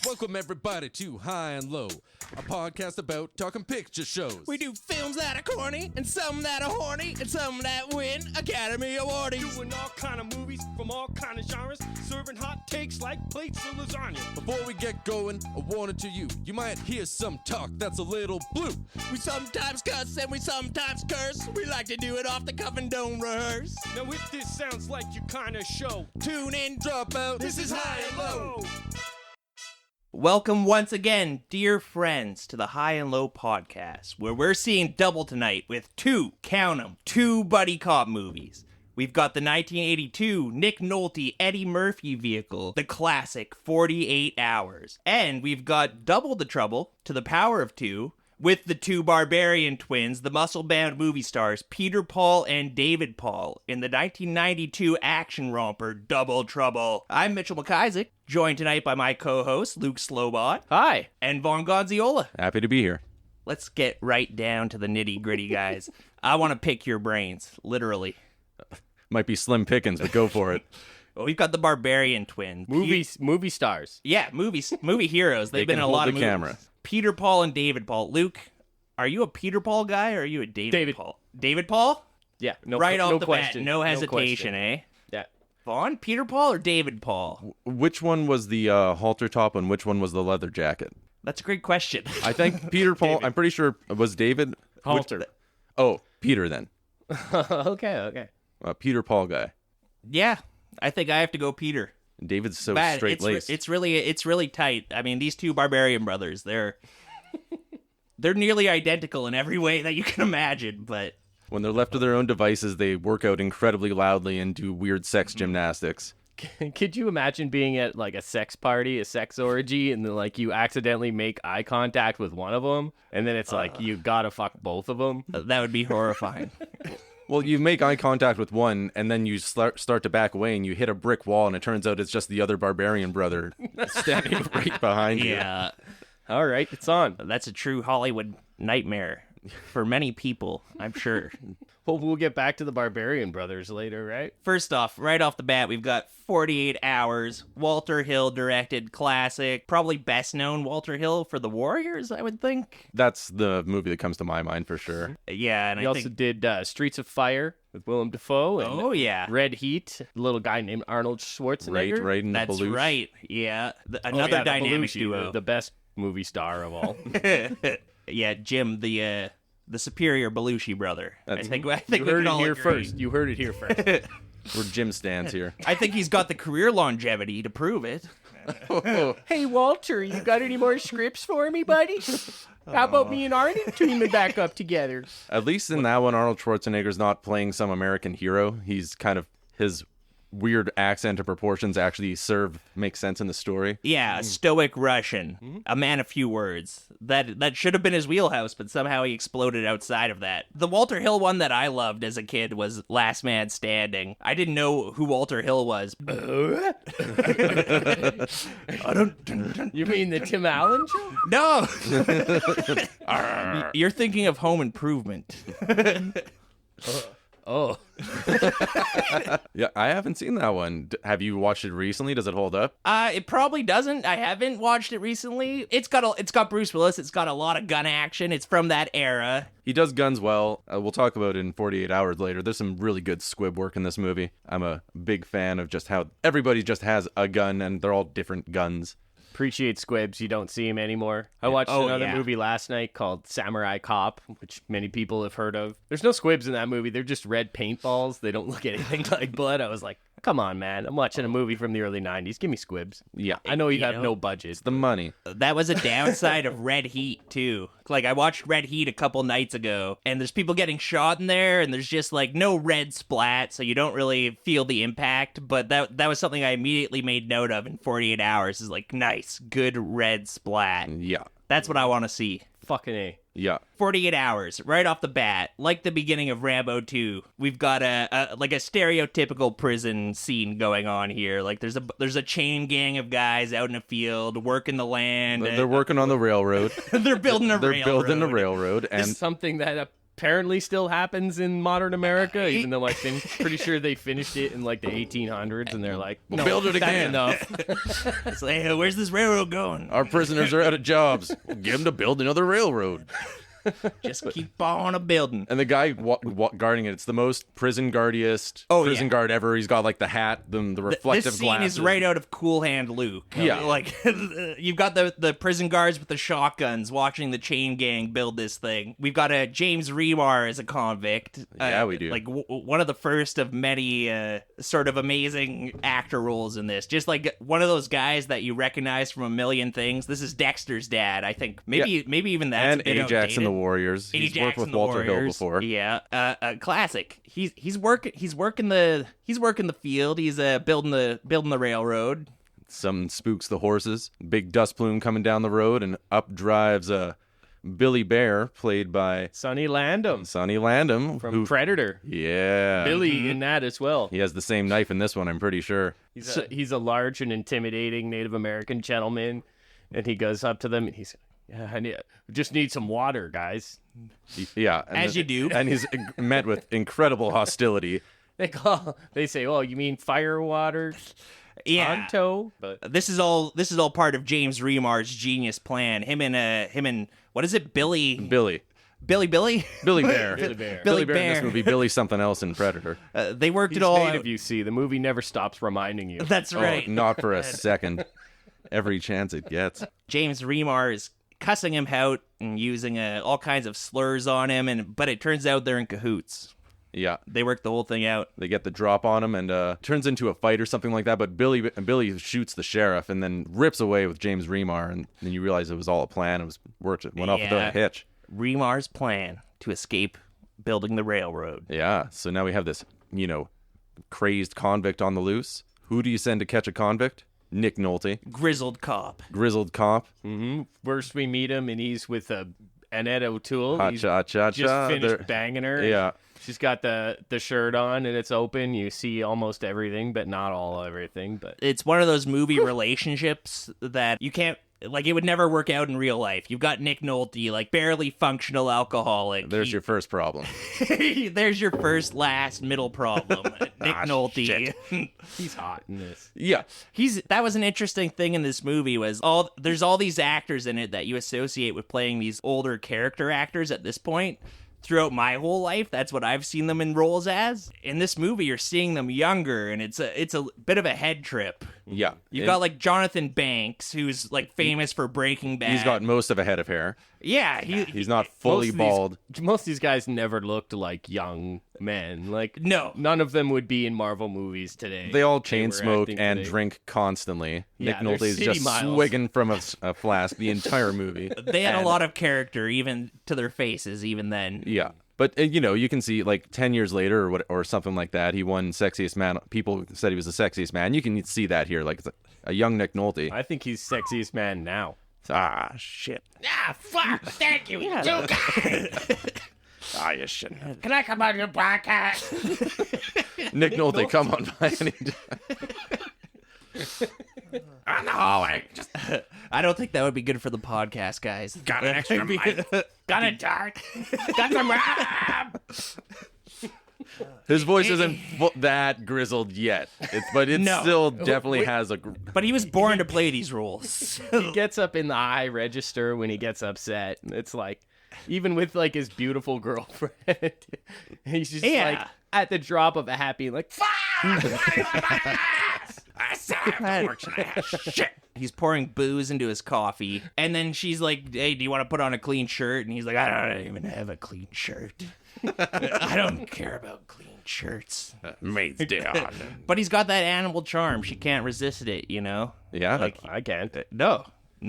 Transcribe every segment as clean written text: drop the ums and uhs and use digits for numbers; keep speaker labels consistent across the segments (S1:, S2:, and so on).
S1: Welcome everybody to High and Low, a podcast about talking picture shows.
S2: We do films that are corny, and some that are horny, and some that win Academy Awards.
S3: Doing all kind of movies from all kind of genres, serving hot takes like plates of lasagna.
S1: Before we get going, a warning to you. You might hear some talk that's a little blue.
S2: We sometimes cuss and we sometimes curse. We like to do it off the cuff and don't rehearse.
S3: Now if this sounds like your kind of show,
S2: Tune in,
S1: Drop out.
S2: This is High and Low.
S4: Welcome once again, dear friends, to the High and Low podcast, where we're seeing double tonight with two buddy cop movies. We've got the 1982 Nick Nolte Eddie Murphy vehicle, the classic 48 Hours. And we've got double the trouble, to the power of two, with the two Barbarian twins, the muscle-bound movie stars Peter Paul and David Paul, in the 1992 action romper Double Trouble. I'm Mitchell McIsaac, joined tonight by my co-host Luke Slowbot.
S5: Hi.
S4: And Vonn Gonziola.
S5: Happy to be here.
S4: Let's get right down to the nitty-gritty, guys. I want to pick your brains, literally.
S5: Might be slim pickings, but go for it.
S4: Well, we've got the Barbarian twins.
S5: Movie stars.
S4: Yeah, movie heroes. They've been in a lot of movies.
S5: Camera.
S4: Peter Paul and David Paul. Luke, are you a Peter Paul guy or are you a David Paul? David Paul?
S5: Yeah, no,
S4: right off
S5: no
S4: the
S5: question.
S4: bat, no hesitation,
S5: question.
S4: eh?
S5: Yeah.
S4: Vonn, Peter Paul or David Paul?
S5: Which one was the halter top and which one was the leather jacket?
S4: That's a great question.
S5: I think Peter Paul, I'm pretty sure, was David?
S3: Halter.
S5: Peter then.
S3: Okay.
S5: Peter Paul guy.
S4: Yeah, I think I have to go Peter.
S5: David's so
S4: Bad.
S5: straight-laced.
S4: It's really tight. I mean, these two Barbarian brothers, they're nearly identical in every way that you can imagine, but
S5: When they're left to their own devices, they work out incredibly loudly and do weird sex gymnastics.
S6: Could you imagine being at like a sex party, a sex orgy, and then like you accidentally make eye contact with one of them, and then it's like you gotta fuck both of them?
S4: that would be horrifying.
S5: Well, you make eye contact with one, and then you start to back away, and you hit a brick wall, and it turns out it's just the other Barbarian brother standing right behind you.
S4: Yeah,
S6: All right, it's on.
S4: that's a true Hollywood nightmare for many people, I'm sure.
S6: Well, we'll get back to the Barbarian Brothers later, right?
S4: First off, right off the bat, we've got 48 Hours, Walter Hill directed classic, probably best known Walter Hill for The Warriors, I would think.
S5: That's the movie that comes to my mind for sure.
S4: Yeah, and
S6: He
S4: I
S6: also
S4: think...
S6: did Streets of Fire with Willem Dafoe and
S4: Oh, yeah.
S6: Red Heat, a little guy named Arnold Schwarzenegger.
S5: Right in the
S4: That's
S5: Belushi.
S4: right, yeah.
S6: Oh,
S4: Another
S6: yeah, the
S4: dynamic
S6: Belushi,
S4: duo.
S6: the best movie star of all.
S4: Yeah, Jim, the superior Belushi brother. I think
S6: You
S4: we
S6: heard
S4: can
S6: it
S4: all
S6: here
S4: agree.
S6: first. You heard it here first.
S5: We're Jim stands here.
S4: I think he's got the career longevity to prove it.
S6: Hey, Walter, you got any more scripts for me, buddy? How about me and Arnie teaming back up together?
S5: At least in that one, Arnold Schwarzenegger's not playing some American hero. He's kind of, his weird accent and proportions actually make sense in the story.
S4: Yeah, a stoic Russian, a man of few words. That should have been his wheelhouse, but somehow he exploded outside of that. The Walter Hill one that I loved as a kid was Last Man Standing. I didn't know who Walter Hill was.
S6: You mean the Tim Allen show?
S4: No! You're thinking of Home Improvement.
S6: Oh.
S5: Yeah, I haven't seen that one. Have you watched it recently? Does it hold up?
S4: It probably doesn't. I haven't watched it recently. It's got Bruce Willis. It's got a lot of gun action. It's from that era.
S5: He does guns well. We'll talk about it in 48 Hours later. There's some really good squib work in this movie. I'm a big fan of just how everybody just has a gun and they're all different guns.
S6: Appreciate squibs. You don't see him anymore. I watched another
S4: yeah.
S6: movie last night called Samurai Cop, which many people have heard of. There's no squibs in that movie. They're just red paintballs. They don't look anything like blood. I was like, come on, man. I'm watching a movie from the early 90s. Give me squibs.
S5: Yeah.
S6: I know you have
S4: know,
S6: no budget.
S5: The money.
S4: That was a downside of Red Heat, too. Like, I watched Red Heat a couple nights ago, and there's people getting shot in there, and there's just, like, no red splat, so you don't really feel the impact, but that was something I immediately made note of in 48 Hours, is like, nice, good red splat.
S5: Yeah.
S4: That's what I want to see.
S6: Fucking A.
S5: Yeah.
S4: 48 Hours, right off the bat, like the beginning of Rambo 2, we've got a stereotypical prison scene going on here. Like there's a chain gang of guys out in a field working the land.
S5: They're working on the railroad.
S4: They're building a
S5: They're
S4: railroad.
S5: building a railroad, and
S6: Something that apparently still happens in modern America, even though I'm pretty sure they finished it in like the 1800s, and they're like, no,
S5: build it
S6: that's
S5: again.
S6: enough.
S4: It's like, hey, where's this railroad going?
S5: Our prisoners are out of jobs. Give them to build another railroad.
S4: Just keep on a building.
S5: And the guy guarding it, it's the most prison guardiest prison guard ever. He's got like the hat, the reflective
S4: This scene
S5: glasses.
S4: is right out of Cool Hand Luke.
S5: Yeah.
S4: Like, you've got the prison guards with the shotguns watching the chain gang build this thing. We've got a James Remar as a convict.
S5: Yeah, we do.
S4: Like, one of the first of many sort of amazing actor roles in this. Just like one of those guys that you recognize from a million things. This is Dexter's dad, I think. Maybe even that's
S5: and
S4: a bit
S5: Ajax
S4: outdated.
S5: and the Warriors. He's
S4: Ajax
S5: worked with
S4: and the
S5: Walter Hill
S4: Warriors.
S5: before.
S4: Yeah, classic. He's working the field. He's building the railroad.
S5: Something spooks the horses. Big dust plume coming down the road, and up drives Billy Bear, played by
S6: Sonny Landham
S5: Sonny Landham
S6: from Predator.
S5: Yeah,
S6: Billy in that as well.
S5: He has the same knife in this one, I'm pretty sure.
S6: He's a large and intimidating Native American gentleman, and he goes up to them and he's, just need some water, guys.
S5: Yeah,
S4: As you do.
S5: And he's met with incredible hostility.
S6: They say, "Oh, you mean fire water?"
S4: Yeah.
S6: Tonto, but
S4: This is all part of James Remar's genius plan. Him and what is it? Billy
S5: Billy
S4: Billy
S5: Bear.
S6: Billy Bear.
S5: Billy Bear in
S4: Bear.
S5: this movie. Billy something else in Predator.
S4: They worked
S6: He's
S4: it all
S6: native,
S4: out.
S6: you see. The movie never stops reminding you.
S4: That's right.
S5: Oh, not for a second. Every chance it gets.
S4: James Remar is cussing him out and using all kinds of slurs on him, but it turns out they're in cahoots.
S5: Yeah.
S4: They work the whole thing out.
S5: They get the drop on him and turns into a fight or something like that. But Billy shoots the sheriff and then rips away with James Remar. And then you realize it was all a plan. It went off without a hitch.
S4: Remar's plan to escape building the railroad.
S5: Yeah. So now we have this, crazed convict on the loose. Who do you send to catch a convict? Nick Nolte,
S4: Grizzled cop.
S5: grizzled cop.
S6: First we meet him, and he's with Annette O'Toole.
S5: Ha
S6: He's
S5: cha cha
S6: just
S5: cha.
S6: finished banging her.
S5: Yeah.
S6: She's got the shirt on, and it's open. You see almost everything, but not all everything. But
S4: It's one of those movie relationships that you can't, like, it would never work out in real life. You've got Nick Nolte, like, barely functional alcoholic.
S5: There's your first problem.
S4: There's your first, last, middle problem. Nick Nolte.
S5: shit.
S6: he's hot in this.
S5: Yeah.
S4: That was an interesting thing in this movie was there's all these actors in it that you associate with playing these older character actors at this point. Throughout my whole life, that's what I've seen them in roles as. In this movie, you're seeing them younger, and it's a bit of a head trip.
S5: Yeah.
S4: You've got like Jonathan Banks, who's like famous for Breaking Bad.
S5: He's got most of a head of hair.
S4: Yeah,
S5: He's not fully bald.
S6: Most of these guys never looked like young men. Like,
S4: No.
S6: none of them would be in Marvel movies today.
S5: They all
S6: They
S5: chain
S6: were
S5: smoke
S6: acting
S5: and
S6: today.
S5: drink constantly.
S6: Yeah,
S5: Nick
S6: they're
S5: Nolte is
S6: city
S5: just
S6: miles.
S5: swigging from a flask the entire movie.
S4: They had
S5: And-
S4: a lot of character, even to their faces, even then.
S5: Yeah. But, you can see, like, 10 years later or something like that, he won Sexiest Man. People said he was the sexiest man. You can see that here. Like, it's a young Nick Nolte.
S6: I think he's sexiest man now.
S5: Ah, shit.
S2: Ah, fuck! Thank you,
S4: Yeah.
S2: you guys.
S5: Ah, you shouldn't.
S2: Can I come on your podcast?
S5: Nick Nolte, come on by anytime.
S2: On the hallway. Just
S4: I don't think that would be good for the podcast, guys.
S2: got an extra mic. Got a dart. Got some rap.
S5: His voice isn't that grizzled yet. But it
S4: No.
S5: still definitely has a...
S4: But he was born to play these roles.
S6: He gets up in the high register when he gets upset. It's like, even with like his beautiful girlfriend, he's just
S4: Yeah.
S6: like at the drop of a happy, like,
S2: I said I have to work tonight. Shit.
S4: He's pouring booze into his coffee, and then she's like, "Hey, do you want to put on a clean shirt?" And he's like, "I don't even have a clean shirt. I don't care about clean shirts."
S2: Maids down.
S4: But he's got that animal charm. She can't resist it, you know?
S5: Yeah.
S4: Like,
S6: I can't.
S4: no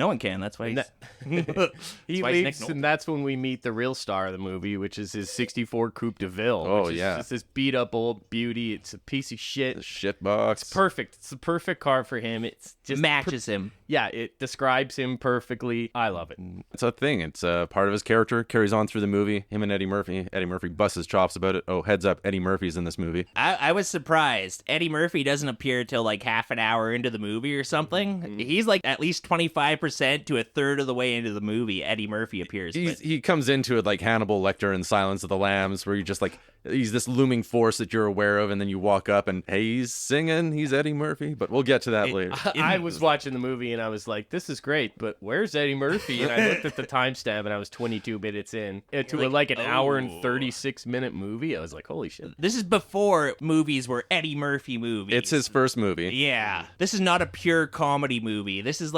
S4: one can. That's why he's...
S6: He
S4: why he's
S6: leaves,
S4: Nick Nolte.
S6: and that's when we meet the real star of the movie, which is his 64 Coupe de Ville.
S5: Oh,
S6: which is
S5: yeah.
S6: just this beat up old beauty. It's a piece of
S5: The
S6: shit.
S5: shit box.
S6: Perfect. It's the perfect car for him. It's just
S4: matches him.
S6: Yeah, it describes him perfectly. I love it.
S5: It's a thing. It's a part of his character. Carries on through the movie. Him and Eddie Murphy. Eddie Murphy busts his chops about it. Oh, heads up, Eddie Murphy's in this movie.
S4: I was surprised. Eddie Murphy doesn't appear till like half an hour into the movie or something. He's like at least 25 25% to a third of the way into the movie, Eddie Murphy appears.
S5: He comes into it like Hannibal Lecter in Silence of the Lambs, where you just like, he's this looming force that you're aware of, and then you walk up and, hey, he's singing, he's Eddie Murphy. But we'll get to that later.
S6: I was watching the movie and I was like, this is great, but where's Eddie Murphy? And I looked at the timestamp and I was 22 minutes in to like an hour and 36-minute movie. I was like, holy shit.
S4: This is before movies were Eddie Murphy movies.
S5: It's his first movie.
S4: Yeah. This is not a pure comedy movie. This is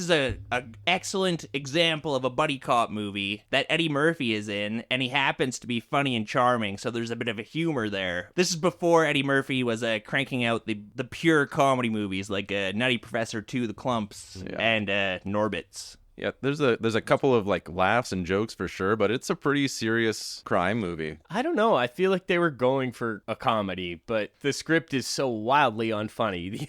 S4: a excellent example of a buddy cop movie that Eddie Murphy is in, and he happens to be funny and charming, so there's a bit of a humor there. This is before Eddie Murphy was cranking out the pure comedy movies like Nutty Professor 2, The Clumps, and Norbits.
S5: Yeah, there's a couple of like laughs and jokes for sure, but it's a pretty serious crime movie.
S6: I don't know. I feel like they were going for a comedy, but the script is so wildly unfunny.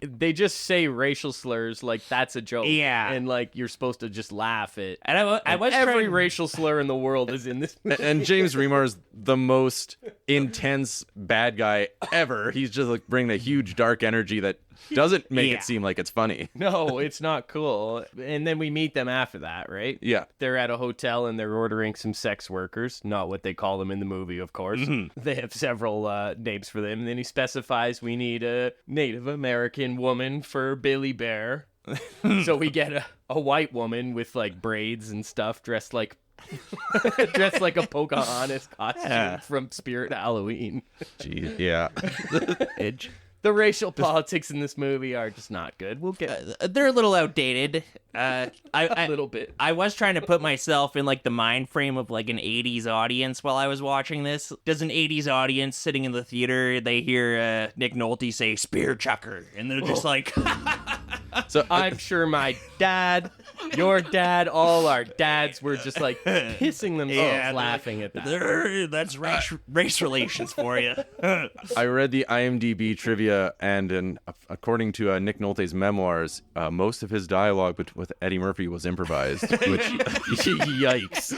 S6: They just say racial slurs like that's a joke.
S4: Yeah.
S6: And like you're supposed to just laugh at.
S4: And I was
S6: every racial slur in the world is in this movie.
S5: And James Remar's the most intense bad guy ever. He's just like bringing a huge dark energy that doesn't make it seem like it's funny.
S6: No, it's not cool. And then we meet them after that, right?
S5: Yeah.
S6: They're at a hotel and they're ordering some sex workers. Not what they call them in the movie, of course. Mm-hmm. They have several names for them. And then he specifies we need a Native American woman for Billy Bear. So we get a white woman with like braids and stuff dressed like a Pocahontas costume from Spirit Halloween.
S5: Jeez, yeah.
S4: Edge.
S6: The racial politics in this movie are just not good. We'll get
S4: they're a little outdated.
S6: a little bit.
S4: I was trying to put myself in like the mind frame of like an 80s audience while I was watching this. Does an 80s audience sitting in the theater, they hear Nick Nolte say spear chucker, and they're just like
S6: So I'm sure my dad, your dad, all our dads were just like pissing themselves laughing at that.
S4: That's race relations for you.
S5: I read the IMDb trivia, and according to Nick Nolte's memoirs, most of his dialogue with Eddie Murphy was improvised, which, yikes.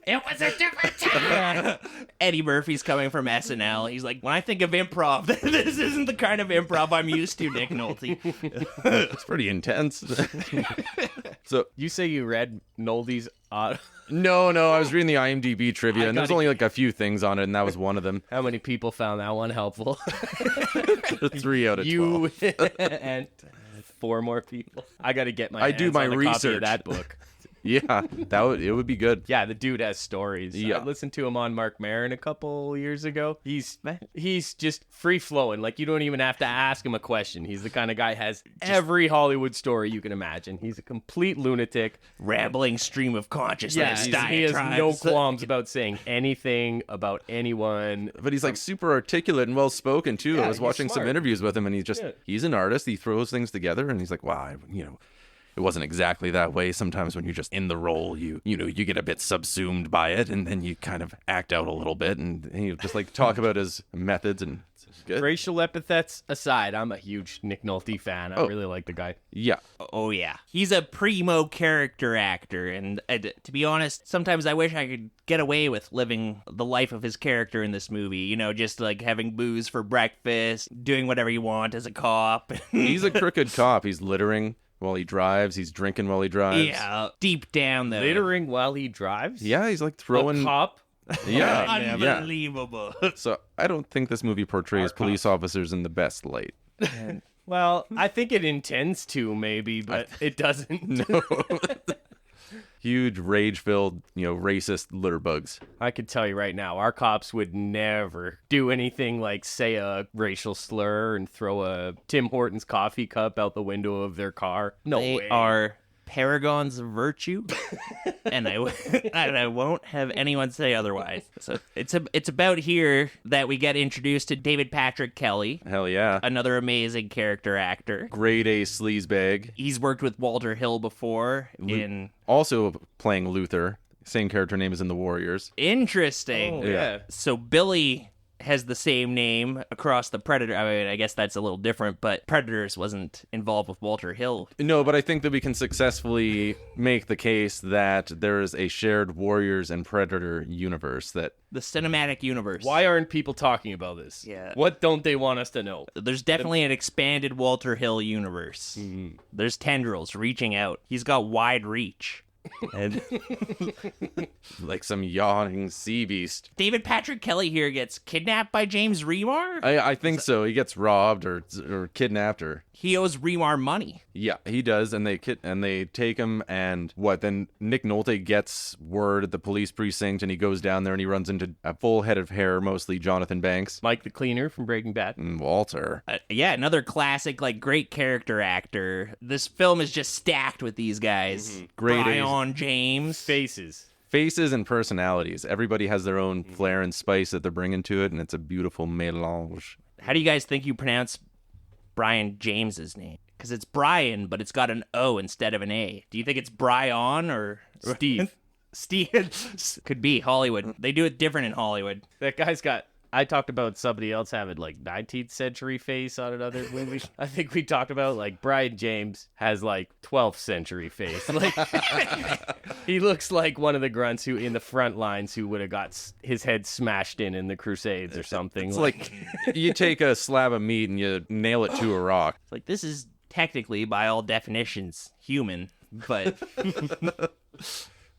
S4: It was a different time. Eddie Murphy's coming from SNL. He's like, when I think of improv, this isn't the kind of improv I'm used to, Nick Nolte.
S5: It's pretty intense. So
S6: you say you read Nolte's
S5: No, I was reading the IMDb trivia, and there's only like a few things on it, and that was one of them.
S6: How many people found that one helpful?
S5: 3 out of 12.
S6: You and 4 more people. I got to get my hands
S5: do my
S6: on a
S5: research
S6: copy of that book.
S5: Yeah, it would be good.
S6: Yeah, the dude has stories.
S5: Yeah.
S6: I listened to him on Mark Maron a couple years ago. He's just free flowing. Like you don't even have to ask him a question. He's the kind of guy has every Hollywood story you can imagine. He's a complete lunatic,
S4: rambling stream of consciousness.
S6: He has no qualms about saying anything about anyone.
S5: But he's like super articulate and well spoken too.
S6: Yeah,
S5: I was watching some interviews with him, and he's an artist. He throws things together, and he's like, wow, it wasn't exactly that way. Sometimes when you're just in the role, you get a bit subsumed by it, and then you kind of act out a little bit, and you just like talk about his methods, and it's good.
S6: Racial epithets aside, I'm a huge Nick Nolte fan. I really like the guy.
S5: Yeah.
S4: Oh yeah, he's a primo character actor, and to be honest, sometimes I wish I could get away with living the life of his character in this movie. Just like having booze for breakfast, doing whatever you want as a cop.
S5: He's a crooked cop. He's littering while he drives. He's drinking while he drives.
S4: Yeah, deep down though.
S6: Littering while he drives?
S5: Yeah, he's like throwing...
S6: A cop?
S5: Yeah.
S4: Unbelievable.
S5: Yeah. So I don't think this movie portrays police officers in the best light.
S6: Well, I think it intends to, maybe, but it doesn't.
S5: No. Huge rage-filled, racist litter bugs.
S6: I could tell you right now, our cops would never do anything like say a racial slur and throw a Tim Hortons coffee cup out the window of their car. No
S4: they
S6: way.
S4: Are paragons of virtue, and I won't have anyone say otherwise. So it's about here that we get introduced to David Patrick Kelly.
S5: Hell yeah.
S4: Another amazing character actor.
S5: Grade A sleazebag.
S4: He's worked with Walter Hill before in...
S5: Also playing Luther. Same character name as in The Warriors.
S4: Interesting.
S6: Oh, yeah.
S4: So Billy has the same name across the Predator. I mean, I guess that's a little different, but Predators wasn't involved with Walter Hill.
S5: No, but I think that we can successfully make the case that there is a shared Warriors and Predator universe that...
S4: The cinematic universe.
S6: Why aren't people talking about this?
S4: Yeah.
S6: What don't they want us to know?
S4: There's definitely an expanded Walter Hill universe. Mm-hmm. There's tendrils reaching out. He's got wide reach. And
S5: like some yawning sea beast.
S4: David Patrick Kelly here gets kidnapped by James Remar?
S5: I think so. He gets robbed or kidnapped or...
S4: He owes Remar money.
S5: Yeah, he does, and they take him, and then Nick Nolte gets word at the police precinct, and he goes down there, and he runs into a full head of hair, mostly Jonathan Banks.
S6: Mike the Cleaner from Breaking Bad.
S5: And Walter.
S4: Yeah, another classic, like, great character actor. This film is just stacked with these guys. Mm-hmm.
S5: Great
S4: Brian James.
S6: Faces
S5: and personalities. Everybody has their own flair and spice that they're bringing to it, and it's a beautiful melange.
S4: How do you guys think you pronounce Brian James's name? Because it's Brian, but it's got an O instead of an A. Do you think it's Brian or
S6: Steve?
S4: Steve. Could be Hollywood. They do it different in Hollywood.
S6: That guy's got... I talked about somebody else having like 19th century face on another movie. I think we talked about like Brian James has like 12th century face. Like he looks like one of the grunts who in the front lines who would have got his head smashed in the Crusades or something.
S5: It's like you take a slab of meat and you nail it to a rock.
S4: It's like this is technically by all definitions human, but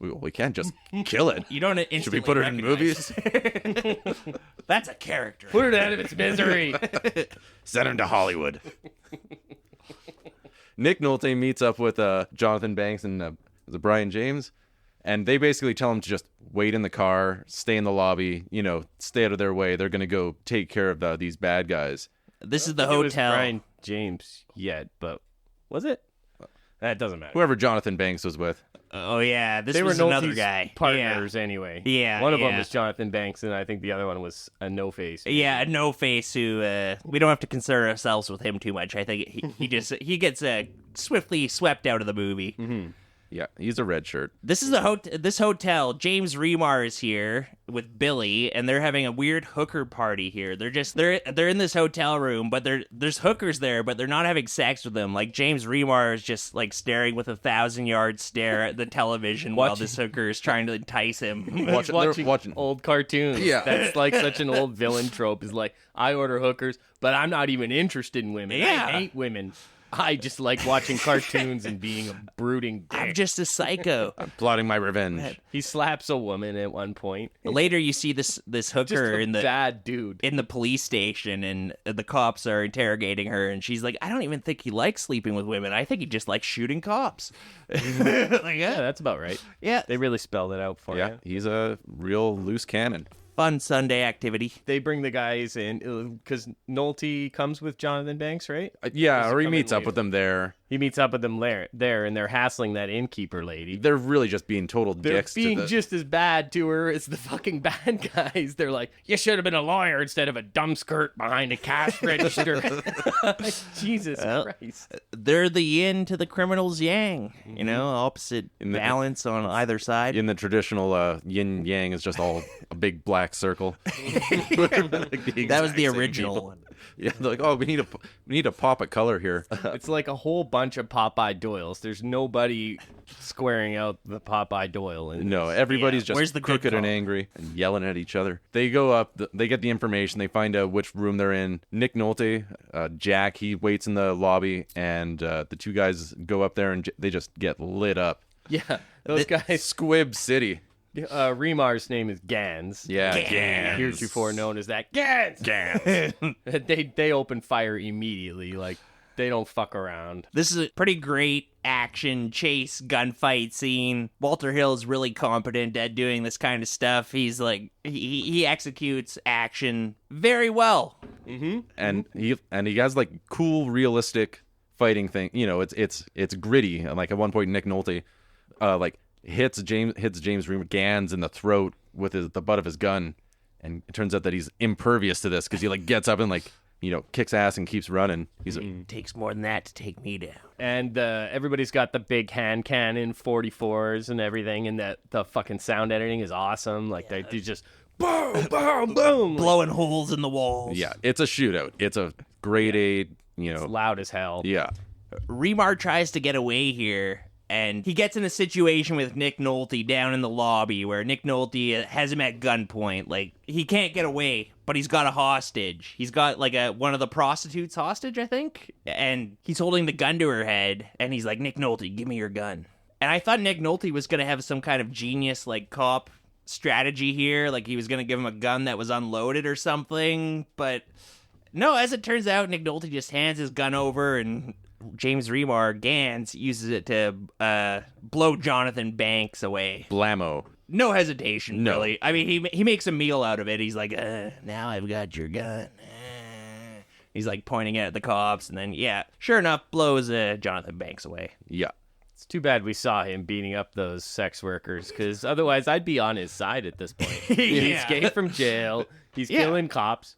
S5: we can't just kill it.
S4: You don't instantly
S5: Should we put it in movies?
S4: That's a character.
S6: Put it out of its misery.
S5: Send him to Hollywood. Nick Nolte meets up with Jonathan Banks and Brian James, and they basically tell him to just wait in the car, stay in the lobby, stay out of their way. They're going to go take care of these bad guys.
S4: This is the
S6: It was
S4: hotel.
S6: Brian James yet, but was it? That doesn't matter.
S5: Whoever Jonathan Banks was with.
S4: Oh, yeah. This
S6: They
S4: was
S6: were
S4: another
S6: Nolte's
S4: guy.
S6: partners anyway.
S4: Yeah,
S6: One of them
S4: yeah.
S6: was Jonathan Banks, and I think the other one was a no-face.
S4: Yeah, a no face who we don't have to concern ourselves with him too much. I think he he gets swiftly swept out of the movie.
S6: Mm-hmm.
S5: Yeah, he's a red shirt.
S4: This is this hotel. James Remar is here with Billy, and they're having a weird hooker party here. They're in this hotel room, but there's hookers there, but they're not having sex with them. Like James Remar is just like staring with a 1,000-yard stare at the television while this hooker is trying to entice him.
S6: Watching old cartoons.
S5: Yeah.
S6: That's like such an old villain trope. Is like, I order hookers, but I'm not even interested in women.
S4: Yeah.
S6: I hate women. I just like watching cartoons and being a brooding dick.
S4: I'm just a psycho.
S5: I'm plotting my revenge.
S6: He slaps a woman at one point.
S4: Later, you see this
S6: Just
S4: hooker
S6: a
S4: in the
S6: bad dude.
S4: in the police station, and the cops are interrogating her, and she's like, I don't even think he likes sleeping with women. I think he just likes shooting cops. Like,
S6: Yeah, that's about right.
S4: yeah.
S6: They really spelled it out for
S5: Yeah,
S6: you.
S5: he's a real loose cannon.
S4: Fun Sunday activity.
S6: They bring the guys in because Nolte comes with Jonathan Banks, right?
S5: Yeah,
S6: Does he
S5: or he
S6: come in
S5: meets up
S6: later?
S5: with them there.
S6: He meets up with them there, and they're hassling that innkeeper lady.
S5: They're really just being total
S6: They're
S5: dicks.
S6: being just as bad to her as the fucking bad guys. They're like, you should have been a lawyer instead of a dumb skirt behind a cash register. Jesus Christ.
S4: They're the yin to the criminal's yang. You know, opposite
S5: In the-
S4: balance on either side.
S5: In the traditional yin yang is just all a big black circle.
S4: That was the original one.
S5: Yeah, they're like, oh, we need to pop a color here.
S6: It's like a whole bunch of Popeye Doyles. There's nobody squaring out the Popeye Doyle.
S5: No, everybody's
S4: Yeah, where's
S5: just
S4: the good
S5: crooked and
S4: call?
S5: angry and yelling at each other. They go up, they get the information, they find out which room they're in. Nick Nolte, Jack, he waits in the lobby, and the two guys go up there and they just get lit up.
S6: Yeah, those guys.
S5: Squib City.
S6: Remar's name is Gans.
S5: Yeah, Gans.
S6: Heretofore known as that. Gans!
S5: Gans.
S6: They open fire immediately. Like, they don't fuck around.
S4: This is a pretty great action chase gunfight scene. Walter Hill is really competent at doing this kind of stuff. He's like he executes action very well.
S5: And he has like cool, realistic fighting thing. You know, it's gritty. And like at one point, Nick Nolte, hits James Gans in the throat with the butt of his gun, and it turns out that he's impervious to this because he like gets up and like, you know, kicks ass and keeps running. He's
S4: Takes more than that to take me down.
S6: And everybody's got the big hand cannon 44s and everything, and the fucking sound editing is awesome. Like, they just boom, boom, boom.
S4: blowing holes in the walls.
S5: Yeah, it's a shootout. It's a grade A,
S6: It's loud as hell.
S5: yeah.
S4: Remar tries to get away here, and he gets in a situation with Nick Nolte down in the lobby where Nick Nolte has him at gunpoint. Like, he can't get away, but he's got a hostage. He's got, like, one of the prostitutes hostage, I think, and he's holding the gun to her head, and he's like, Nick Nolte, give me your gun. And I thought Nick Nolte was going to have some kind of genius, like, cop strategy here, like he was going to give him a gun that was unloaded or something, but no, as it turns out, Nick Nolte just hands his gun over, and James Remar Gans uses it to blow Jonathan Banks away.
S5: Blammo.
S4: No hesitation,
S5: No.
S4: really. I mean, he makes a meal out of it. He's like, now I've got your gun. He's like pointing it at the cops, and then, yeah, sure enough, blows Jonathan Banks away.
S5: Yeah.
S6: It's too bad we saw him beating up those sex workers, because otherwise I'd be on his side at this point. He escaped from jail. He's killing cops.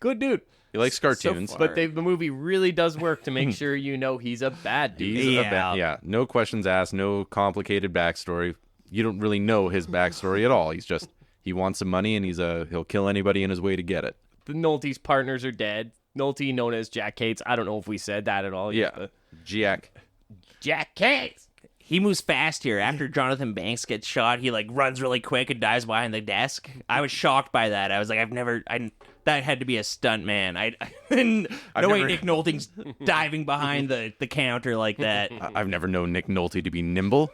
S6: Good dude.
S5: He likes cartoons.
S6: But the movie really does work to make sure you know he's a bad dude.
S5: He's yeah, no questions asked, no complicated backstory. You don't really know his backstory at all. He's just, he wants some money, and he'll kill anybody in his way to get it.
S6: The Nolte's partners are dead. Nolte, known as Jack Cates. I don't know if we said that at all.
S5: Yeah. Jack.
S6: Jack Cates.
S4: He moves fast here. After Jonathan Banks gets shot, he like runs really quick and dives behind the desk. I was shocked by that. I was like, that had to be a stunt man. No way Nick Nolte's diving behind the counter like that.
S5: I've never known Nick Nolte to be nimble.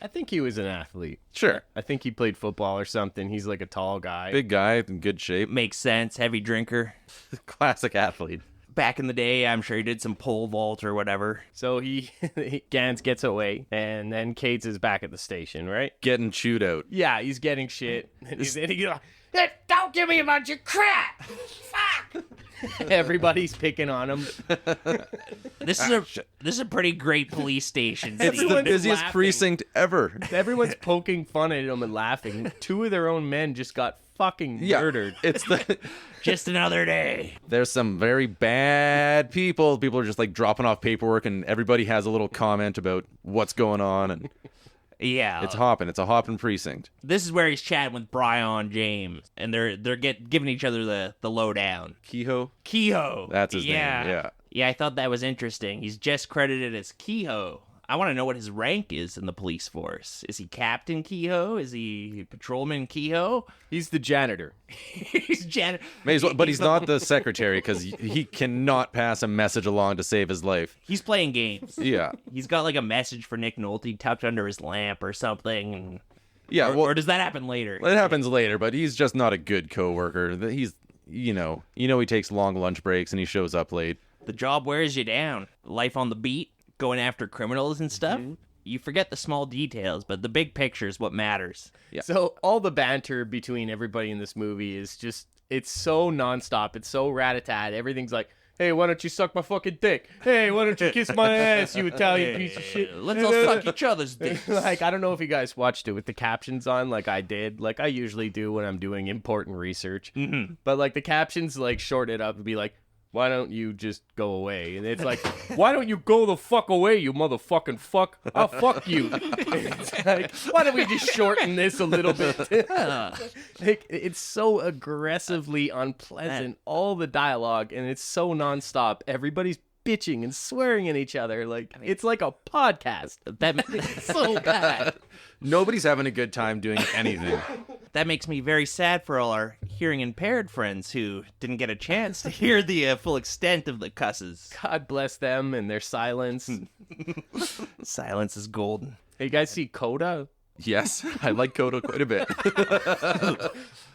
S6: I think he was an athlete.
S5: Sure.
S6: I think he played football or something. He's like a tall guy.
S5: Big guy, in good shape.
S4: Makes sense. Heavy drinker.
S5: Classic athlete.
S4: Back in the day, I'm sure he did some pole vault or whatever.
S6: So Gans gets away, and then Cates is back at the station, right?
S5: Getting chewed out.
S6: Yeah, he's getting shit. And he's like, "Hey, don't give me a bunch of crap! Fuck!" Everybody's picking on him.
S4: This is a pretty great police station.
S5: It's the
S6: Everyone's
S5: busiest
S6: laughing.
S5: precinct ever.
S6: Everyone's poking fun at him and laughing. Two of their own men just got fucking murdered.
S5: It's
S4: Just another day.
S5: there's some very bad people. People are just like dropping off paperwork, and everybody has a little comment about what's going on, and
S4: Yeah.
S5: it's hopping. It's a hopping precinct.
S4: This is where he's chatting with Brian James, and they're giving each other the lowdown.
S5: Kehoe?
S4: Kehoe.
S5: That's his name, yeah.
S4: Yeah, I thought that was interesting. He's just credited as Kehoe. I want to know what his rank is in the police force. Is he Captain Kehoe? Is he Patrolman Kehoe?
S6: He's the janitor.
S4: He's janitor.
S5: May as well, but he's not the secretary, because he cannot pass a message along to save his life.
S4: He's playing games.
S5: Yeah.
S4: He's got like a message for Nick Nolte tucked under his lamp or something.
S5: Yeah,
S4: Or does that happen later?
S5: It happens later, but he's just not a good coworker. He's, he takes long lunch breaks and he shows up late.
S4: The job wears you down. Life on the beat, going after criminals and stuff. You forget the small details, but the big picture is what matters.
S5: Yeah.
S6: So all the banter between everybody in this movie is just, it's so nonstop. It's so rat-a-tat. Everything's like, hey, why don't you suck my fucking dick? Hey, why don't you kiss my ass, you Italian piece of shit?
S4: Let's all suck each other's dicks.
S6: Like, I don't know if you guys watched it with the captions on like I did. Like I usually do when I'm doing important research. Mm-hmm. But like the captions like short it up and be like, why don't you just go away? And it's like, why don't you go the fuck away, you motherfucking fuck? I'll fuck you. It's like, why don't we just shorten this a little bit? Like, it's so aggressively unpleasant, all the dialogue, and it's so nonstop. Everybody's bitching and swearing at each other. Like, it's like a podcast. It's so bad.
S5: Nobody's having a good time doing anything.
S4: That makes me very sad for all our hearing impaired friends who didn't get a chance to hear the full extent of the cusses.
S6: God bless them and their silence.
S4: Silence is golden.
S6: Hey, you guys see Coda?
S5: Yes, I like Coda quite a bit.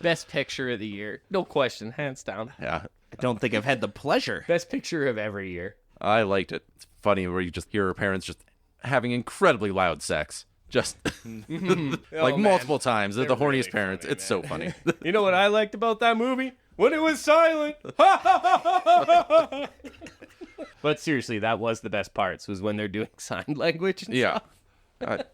S6: Best picture of the year. No question, hands down.
S5: Yeah,
S4: I don't think I've had the pleasure.
S6: Best picture of every year.
S5: I liked it. It's funny where you just hear her parents just having incredibly loud sex. Just like multiple times. They're the horniest
S6: really
S5: parents.
S6: funny,
S5: It's so funny.
S6: You know what I liked about that movie? When it was silent. But seriously, that was the best parts, was when they're doing sign language and
S5: Yeah.
S6: stuff.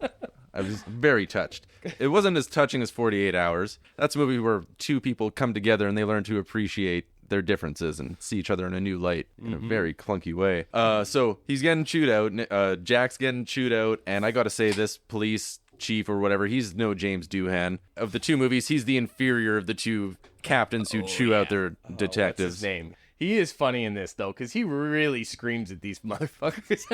S5: I was very touched. It wasn't as touching as 48 Hours. That's a movie where two people come together and they learn to appreciate their differences and see each other in a new light in a very clunky way. So he's getting chewed out. Jack's getting chewed out. And I got to say, this police chief or whatever. He's no James Doohan. Of the two movies, he's the inferior of the two captains who chew out their detectives.
S6: What's his name? He is funny in this, though, because he really screams at these motherfuckers.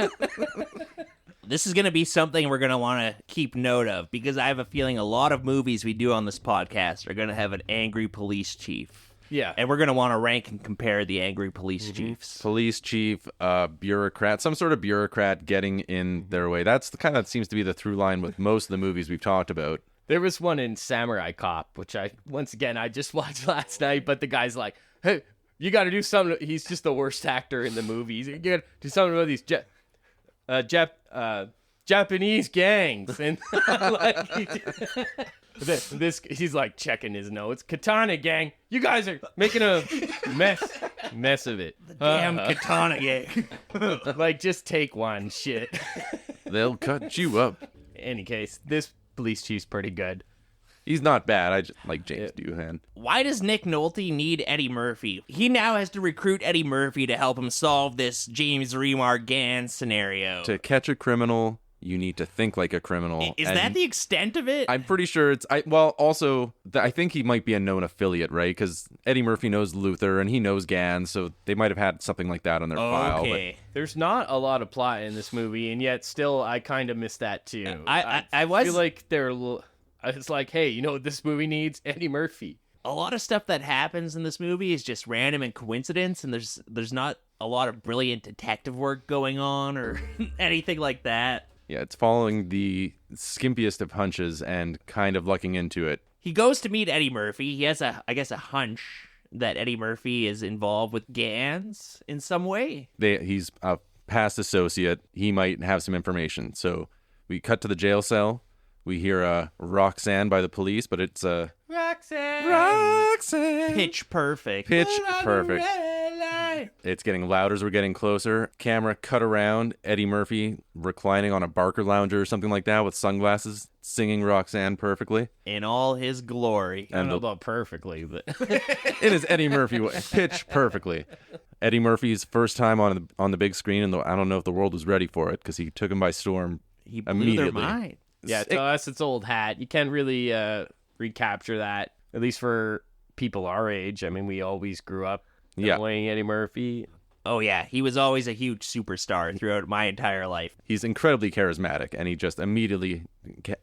S4: This is going to be something we're going to want to keep note of, because I have a feeling a lot of movies we do on this podcast are going to have an angry police chief.
S6: Yeah.
S4: And we're going to want to rank and compare the angry police chiefs.
S5: Police chief, bureaucrat, some sort of bureaucrat getting in their way. That's the kind of seems to be the through line with most of the movies we've talked about.
S6: There was one in Samurai Cop, which I just watched last night, but the guy's like, hey, you got to do something. He's just the worst actor in the movie. You got to do something about these Japanese gangs. And he's like checking his notes. Katana gang, you guys are making a mess of it.
S4: Damn Katana gang.
S6: Like, just take one, shit.
S5: They'll cut you up.
S6: Any case, this police chief's pretty good.
S5: He's not bad. I just like James Doohan.
S4: Why does Nick Nolte need Eddie Murphy? He now has to recruit Eddie Murphy to help him solve this James Remar Gann scenario.
S5: To catch a criminal, you need to think like a criminal.
S4: Is that the extent of it?
S5: I'm pretty sure I think he might be a known affiliate, right? Because Eddie Murphy knows Luther and he knows Gann, so they might have had something like that on their file.
S4: Okay.
S6: There's not a lot of plot in this movie, and yet still I kind of miss that too.
S4: I
S6: feel like they're a little... It's like, hey, you know what this movie needs? Eddie Murphy.
S4: A lot of stuff that happens in this movie is just random and coincidence, and there's not a lot of brilliant detective work going on or anything like that.
S5: Yeah, it's following the skimpiest of hunches and kind of lucking into it.
S4: He goes to meet Eddie Murphy. He has a hunch that Eddie Murphy is involved with Gans in some way.
S5: He's a past associate. He might have some information. So we cut to the jail cell. We hear Roxanne by the police, but it's Roxanne.
S4: Pitch perfect.
S5: It's getting louder as we're getting closer. Camera cut around. Eddie Murphy reclining on a Barker lounger or something like that with sunglasses, singing Roxanne perfectly.
S4: In all his glory.
S6: I don't know about perfectly, but...
S5: It is Eddie Murphy. Pitch perfectly. Eddie Murphy's first time on the big screen, and I don't know if the world was ready for it because he took him by storm
S4: He blew
S5: immediately.
S4: their mind.
S6: Yeah, to us, it's old hat. You can't really recapture that, at least for people our age. I mean, we always grew up knowing Eddie Murphy.
S4: Oh, yeah. He was always a huge superstar throughout my entire life.
S5: He's incredibly charismatic, and he just immediately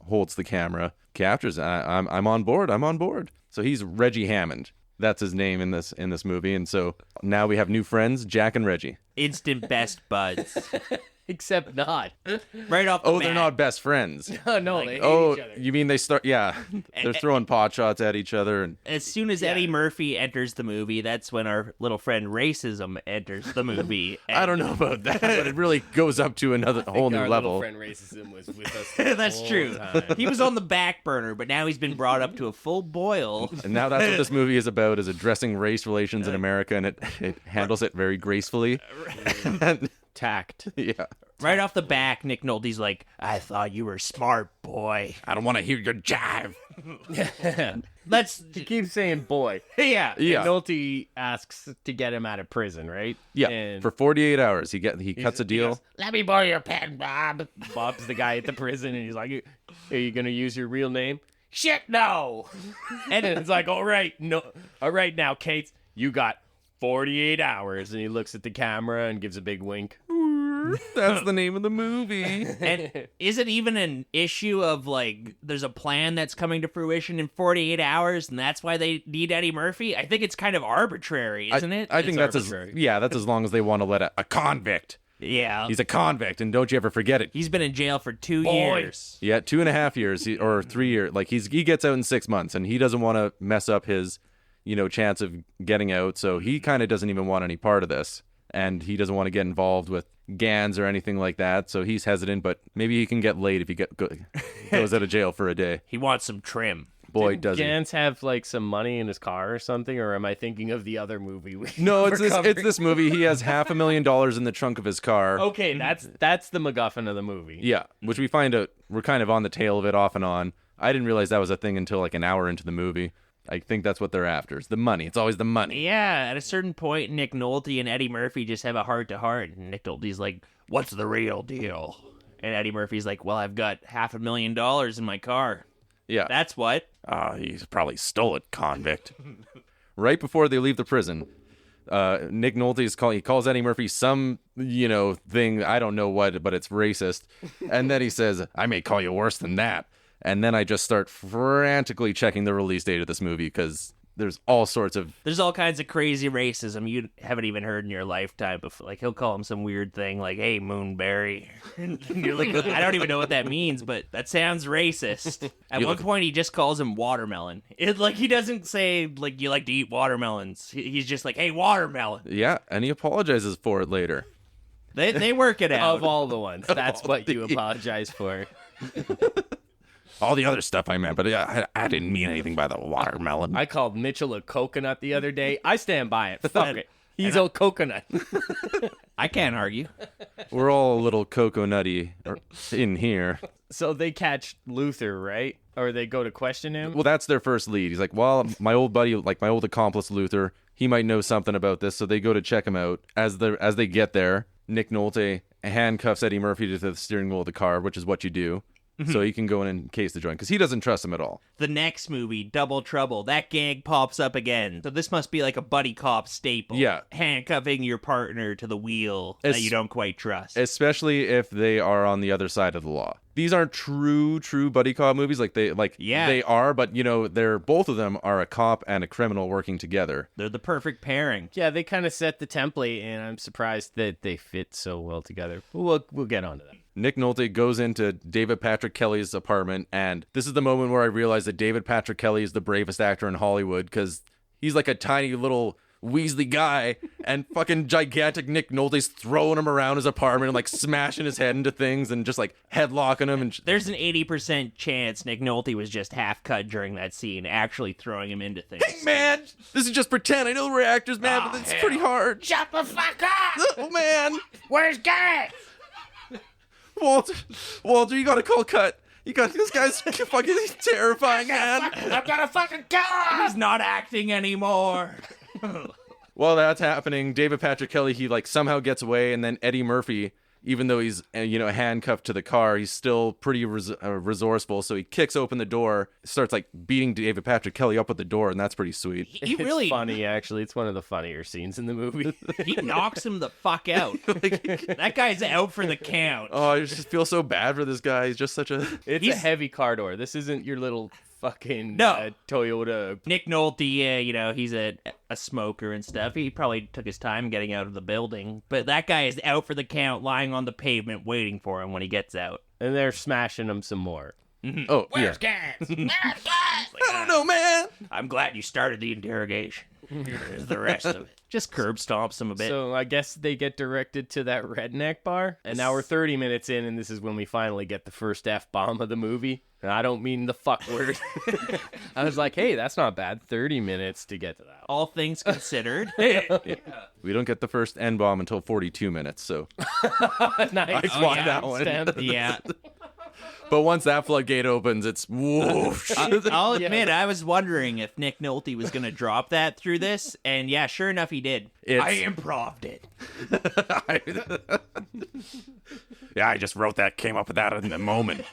S5: holds the camera, captures. I'm on board. I'm on board. So he's Reggie Hammond. That's his name in this movie. And so now we have new friends, Jack and Reggie.
S4: Instant best buds.
S6: Except not.
S4: Right off the bat.
S5: They're not best friends.
S6: No, they hate each other.
S5: You mean they start? Yeah, they're throwing pot shots at each other. And
S4: As soon as Eddie Murphy enters the movie, that's when our little friend Racism enters the movie.
S5: I don't know about that, but it really goes up to another whole new
S6: Our
S5: level.
S6: little friend Racism was with us.
S4: That's true. He was on the back burner, but now he's been brought up to a full boil.
S5: And now that's what this movie is about: is addressing race relations in America, and it handles it very gracefully.
S6: Tact.
S5: Yeah.
S4: Right off the back, Nick Nolte's like, I thought you were smart, boy.
S5: I don't want to hear your jive.
S6: He keeps saying boy.
S4: Yeah.
S5: Yeah.
S6: And Nolte asks to get him out of prison, right?
S5: Yeah.
S6: And
S5: For 48 hours, he cuts a deal.
S6: he goes, let me borrow your pen, Bob. Bob's the guy at the prison, and he's like, are you going to use your real name? Shit, no. And it's like, all right, now, Kate, you got 48 hours. And he looks at the camera and gives a big wink.
S5: That's the name of the movie.
S4: And is it even an issue of, like, there's a plan that's coming to fruition in 48 hours, and that's why they need Eddie Murphy? I think it's kind of arbitrary, isn't it?
S5: I think that's
S6: arbitrary.
S5: that's as long as they want to let a convict.
S4: Yeah.
S5: He's a convict, and don't you ever forget it.
S4: He's been in jail for 2 years.
S5: Yeah, 2.5 years or 3 years. Like he gets out in 6 months, and he doesn't want to mess up his, chance of getting out. So he kind of doesn't even want any part of this, and he doesn't want to get involved with Gans or anything like that. So he's hesitant, but maybe he can get laid if he goes out of jail for a day.
S4: He wants some trim.
S5: Boy, does he.
S6: Gans have like some money in his car or something, or am I thinking of the other movie?
S5: No, it's this movie. He has $500,000 in the trunk of his car.
S6: Okay, that's the MacGuffin of the movie.
S5: Yeah, which we find out we're kind of on the tail of it off and on. I didn't realize that was a thing until like an hour into the movie. I think that's what they're after. It's the money. It's always the money.
S4: Yeah, at a certain point, Nick Nolte and Eddie Murphy just have a heart-to-heart. And Nick Nolte's like, what's the real deal? And Eddie Murphy's like, well, I've got $500,000 in my car.
S5: Yeah.
S4: That's what.
S5: He's probably stole it, convict. Right before they leave the prison, Nick Nolte he calls Eddie Murphy some, thing, I don't know what, but it's racist. And then he says, I may call you worse than that. And then I just start frantically checking the release date of this movie because there's all kinds
S4: of crazy racism you haven't even heard in your lifetime before. Like, he'll call him some weird thing like, hey, Moonberry. And you're like, I don't even know what that means, but that sounds racist. At one point, he just calls him watermelon. He doesn't say, like, you like to eat watermelons. He's just like, hey, watermelon.
S5: Yeah, and he apologizes for it later.
S4: They work it out.
S6: Of all the ones, that's what you apologize for.
S5: All the other stuff I meant, but I didn't mean anything by the watermelon.
S6: I called Mitchell a coconut the other day. I stand by it. Fuck it. He's a coconut.
S4: I can't argue.
S5: We're all a little coconutty in here.
S6: So they catch Luther, right? Or they go to question him?
S5: Well, that's their first lead. He's like, well, my old buddy, like my old accomplice Luther, he might know something about this, so they go to check him out. As they get there, Nick Nolte handcuffs Eddie Murphy to the steering wheel of the car, which is what you do. So he can go in and case the joint because he doesn't trust him at all.
S4: The next movie, Double Trouble, that gang pops up again. So this must be like a buddy cop staple.
S5: Yeah.
S4: Handcuffing your partner to the wheel that you don't quite trust.
S5: Especially if they are on the other side of the law. These aren't true buddy cop movies. They are, but they're both of them are a cop and a criminal working together.
S4: They're the perfect pairing.
S6: Yeah, they kind of set the template, and I'm surprised that they fit so well together. We'll get onto that.
S5: Nick Nolte goes into David Patrick Kelly's apartment, and this is the moment where I realize that David Patrick Kelly is the bravest actor in Hollywood because he's like a tiny little Weasley guy, and fucking gigantic Nick Nolte's throwing him around his apartment and like smashing his head into things and just like headlocking him. And
S4: there's an 80% chance Nick Nolte was just half cut during that scene, actually throwing him into things.
S5: Hey man, this is just pretend. I know we're actors, man, but it's pretty hard.
S2: Shut the fuck up!
S5: Oh man,
S2: Where's Garrett?
S5: Walter, you gotta call cut. This guy's fucking terrifying, man.
S2: I'm gonna fucking kill him!
S4: He's not acting anymore.
S5: While that's happening, David Patrick Kelly, he like somehow gets away, and then Eddie Murphy, even though he's handcuffed to the car, he's still pretty resourceful. So he kicks open the door, starts like beating David Patrick Kelly up with the door, and that's pretty sweet.
S6: It's funny, actually. It's one of the funnier scenes in the movie.
S4: He knocks him the fuck out. That guy's out for the count.
S5: Oh, I just feel so bad for this guy. He's just such a...
S6: It's a heavy car door. This isn't your little fucking Toyota.
S4: Nick Nolte, he's a smoker and stuff. He probably took his time getting out of the building. But that guy is out for the count, lying on the pavement, waiting for him when he gets out.
S6: And they're smashing him some more.
S4: Mm-hmm.
S5: Oh,
S2: Where's Garrett? Where's Garrett?
S5: I don't know, man.
S4: I'm glad you started the interrogation. Here's the rest of it. Just curb stomps him a bit.
S6: So I guess they get directed to that redneck bar. And now we're 30 minutes in, and this is when we finally get the first F-bomb of the movie. And I don't mean the fuck word. I was like, hey, that's not bad. 30 minutes to get to that.
S4: All things considered.
S5: We don't get the first N-bomb until 42 minutes, so...
S6: Nice.
S5: I want that one.
S4: Yeah.
S5: But once that floodgate opens, it's whoosh.
S4: I'll admit, I was wondering if Nick Nolte was going to drop that through this, and yeah, sure enough, he did. I improv'd it.
S5: Yeah, I just wrote that, came up with that in the moment.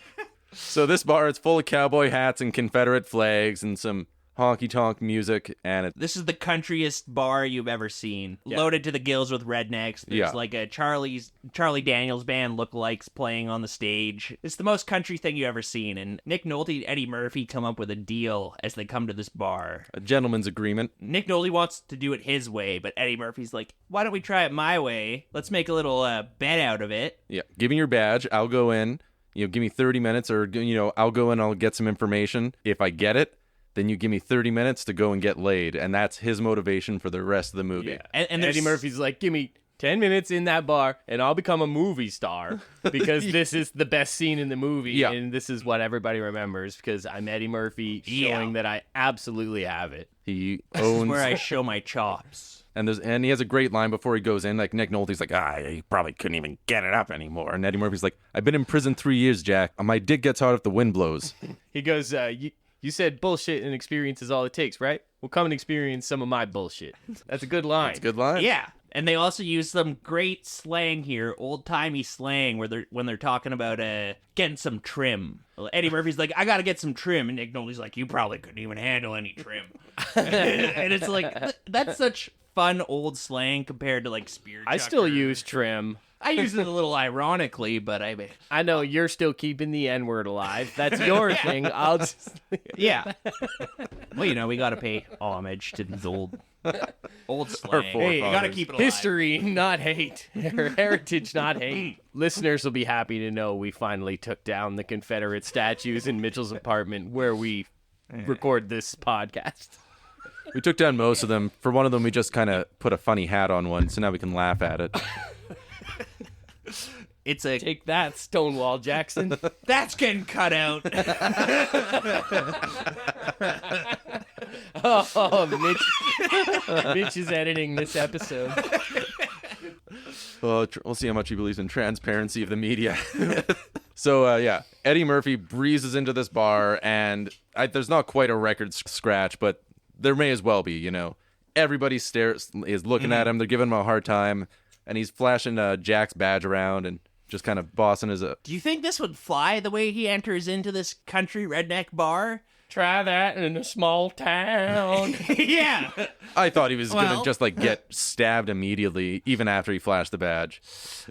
S5: So this bar is full of cowboy hats and Confederate flags and some honky-tonk music, and
S4: this is the countryest bar you've ever seen.
S6: Yeah.
S4: Loaded to the gills with rednecks. There's like a Charlie Daniels band lookalikes playing on the stage. It's the most country thing you've ever seen, and Nick Nolte and Eddie Murphy come up with a deal as they come to this bar.
S5: a gentleman's agreement.
S4: Nick Nolte wants to do it his way, but Eddie Murphy's like, why don't we try it my way? Let's make a little bet out of it.
S5: Yeah, give me your badge. I'll go in. Give me 30 minutes, or I'll go in. I'll get some information. If I get it, then you give me 30 minutes to go and get laid. And that's his motivation for the rest of the movie.
S6: Yeah.
S4: And
S6: Eddie Murphy's like, give me 10 minutes in that bar and I'll become a movie star because this is the best scene in the movie.
S5: Yeah.
S6: And this is what everybody remembers because I'm Eddie Murphy showing that I absolutely have it.
S5: He
S4: This is
S5: owns...
S4: where I show my chops.
S5: And he has a great line before he goes in. Like, Nick Nolte's like, he probably couldn't even get it up anymore. And Eddie Murphy's like, I've been in prison 3 years, Jack. My dick gets hard if the wind blows.
S6: He goes, you said bullshit and experience is all it takes, right? Well, come and experience some of my bullshit. That's a good line.
S5: It's a good line.
S4: Yeah. And they also use some great slang here, old-timey slang, when they're talking about getting some trim. Eddie Murphy's like, I gotta get some trim, and Nick Nolte's like, you probably couldn't even handle any trim. And it's like, that's such fun old slang compared to like spear
S6: I still
S4: chucker.
S6: use trim.
S4: I use it a little ironically, but
S6: I know you're still keeping the N-word alive. That's your thing. I'll just...
S4: yeah. Well, we gotta pay homage to these old slang.
S6: Hey,
S4: You gotta keep it alive.
S6: History, not hate. Heritage, not hate. Listeners will be happy to know we finally took down the Confederate statues in Mitchell's apartment where we record this podcast.
S5: We took down most of them. For one of them, we just kind of put a funny hat on one, so now we can laugh at it.
S4: It's a
S6: Take that, Stonewall Jackson.
S4: that's getting cut out.
S6: Mitch is editing this episode.
S5: Well, we'll see how much he believes in transparency of the media. So, yeah, Eddie Murphy breezes into this bar, and there's not quite a record scratch, but there may as well be, Everybody is looking at him. They're giving him a hard time, and he's flashing Jack's badge around and just kind of bossing his...
S4: Do you think this would fly the way he enters into this country redneck bar?
S6: Try that in a small town.
S4: Yeah.
S5: I thought he was going
S4: Well-
S5: to just, get stabbed immediately, even after he flashed the badge.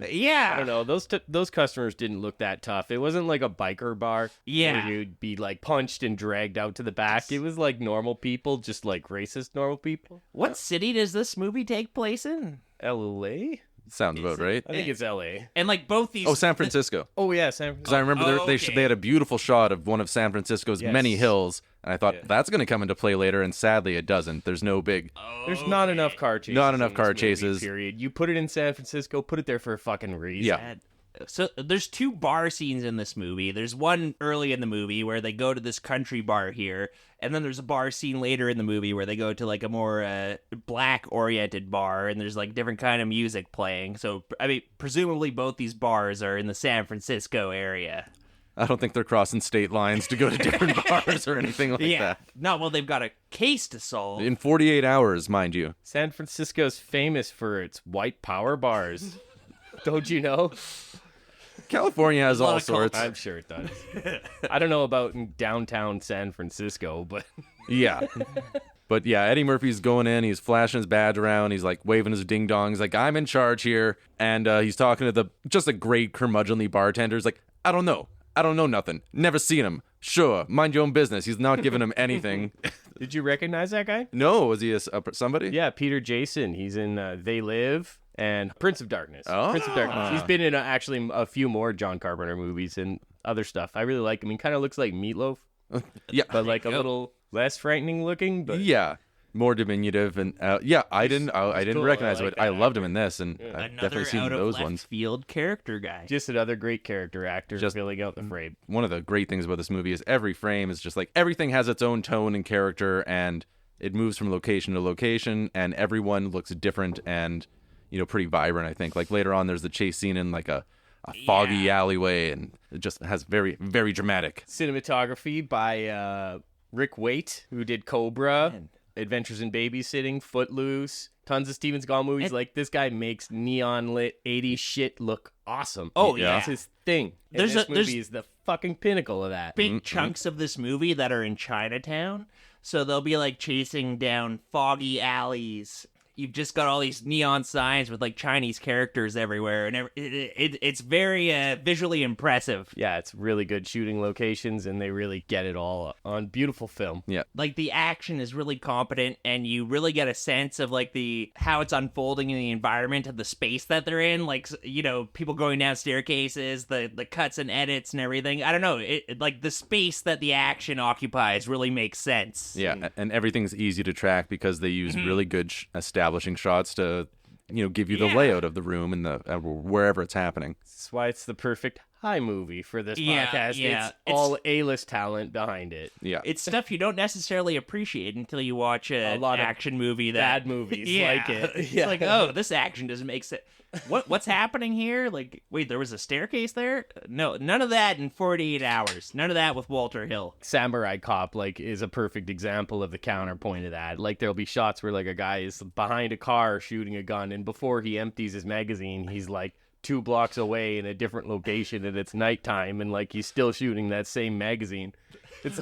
S4: Yeah.
S6: I don't know. Those customers didn't look that tough. It wasn't like a biker bar
S4: Yeah.
S6: where you'd be punched and dragged out to the back. It was like normal people, just like racist normal people.
S4: What city does this movie take place in?
S6: L.A.?
S5: Sounds about right.
S6: I think it's L.A.
S4: And both these...
S5: Oh, San Francisco.
S6: Oh yeah, San
S5: Because I remember they had a beautiful shot of one of San Francisco's
S6: Yes.
S5: many hills, and I thought that's going to come into play later, and sadly it doesn't. There's no big...
S6: There's not enough car chases.
S5: Not enough
S6: in
S5: car
S6: this movie,
S5: chases.
S6: Period. You put it in San Francisco, put it there for a fucking reason.
S5: Yeah.
S4: So there's two bar scenes in this movie. There's one early in the movie where they go to this country bar here, and then there's a bar scene later in the movie where they go to a more black-oriented bar, and there's different kind of music playing. So presumably both these bars are in the San Francisco area.
S5: I don't think they're crossing state lines to go to different bars or anything like that.
S4: No, well, they've got a case to solve.
S5: In 48 hours, mind you.
S6: San Francisco's famous for its white power bars. Don't you know?
S5: California has all
S4: of
S5: sorts.
S6: I'm sure it does. I don't know about in downtown San Francisco, but
S5: Yeah. But yeah, Eddie Murphy's going in. He's flashing his badge around. He's waving his ding dong. He's like, I'm in charge here. And he's talking to just a great curmudgeonly bartender. He's like, I don't know nothing. Never seen him. Sure, mind your own business. He's not giving him anything.
S6: did you recognize that guy?
S5: No, was he somebody?
S6: Yeah, Peter Jason. He's in They Live and Prince of Darkness.
S5: Oh.
S6: Prince of Darkness. He's been in actually a few more John Carpenter movies and other stuff. I really like him. He kind of looks like Meatloaf,
S5: Yeah.
S6: but a little less frightening looking. But
S5: Yeah. More diminutive. And I didn't
S6: cool.
S5: recognize
S6: I like
S5: him. I
S6: that
S5: loved him in this, and I've
S4: Another
S5: definitely seen
S4: out of
S5: those
S4: left
S5: ones.
S4: field character guy.
S6: just another great character actor
S5: Just-
S6: filling out the frame.
S5: One of the great things about this movie is every frame is just everything has its own tone and character, and it moves from location to location, and everyone looks different and pretty vibrant. I think later on there's the chase scene in a foggy alleyway, and it just has very, very dramatic.
S6: Cinematography by Rick Waite, who did Cobra, Adventures in Babysitting, Footloose, tons of Steven Seagal movies. This guy makes neon lit 80s shit look awesome.
S4: Oh,
S5: yeah.
S6: That's his thing. And
S4: There's
S6: this
S4: a-
S6: movie
S4: there's-
S6: is the fucking pinnacle of that.
S4: Big chunks of this movie that are in Chinatown. So they'll be chasing down foggy alleys. You've just got all these neon signs with Chinese characters everywhere, and it's very visually impressive.
S6: Yeah, it's really good shooting locations, and they really get it all on beautiful film.
S5: Yeah.
S4: The action is really competent, and you really get a sense of how it's unfolding in the environment of the space that they're in. People going down staircases, the cuts and edits and everything. I don't know, the space that the action occupies really makes sense.
S5: Yeah, and everything's easy to track because they use really good establishing shots to give you the layout of the room and the wherever it's happening.
S6: That's why it's the perfect high movie for this
S4: Yeah,
S6: podcast.
S4: yeah.
S6: It's all A-list talent behind it.
S5: Yeah.
S4: It's stuff you don't necessarily appreciate until you watch a
S6: lot of
S4: action movie that
S6: Bad movies
S4: yeah.
S6: like it.
S4: It's like, oh, this action doesn't make sense. What's happening here? Like, wait, there was a staircase there? No, none of that in 48 hours. None of that with Walter Hill.
S6: Samurai Cop is a perfect example of the counterpoint of that. Like there'll be shots where a guy is behind a car shooting a gun, and before he empties his magazine, he's 2 blocks away in a different location, and it's nighttime, and he's still shooting that same magazine. It's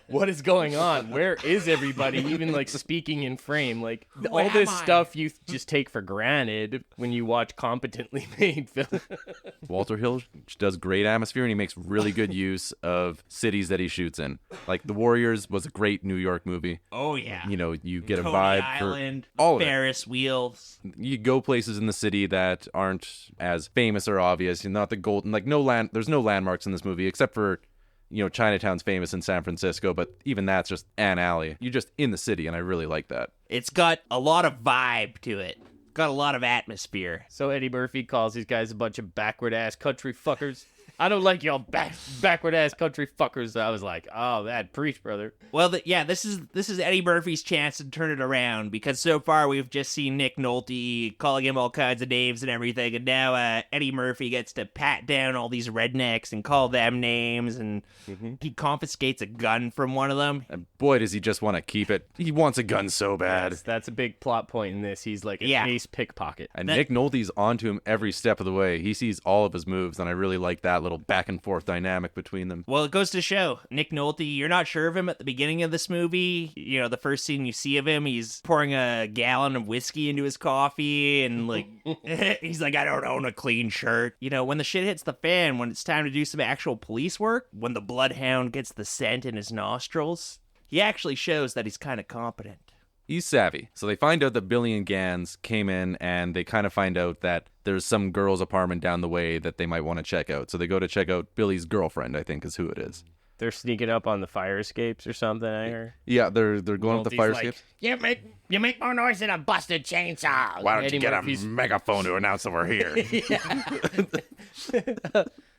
S6: what is going on? Where is everybody? Even speaking in frame, all this stuff you just take for granted when you watch competently made film.
S5: Walter Hill does great atmosphere, and he makes really good use of cities that he shoots in. The Warriors was a great New York movie.
S4: Oh, yeah.
S5: You get
S4: Coney
S5: a vibe
S4: Island,
S5: for all of it.
S4: Ferris wheels.
S5: You go places in the city that aren't as famous or obvious. You're not the golden, there's no landmarks in this movie except for, Chinatown's famous in San Francisco, but even that's just an alley. You're just in the city, and I really like that.
S4: It's got a lot of vibe to it. Got a lot of atmosphere.
S6: So Eddie Murphy calls these guys a bunch of backward-ass country fuckers. I don't like y'all backward-ass country fuckers. I was like, oh, that preach, brother.
S4: Well, this is Eddie Murphy's chance to turn it around, because so far we've just seen Nick Nolte calling him all kinds of names and everything, and now Eddie Murphy gets to pat down all these rednecks and call them names, and he confiscates a gun from one of them.
S5: And boy, does he just want to keep it. He wants a gun so bad.
S6: That's a big plot point in this. He's an ace pickpocket.
S5: And Nick Nolte's onto him every step of the way. He sees all of his moves, and I really like that little back and forth dynamic between them.
S4: Well, it goes to show, Nick Nolte, you're not sure of him at the beginning of this movie. The first scene you see of him, he's pouring a gallon of whiskey into his coffee, and he's like, I don't own a clean shirt. When the shit hits the fan, when it's time to do some actual police work, when the bloodhound gets the scent in his nostrils, he actually shows that he's kind of competent.
S5: He's savvy. So they find out that Billy and Gans came in, and they kind of find out that there's some girl's apartment down the way that they might want to check out. So they go to check out Billy's girlfriend, I think is who it is.
S6: They're sneaking up on the fire escapes or something, I heard.
S5: Yeah, they're going up the fire escapes.
S2: You make more noise than a busted chainsaw.
S5: Why don't
S6: Eddie
S5: you get
S6: Murphy's-
S5: a megaphone to announce that we're here?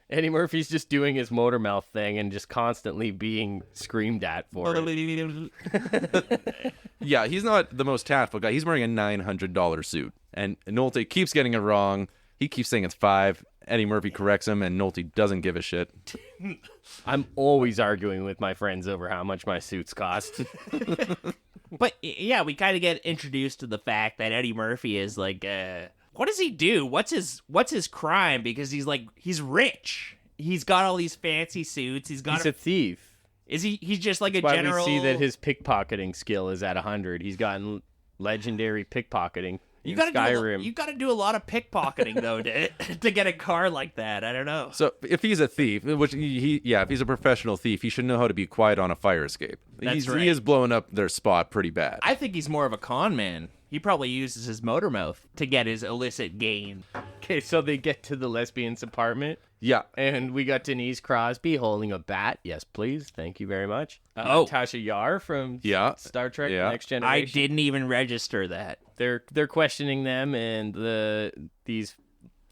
S6: Eddie Murphy's just doing his motor mouth thing and just constantly being screamed at for it.
S5: Yeah, he's not the most tactful guy. He's wearing a $900 suit. And Nolte keeps getting it wrong. He keeps saying it's $5. Eddie Murphy corrects him, and Nolte doesn't give a shit.
S6: I'm always arguing with my friends over how much my suits cost.
S4: But yeah, we kind of get introduced to the fact that Eddie Murphy is what does he do? What's his crime? Because he's rich. He's got all these fancy suits. He's
S6: a thief.
S4: Is he? He's just like a
S6: That's
S4: general.
S6: why we see that his pickpocketing skill is at 100. He's gotten legendary pickpocketing.
S4: You
S6: in
S4: gotta
S6: Skyrim.
S4: you gotta do a lot of pickpocketing though to get a car like that. I don't know.
S5: So if he's a thief, which if he's a professional thief, he should know how to be quiet on a fire escape.
S4: That's right.
S5: He is blowing up their spot pretty bad.
S4: I think he's more of a con man. He probably uses his motor mouth to get his illicit gain.
S6: Okay, so they get to the lesbian's apartment.
S5: Yeah.
S6: And we got Denise Crosby holding a bat. Yes, please. Thank you very much. Tasha Yar from Star Trek Next Generation.
S4: I didn't even register that.
S6: They're questioning them, and these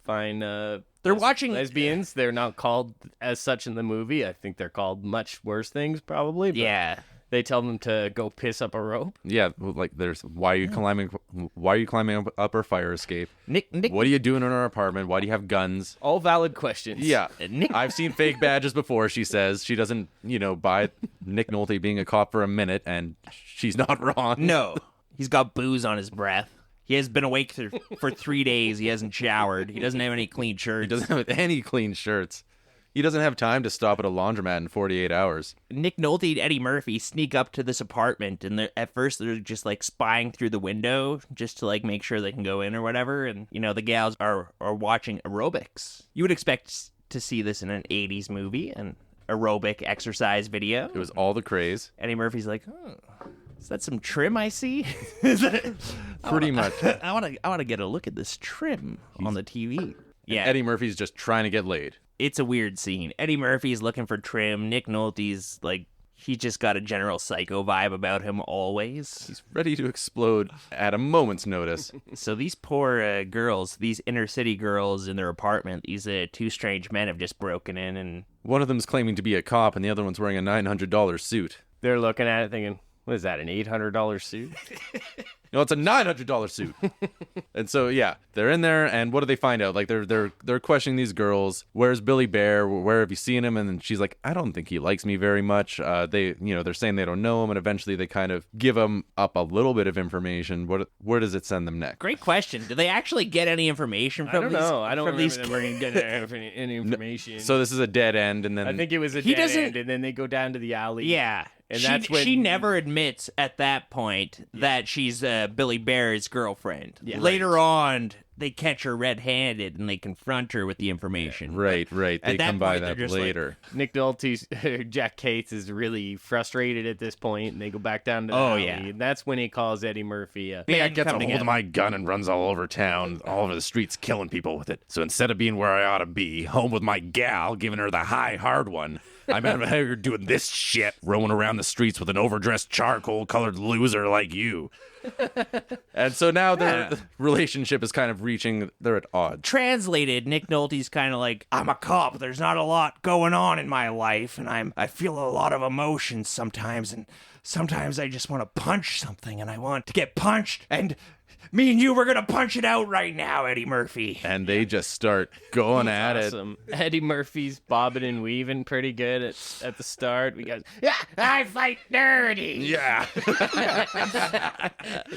S6: fine
S4: they're watching
S6: lesbians. They're not called as such in the movie. I think they're called much worse things, probably. But
S4: yeah.
S6: They tell them to go piss up a rope.
S5: Yeah, there's why are you climbing up our fire escape?
S4: Nick,
S5: what are you doing in our apartment? Why do you have guns?
S6: All valid questions.
S5: Yeah,
S4: Nick,
S5: I've seen fake badges before. She says she doesn't, buy Nick Nolte being a cop for a minute, and she's not wrong.
S4: No, he's got booze on his breath. He has been awake for 3 days. He hasn't showered. He doesn't have any clean shirts.
S5: He doesn't have any clean shirts. He doesn't have time to stop at a laundromat in 48 hours.
S4: Nick Nolte and Eddie Murphy sneak up to this apartment, and at first they're just spying through the window just to make sure they can go in or whatever. And the gals are watching aerobics. You would expect to see this in an 80s movie, an aerobic exercise video.
S5: It was all the craze.
S4: Eddie Murphy's like, is that some trim I see?
S5: Pretty much.
S4: I want to get a look at this trim on the TV. Yeah,
S5: Eddie Murphy's just trying to get laid.
S4: It's a weird scene. Eddie Murphy's looking for trim. Nick Nolte's He's just got a general psycho vibe about him always.
S5: He's ready to explode at a moment's notice.
S4: So these poor girls, these inner city girls in their apartment, these two strange men have just broken in and...
S5: One of them's claiming to be a cop, and the other one's wearing a $900 suit.
S6: They're looking at it thinking, what is that, an $800 suit?
S5: No, it's a $900 suit. And so, yeah, they're in there, and what do they find out? Like, they're questioning these girls. Where's Billy Bear? Where have you seen him? And then she's like, I don't think he likes me very much. They're saying they don't know him, and eventually they kind of give him up a little bit of information. Where does it send them next?
S4: Great question. Do they actually get any information from these?
S6: I don't know. I don't
S4: from
S6: remember
S4: these...
S6: them getting any information.
S5: So this is a dead end, and then...
S6: I think it was a
S4: He
S6: dead
S4: doesn't-
S6: end, and then they go down to the alley.
S4: Yeah.
S6: And that's when...
S4: she never admits at that point that she's Billy Bear's girlfriend.
S6: Yeah.
S4: Later on, they catch her red-handed and they confront her with the information.
S5: Right. They
S4: At that
S5: come by
S4: point, they're
S5: that
S4: just
S5: later.
S6: Nick Nolte's Jack Cates is really frustrated at this point, and they go back down to the
S4: Oh,
S6: alley.
S4: yeah.
S6: And that's when he calls Eddie Murphy.
S5: Guy gets a
S4: come
S5: hold
S4: together.
S5: of my gun and runs all over town, all over the streets, killing people with it. So instead of being where I ought to be, home with my gal, giving her the high, hard one, I'm out here doing this shit, roaming around the streets with an overdressed charcoal-colored loser like you. And so now their relationship is kind of they're at odds.
S4: Translated, Nick Nolte's kind of like, I'm a cop. There's not a lot going on in my life, and I feel a lot of emotions sometimes, and sometimes I just want to punch something, and I want to get punched, and me and you, we're gonna punch it out right now, Eddie Murphy.
S5: And they just start going at it.
S6: Awesome. Eddie Murphy's bobbing and weaving pretty good at the start. We got, yeah, I fight dirty.
S5: Yeah.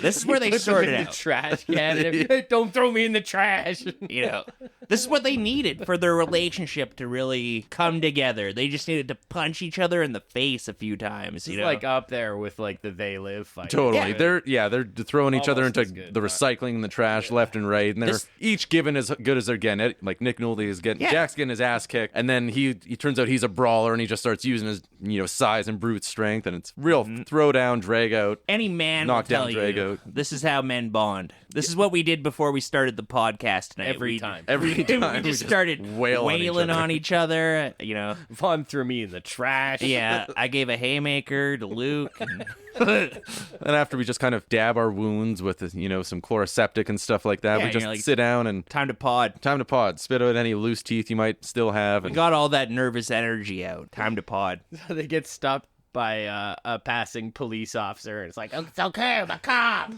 S4: This is where they
S6: Puts him
S4: sorted
S6: in the
S4: out.
S6: trash can. Don't throw me in the trash.
S4: You know, this is what they needed for their relationship to really come together. They just needed to punch each other in the face a few times. You know,
S6: Like up there with like the They Live fight.
S5: Totally.
S6: Yeah.
S5: They're throwing each other
S6: Almost
S5: into
S6: as good.
S5: the recycling and the trash left and right, and they're each giving as good as they're getting. Like Nick Nolte is getting, Jack's getting his ass kicked, and then he turns out he's a brawler, and he just starts using his size and brute strength, and it's real throw down, drag out.
S4: any man will
S5: Knock down,
S4: tell
S5: drag
S4: you
S5: out.
S4: this is how men bond. This is what we did before we started the podcast tonight.
S6: Every time.
S5: Every time
S4: we just started wailing on each other. You know,
S6: Vonn threw me in the trash.
S4: yeah. I gave a haymaker to Luke. And
S5: And after we just kind of dab our wounds with some chloroseptic and stuff like that,
S4: Yeah,
S5: we just
S4: you're like,
S5: sit down and
S4: time to pod.
S5: spit out any loose teeth you might still have.
S4: We
S5: And
S4: got all that nervous energy out. Time to pod.
S6: They get stopped by a passing police officer, and it's like, it's okay, I'm a cop.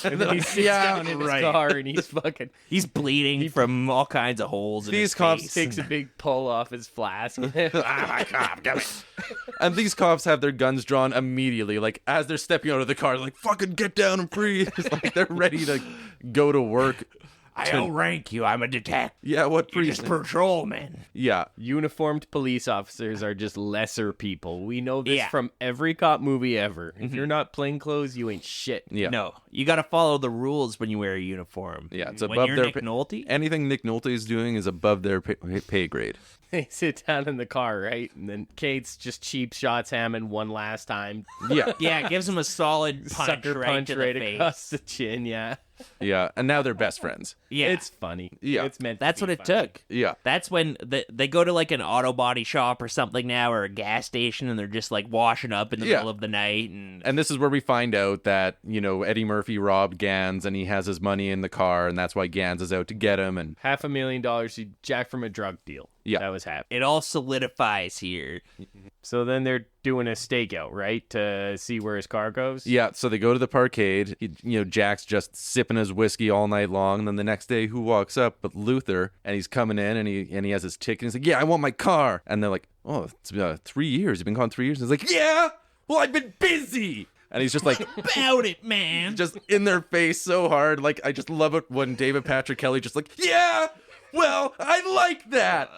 S6: And then he sits down in his car, and
S4: He's bleeding from all kinds of holes in
S5: These
S4: his
S5: cops
S4: face.
S6: takes a big pull off his flask.
S5: And these cops have their guns drawn immediately, like as they're stepping out of the car, like fucking get down and breathe. It's like they're ready to go to work.
S4: I outrank you. I'm a detective.
S5: Yeah, what
S4: You're just
S5: precinct?
S4: patrolman.
S5: Yeah,
S6: Uniformed police officers are just lesser people. We know this
S4: Yeah.
S6: from every cop movie ever. If you're not plainclothes, you ain't shit.
S5: yeah.
S4: No, you got to follow the rules when you wear a uniform.
S5: Yeah, it's
S4: when
S5: above
S4: you're
S5: their
S4: Nick Nolte.
S5: Anything Nick Nolte is doing is above their pay grade.
S6: They sit down in the car, right? And then Kate's just cheap shots Hammond one last time.
S5: Yeah,
S4: Yeah, it gives him a solid punch
S6: Sucker
S4: right
S6: punch
S4: to
S6: right
S4: the face.
S6: across the chin, yeah.
S5: yeah. And now they're best friends.
S4: Yeah,
S6: It's funny.
S5: Yeah.
S6: It's meant to
S4: that's
S6: be
S4: what it
S6: funny.
S4: took.
S5: Yeah.
S4: That's when they go to like an auto body shop or something now, or a gas station, and they're just like washing up in the
S5: Yeah.
S4: middle of the night. And
S5: And this is where we find out that, Eddie Murphy robbed Gans and he has his money in the car, and that's why Gans is out to get him. And
S6: $500,000 he jacked from a drug deal.
S5: Yeah.
S6: That was happening.
S4: it all solidifies here.
S6: So then they're doing a stakeout, right? To see where his car goes?
S5: yeah, so they go to the parkade. Jack's just sipping his whiskey all night long. And then the next day, who walks up but Luther? And he's coming in and he has his ticket. And he's like, yeah, I want my car. And they're like, oh, it's 3 years. You've been gone 3 years. And he's like, yeah, well, I've been busy. And he's just like,
S4: About it, man.
S5: just in their face so hard. Like, I just love it when David Patrick Kelly just like, yeah, well, I like that.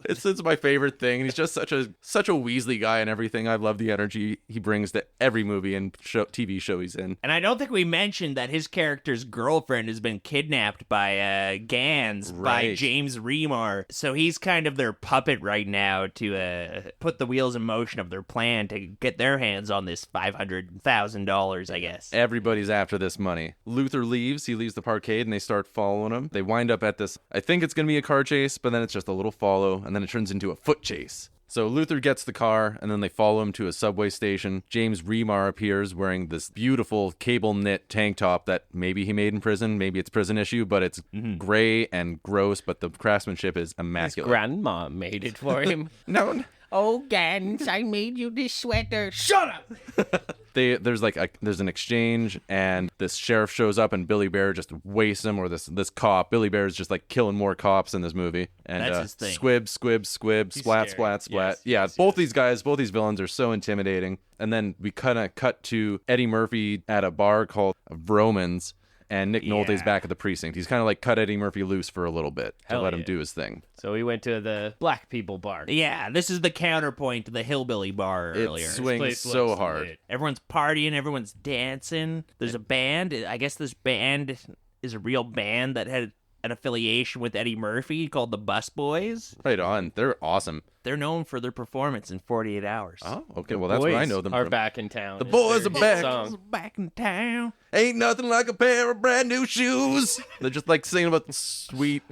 S5: It's my favorite thing. And he's just such a Weasley guy and everything. I love the energy he brings to every movie and TV show he's in.
S4: And I don't think we mentioned that his character's girlfriend has been kidnapped by Gans, by
S5: Right.
S4: James Remar. So he's kind of their puppet right now to put the wheels in motion of their plan to get their hands on this $500,000, I guess.
S5: Everybody's after this money. Luther leaves. He leaves the parkade and they start following him. They wind up at this, I think it's going to be a car chase, but then it's just a little follow and then it turns into a foot chase. So Luther gets the car, and then they follow him to a subway station. James Remar appears wearing this beautiful cable knit tank top that maybe he made in prison. Maybe it's prison issue, but it's gray and gross, but the craftsmanship is immaculate.
S6: Grandma made it for him.
S5: No.
S6: Oh, Gans, I made you this sweater. Shut up!
S5: There's an exchange, and this sheriff shows up, and Billy Bear just wastes him, or this cop. Billy Bear is just like killing more cops in this movie. And
S4: That's his thing.
S5: Squib, splat,
S6: scary.
S5: splat.
S6: Yes,
S5: Both these villains are so intimidating. And then we kind of cut to Eddie Murphy at a bar called Vroman's, and Nick Nolte's back at the precinct. He's kind of like cut Eddie Murphy loose for a little bit to let him do his thing.
S6: So he went to the black people bar.
S4: Yeah, this is the counterpoint to the hillbilly bar earlier.
S5: It swings so hard.
S6: lit.
S4: Everyone's partying, everyone's dancing. There's a band. I guess this band is a real band that had an affiliation with Eddie Murphy called the Bus Boys.
S5: Right on. They're awesome.
S4: They're known for their performance in 48 Hours.
S5: Oh, okay. Well, that's where I know them
S6: are
S5: from.
S6: back in town.
S5: The
S6: is
S5: boys
S6: their
S5: are back.
S6: song.
S4: Back in town.
S5: Ain't nothing like a pair of brand new shoes. They're just like singing about sweet,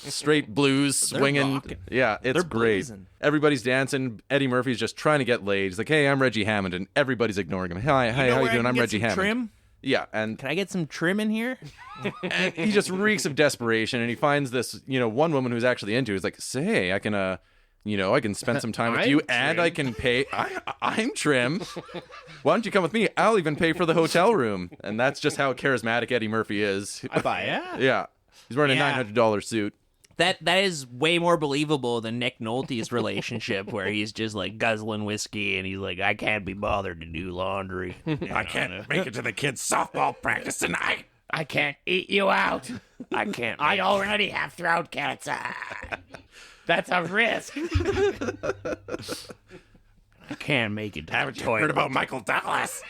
S5: straight blues, swinging.
S4: rocking.
S5: Yeah, it's
S4: They're
S5: great.
S4: blazing.
S5: Everybody's dancing. Eddie Murphy's just trying to get laid. He's like, "Hey, I'm Reggie Hammond," and everybody's ignoring him. Hi, how you doing? I'm Reggie Hammond.
S4: Trim?
S5: Yeah, and
S4: Can I get some trim in here?
S5: he just reeks of desperation, and he finds this, one woman who's actually into it. He's like, "Say, I can, I can spend some time with
S6: I'm
S5: you, and I can pay. I'm trim. Why don't you come with me? I'll even pay for the hotel room." And that's just how charismatic Eddie Murphy is.
S6: I buy it.
S5: Yeah, he's wearing
S4: Yeah.
S5: a $900 suit.
S4: That is way more believable than Nick Nolte's relationship, where he's just like guzzling whiskey and he's like, I can't be bothered to do laundry. I can't
S1: Make it to the kids' softball practice tonight.
S6: I can't eat you out.
S4: I can't.
S6: I already have throat cancer. That's a risk.
S4: I can't make it to
S1: Haven't
S4: the
S1: you
S4: toilet.
S1: heard about Michael Douglas?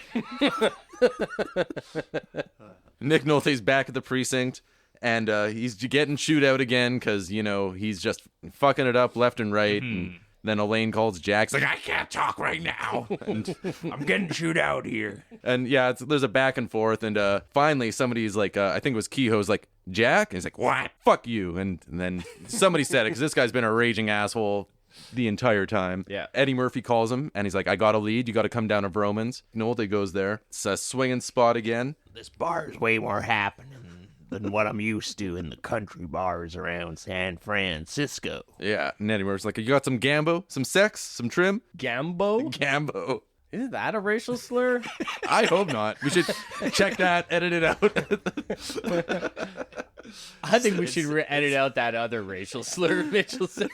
S5: Nick Nolte's back at the precinct, and he's getting chewed out again because he's just fucking it up left and right. And then Elaine calls Jack.
S1: Like, I can't talk right now.
S4: I'm getting chewed out here.
S5: And yeah, there's a back and forth, and finally somebody's like, I think it was Kehoe's like, "Jack?" And he's like, "What? Fuck you." And then somebody said it because this guy's been a raging asshole the entire time.
S6: Yeah.
S5: Eddie Murphy calls him, and he's like, "I got a lead. You got to come down to Vroman's." Nolte goes there. It's a swinging spot again.
S4: This bar is way more happening than what I'm used to in the country bars around San Francisco.
S5: Yeah. And Eddie Murphy's like, "You got some gambo, some sex, some trim?"
S6: Gambo?
S5: Gambo.
S6: Is that a racial slur?
S5: I hope not. We should check that, edit it out.
S6: I think we should edit out that other racial slur Mitchell said.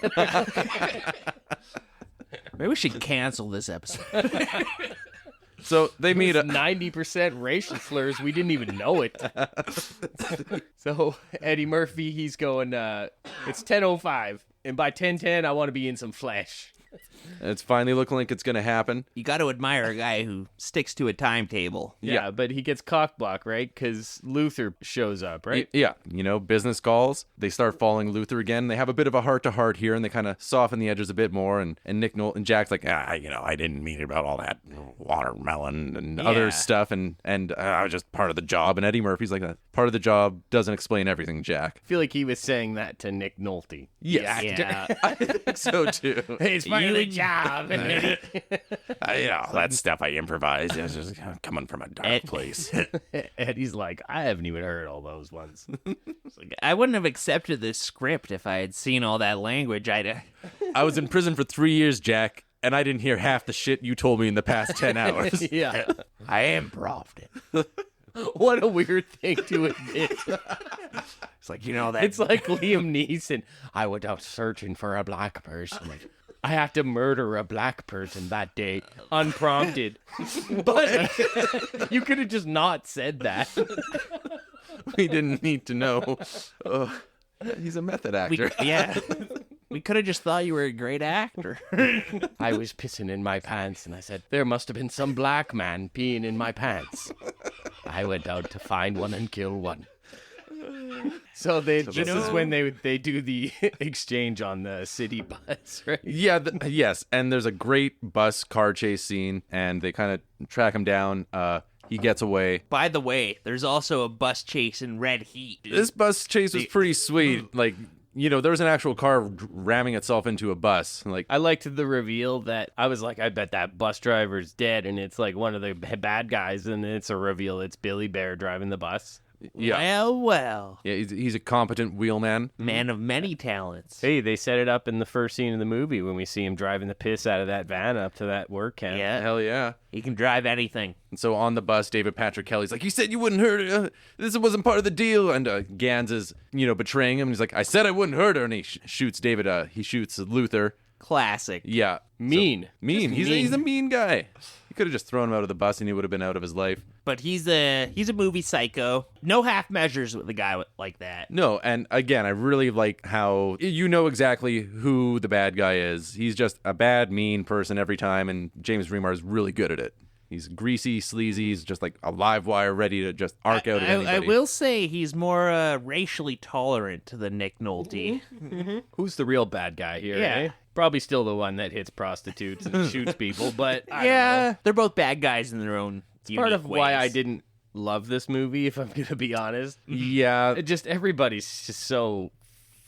S4: Maybe we should cancel this episode.
S5: So they meet up.
S6: 90% racial slurs. We didn't even know it. So Eddie Murphy, he's going, it's 10:05. And by 10:10, I want to be in some flesh.
S5: It's finally looking like it's going to happen.
S4: You got to admire a guy who sticks to a timetable.
S6: Yeah, but he gets cockblocked, right? Because Luther shows up, right?
S5: Yeah, business calls. They start following Luther again. They have a bit of a heart-to-heart here, and they kind of soften the edges a bit more. And Nick Nolte and Jack's like, I didn't mean about all that watermelon and other stuff, and I was just part of the job. And Eddie Murphy's like, that part of the job doesn't explain everything, Jack.
S6: I feel like he was saying that to Nick Nolte.
S5: Yes,
S4: Yeah.
S5: I think so too.
S6: It's part of the job.
S1: That stuff I improvise is just coming from a dark place.
S6: Eddie's like, I haven't even heard all those ones.
S4: I wouldn't have accepted this script if I had seen all that language.
S5: I was in prison for 3 years, Jack, and I didn't hear half the shit you told me in the past 10 hours.
S6: Yeah.
S4: I improved it.
S6: What a weird thing to admit.
S4: It's like, that.
S6: It's like Liam Neeson. I went out searching for a black person. I had to murder a black person that day, unprompted. But you could have just not said that.
S5: We didn't need to know. He's a method actor.
S4: We could have just thought you were a great actor.
S6: I was pissing in my pants, and I said, there must have been some black man peeing in my pants. I went out to find one and kill one. So this is when they do the exchange on the city bus, right?
S5: Yeah, yes, and there's a great bus car chase scene, and they kind of track him down. He gets away.
S4: By the way, there's also a bus chase in Red Heat.
S5: This bus chase was pretty sweet. Like, there was an actual car ramming itself into a bus. Like,
S6: I liked the reveal that I was like, I bet that bus driver's dead, and it's like one of the bad guys, and it's a reveal it's Billy Bear driving the bus.
S5: yeah.
S4: Well.
S5: Yeah, he's a competent wheelman.
S4: Man of many talents.
S6: Hey, they set it up in the first scene of the movie when we see him driving the piss out of that van up to that work camp.
S4: Yeah.
S5: Hell yeah.
S4: He can drive anything.
S5: And so on the bus, David Patrick Kelly's like, you said you wouldn't hurt her. This wasn't part of the deal. And Gans is, betraying him. He's like, I said I wouldn't hurt her. And he shoots David. He shoots Luther.
S4: Classic.
S5: Yeah.
S6: Mean.
S5: So, mean. He's a mean guy. He could have just thrown him out of the bus and he would have been out of his life.
S4: But he's a movie psycho. No half measures with a guy like that.
S5: No, and again, I really like how you know exactly who the bad guy is. He's just a bad, mean person every time, and James Remar is really good at it. He's greasy, sleazy. He's just like a live wire ready to just arc out at anybody.
S4: I will say he's more racially tolerant than Nick Nolte.
S6: Who's the real bad guy here?
S4: Yeah.
S6: Eh? Probably still the one that hits prostitutes and shoots people, but I don't know.
S4: They're both bad guys in their own
S6: Part of
S4: unique
S6: why I
S4: ways.
S6: didn't love this movie, if I'm gonna be honest.
S5: Yeah.
S6: It just everybody's just so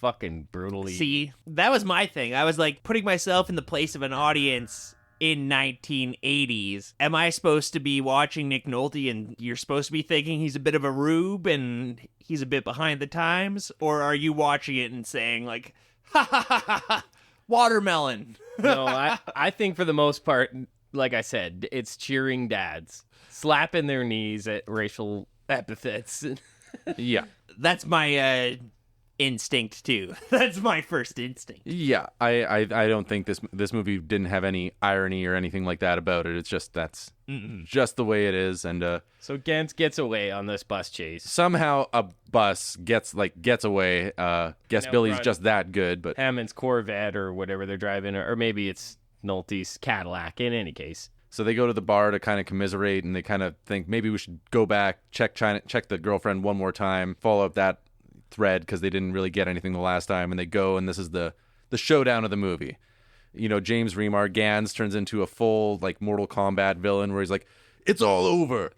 S6: fucking brutally.
S4: See, that was my thing. I was like putting myself in the place of an audience in 1980s. Am I supposed to be watching Nick Nolte and you're supposed to be thinking he's a bit of a rube and he's a bit behind the times? Or are you watching it and saying like, ha ha ha ha, ha watermelon?
S6: No, I think for the most part, like I said, it's cheering dads, slapping their knees at racial epithets.
S5: Yeah.
S4: That's my instinct too. That's my first instinct.
S5: Yeah. I don't think this movie didn't have any irony or anything like that about it. It's just that's just the way it is. And
S6: So Gans gets away on this bus chase.
S5: somehow a bus gets away. Guess Billy's
S6: run.
S5: just that good, but
S6: Hammond's Corvette or whatever they're driving, or maybe it's Nolte's Cadillac. In any case,
S5: so they go to the bar to kind of commiserate, and they kind of think maybe we should go back, check the girlfriend one more time, follow up that thread because they didn't really get anything the last time, and they go, and this is the showdown of the movie. James Remar Gans turns into a full like Mortal Kombat villain where he's like, "It's all over,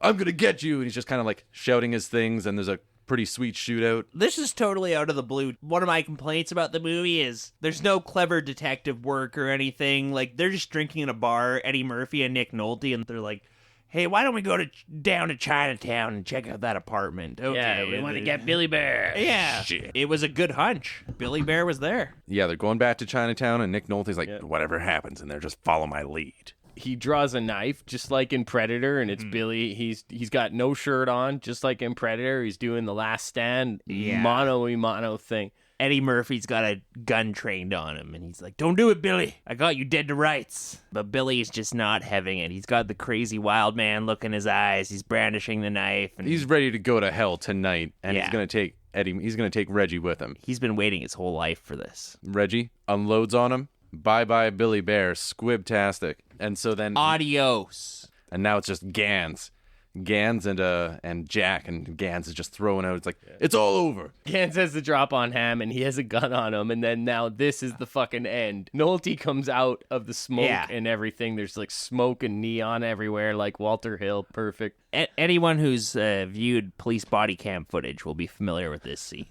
S5: I'm gonna get you," and he's just kind of like shouting his things, and there's a pretty sweet shootout.
S4: This is totally out of the blue. One of my complaints about the movie is there's no clever detective work or anything. Like, they're just drinking in a bar, Eddie Murphy and Nick Nolte, and they're like, hey, why don't we go down to Chinatown and check out that apartment? Okay,
S6: yeah, we want to get Billy Bear.
S4: Yeah,
S5: Shit.
S4: It was a good hunch. Billy Bear was there.
S5: Yeah, they're going back to Chinatown, and Nick Nolte's like, whatever happens, and they're just follow my lead.
S6: He draws a knife just like in Predator, and it's Billy. He's got no shirt on, just like in Predator. He's doing the last stand, mano thing.
S4: Eddie Murphy's got a gun trained on him, and he's like, don't do it, Billy. I got you dead to rights. But Billy's just not having it. He's got the crazy wild man look in his eyes. He's brandishing the knife. And
S5: He's ready to go to hell tonight, and
S4: Yeah.
S5: he's gonna take Eddie. He's gonna take Reggie with him.
S4: he's been waiting his whole life for this.
S5: Reggie unloads on him. Bye Billy Bear, squibtastic. And so then
S4: Adios.
S5: and now it's just Gans and Jack, and Gans is just throwing out. It's like it's all over.
S6: Gans has the drop on Ham, and he has a gun on him, and then now this is the fucking end. Nolte comes out of the smoke and everything. There's like smoke and neon everywhere, like Walter Hill. Perfect.
S4: Anyone who's viewed police body cam footage will be familiar with this scene.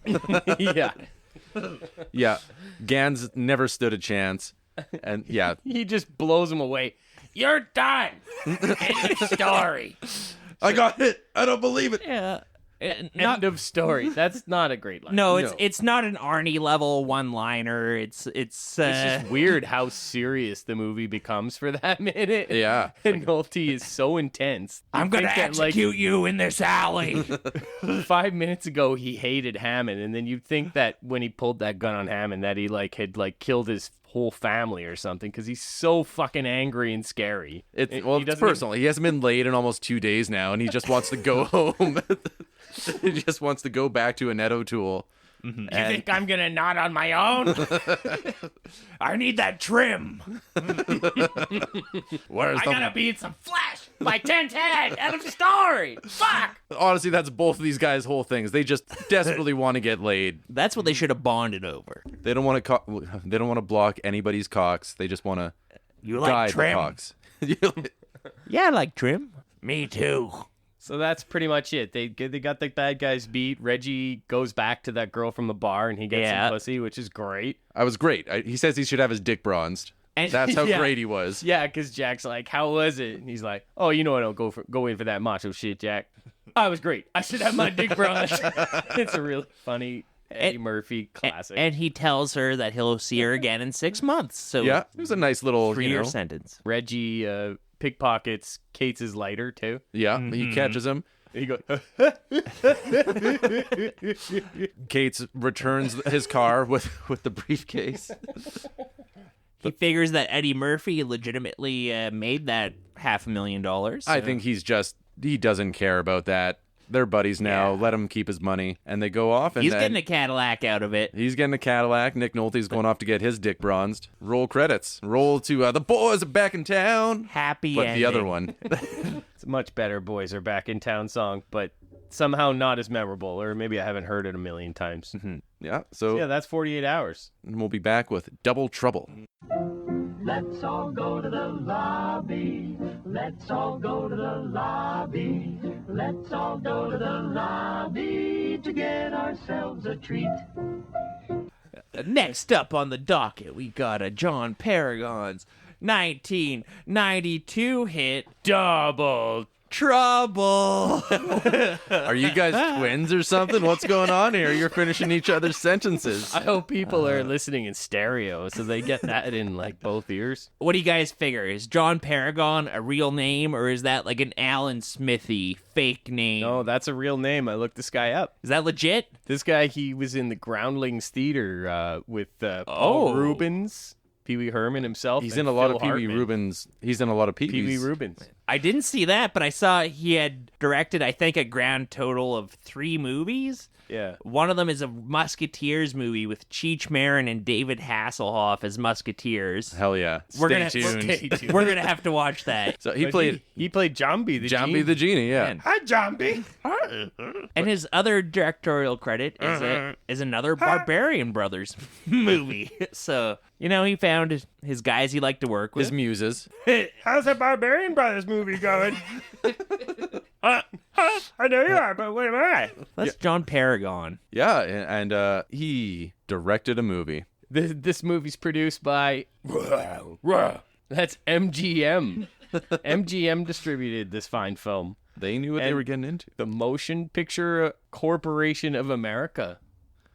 S6: Yeah.
S5: Yeah, Gans never stood a chance, and yeah,
S6: He just blows him away. You're done. End of story.
S5: I got it. I don't believe it.
S4: Yeah.
S6: End of story. That's not a great line.
S4: No, it's not an Arnie level one-liner. It's
S6: It's just weird how serious the movie becomes for that minute.
S5: Yeah.
S6: And Nolte is so intense.
S4: I'm gonna
S6: think that,
S4: execute you in this alley.
S6: 5 minutes ago he hated Hammond, and then you'd think that when he pulled that gun on Hammond that he had killed his whole family or something, because he's so fucking angry and scary.
S5: It's
S6: He
S5: it's
S6: doesn't
S5: personal. He hasn't been laid in almost 2 days now, and he just wants to go home. He just wants to go back to Annette O'Toole.
S6: You think I'm gonna not on my own?
S4: I need that trim.
S5: Where's
S6: I gotta be in some flesh by 10-10. End of story. Fuck.
S5: Honestly, that's both of these guys' whole things. They just desperately want to get laid.
S4: That's what they should have bonded over.
S5: They don't want to. They don't want to block anybody's cocks. They just want to
S4: You
S5: guide
S4: like
S5: the
S4: trim?
S5: cocks.
S4: Yeah, I like trim. Me too.
S6: So that's pretty much it. They got the bad guys beat. Reggie goes back to that girl from the bar, and he gets some pussy, which is great.
S5: I was great. He says he should have his dick bronzed.
S4: And
S5: That's how great he was.
S6: Yeah, because Jack's like, how was it? And he's like, oh, you know I don't go in for that macho shit, Jack. I was great. I should have my dick bronzed. It's a really funny Eddie Murphy classic.
S4: And he tells her that he'll see her again in 6 months. So
S5: Yeah, it was a nice little,
S4: 3-year sentence.
S6: Reggie pickpockets Kate's lighter, too.
S5: Yeah, he catches him.
S6: He goes,
S5: Cates returns his car with the briefcase.
S4: He figures that Eddie Murphy legitimately made that $500,000.
S5: I think he doesn't care about that. They're buddies now.
S4: Yeah.
S5: Let him keep his money. And they go off. And
S4: he's
S5: then
S4: getting a Cadillac out of it.
S5: he's getting a Cadillac. Nick Nolte's going off to get his dick bronzed. Roll credits. Roll to the boys are back in town.
S4: Happy
S5: But
S4: ending.
S5: the other one.
S6: it's a much better Boys Are Back in Town song, but somehow not as memorable, or maybe I haven't heard it a million times.
S5: Yeah, so
S6: Yeah, that's 48 hours.
S5: we'll be back with Double Trouble.
S7: Let's all go to the lobby. Let's all go to the lobby. Let's all go to the lobby to get ourselves a treat.
S4: Next up on the docket, we got a John Paragon's 1992 hit, Double Trouble.
S5: Are you guys twins or something? What's going on here? You're finishing each other's sentences.
S6: I hope people are listening in stereo so they get that in like both ears.
S4: What do you guys figure? Is John Paragon a real name, or is that like an Alan Smithy fake name?
S6: No, that's a real name. I looked this guy up.
S4: Is that legit?
S6: This guy, he was in the Groundlings Theater with Paul Rubens, Pee Wee Herman himself.
S5: He's
S6: and
S5: in a lot
S6: Phil
S5: of Pee Wee
S6: Hartman.
S5: Rubens. He's in a lot of Pee
S6: Pee Wee
S5: Wee's.
S6: Rubens.
S4: I didn't see that, but I saw he had directed, I think, a grand total of 3 movies.
S6: Yeah.
S4: One of them is a Musketeers movie with Cheech Marin and David Hasselhoff as Musketeers.
S5: Hell yeah.
S4: We're
S5: Stay
S4: gonna
S5: tuned.
S4: we're gonna have to watch that.
S5: So he
S6: But
S5: played
S6: he played Jambi the
S5: Jambi
S6: Genie.
S5: the Genie, yeah.
S4: Man.
S6: Hi, Jambi.
S4: And his other directorial credit is another Barbarian Brothers movie. So, he found his guys he liked to work with.
S5: His muses.
S3: How's the Barbarian Brothers movie going? I know you are, but what am I?
S4: That's John Paragon.
S5: Yeah, and he directed a movie.
S6: This movie's produced by... That's MGM. MGM distributed this fine film.
S5: They knew what they
S6: And-
S5: were getting into.
S6: The Motion Picture Corporation of America.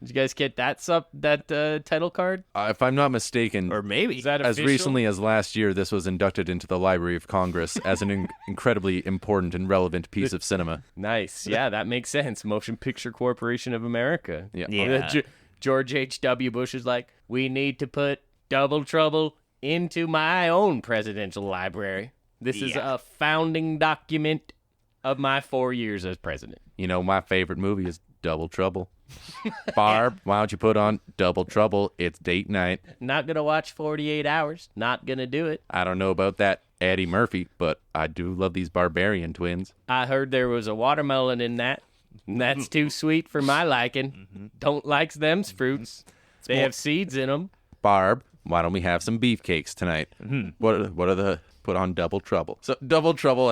S6: Did you guys get that title card?
S5: If I'm not mistaken,
S4: Or maybe.
S6: Is that
S5: as
S6: official?
S5: recently as last year, this was inducted into the Library of Congress as an incredibly important and relevant piece of cinema.
S6: Nice. Yeah, that makes sense. Motion Picture Corporation of America.
S5: Yeah.
S4: Yeah.
S6: George H.W. Bush is like, we need to put Double Trouble into my own presidential library. This is
S4: Yeah.
S6: a founding document of my 4 years as president.
S5: My favorite movie is Double Trouble. Barb, why don't you put on Double Trouble? It's date night.
S6: Not gonna watch 48 Hours. Not gonna do it.
S5: I don't know about that Eddie Murphy, but I do love these Barbarian twins.
S6: I heard there was a watermelon in that. And that's too sweet for my liking. Don't like them's fruits. They have seeds in them.
S5: Barb, why don't we have some beefcakes tonight? What are the put on Double Trouble? So Double Trouble,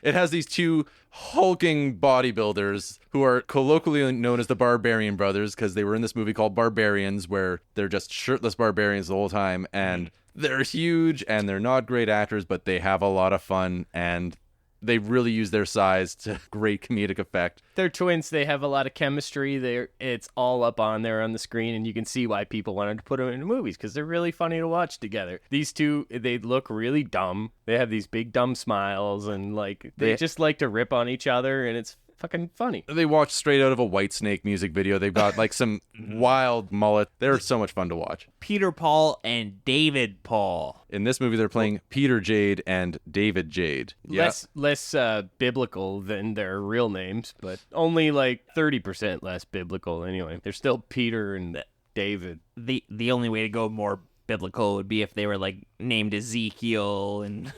S5: it has these two hulking bodybuilders who are colloquially known as the Barbarian Brothers because they were in this movie called Barbarians where they're just shirtless barbarians the whole time, and they're huge and they're not great actors, but they have a lot of fun and they really use their size to great comedic effect.
S6: They're twins. They have a lot of chemistry. It's all up on there on the screen, and you can see why people wanted to put them in movies because they're really funny to watch together. These two, they look really dumb. They have these big dumb smiles, and they just like to rip on each other, and it's fucking funny.
S5: They watch straight out of a Whitesnake music video. They've got like some wild mullet. They're so much fun to watch.
S4: Peter Paul and David Paul.
S5: In this movie, they're playing Peter Jade and David Jade. Yeah.
S6: Less biblical than their real names, but only like 30% less biblical anyway. They're still Peter and David.
S4: The only way to go more biblical would be if they were like named Ezekiel and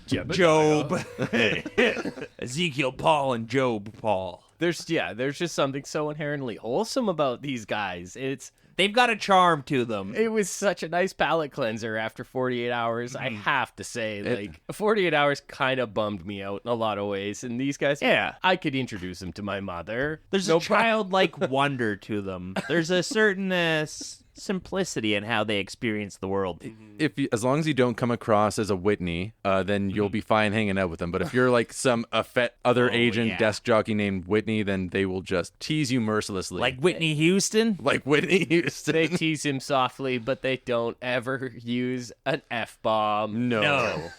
S4: Job. Ezekiel Paul and Job Paul.
S6: There's just something so inherently wholesome about these guys.
S4: They've got a charm to them.
S6: It was such a nice palate cleanser after 48 hours. I have to say, like, 48 hours kind of bummed me out in a lot of ways. And these guys, I could introduce them to my mother.
S4: There's a childlike wonder to them. There's a certain simplicity in how they experience the world.
S5: As long as you don't come across as a Whitney, then you'll be fine hanging out with them. But if you're like some other agent desk jockey named Whitney, then they will just tease you mercilessly.
S4: Like Whitney Houston?
S5: Like Whitney Houston.
S6: They tease him softly, but they don't ever use an F-bomb.
S5: No.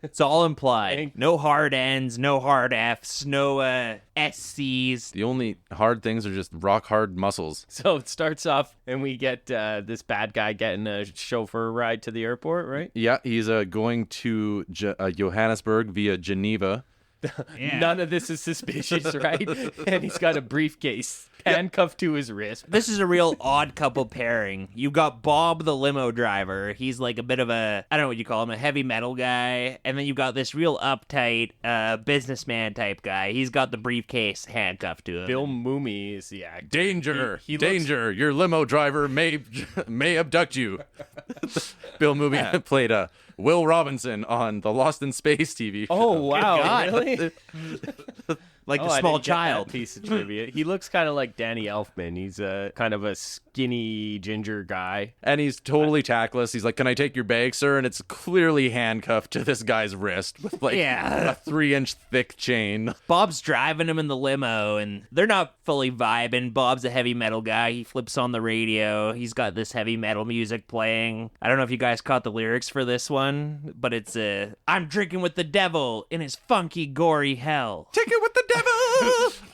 S4: It's all implied. No hard N's, no hard F's, no SC's.
S5: The only hard things are just rock hard muscles.
S6: So it starts off, and we get this bad guy getting a chauffeur ride to the airport, right?
S5: Yeah, he's going to Johannesburg via Geneva.
S6: None of this is suspicious, right? And he's got a briefcase handcuffed to his wrist.
S4: This is a real odd couple pairing. You've got Bob the limo driver. He's like a bit of a, I don't know what you call him, a heavy metal guy. And then you've got this real uptight businessman type guy. He's got the briefcase handcuffed to him.
S6: Bill Mumy is the actor.
S5: Danger! Danger! Your limo driver may abduct you. Bill Mumy played Will Robinson on the Lost in Space TV show.
S6: Oh, wow. Really?
S4: Like a small
S6: didn't get that
S4: child.
S6: piece of trivia. He looks kind of like Danny Elfman. He's kind of a skinny ginger guy.
S5: And he's totally tactless. He's like, "Can I take your bag, sir?" And it's clearly handcuffed to this guy's wrist with like a 3-inch thick chain.
S4: Bob's driving him in the limo, and they're not fully vibing. Bob's a heavy metal guy. He flips on the radio. He's got this heavy metal music playing. I don't know if you guys caught the lyrics for this one, but it's I'm drinking with the devil in his funky, gory hell.
S5: Take it with the devil!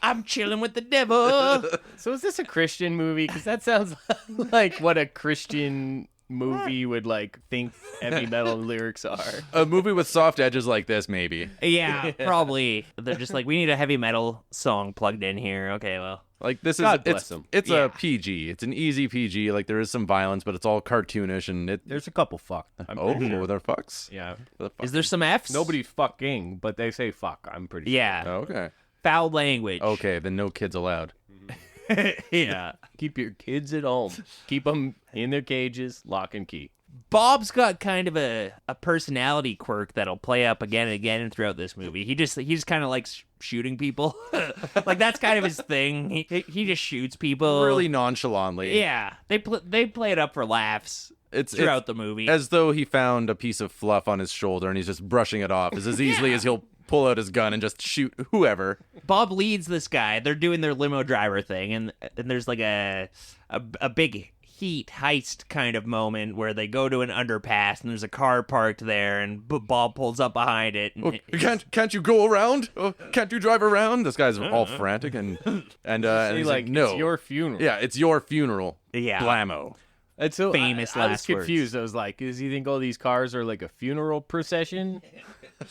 S4: I'm chilling with the devil.
S6: So is this a Christian movie? Because that sounds like what a Christian movie would like think heavy metal lyrics are.
S5: A movie with soft edges like this, maybe.
S4: Yeah, probably. They're just like, we need a heavy metal song plugged in here. Okay, well.
S5: Like this
S6: God
S5: is
S6: bless him.
S5: it's a PG. It's an easy PG. Like there is some violence, but it's all cartoonish and
S6: There's a couple fuck.
S5: there are fucks.
S6: Yeah.
S4: Is there some F's?
S6: Nobody's fucking, but they say fuck. I'm pretty
S4: Yeah.
S5: Oh, okay.
S4: Foul language.
S5: Okay, then no kids allowed.
S4: Yeah.
S6: Keep your kids at home. Keep them in their cages, lock and key.
S4: Bob's got kind of a personality quirk that'll play up again and again throughout this movie. He just kind of likes shooting people. Like that's kind of his thing. He just shoots people
S5: Really nonchalantly.
S4: Yeah, they play it up for laughs. Throughout the movie,
S5: as though he found a piece of fluff on his shoulder and he's just brushing it off as easily as he'll pull out his gun and just shoot whoever.
S4: Bob leads this guy. They're doing their limo driver thing, and there's like a big heat heist kind of moment where they go to an underpass and there's a car parked there, and Bob pulls up behind it. And
S5: Can't you go around? Can't you drive around? This guy's all frantic and he's like, no,
S6: it's your funeral.
S5: Yeah, it's your funeral.
S4: Yeah.
S5: Blammo.
S6: And so
S4: Famous
S6: I was
S4: last
S6: confused. I was like, does he think all these cars are like a funeral procession?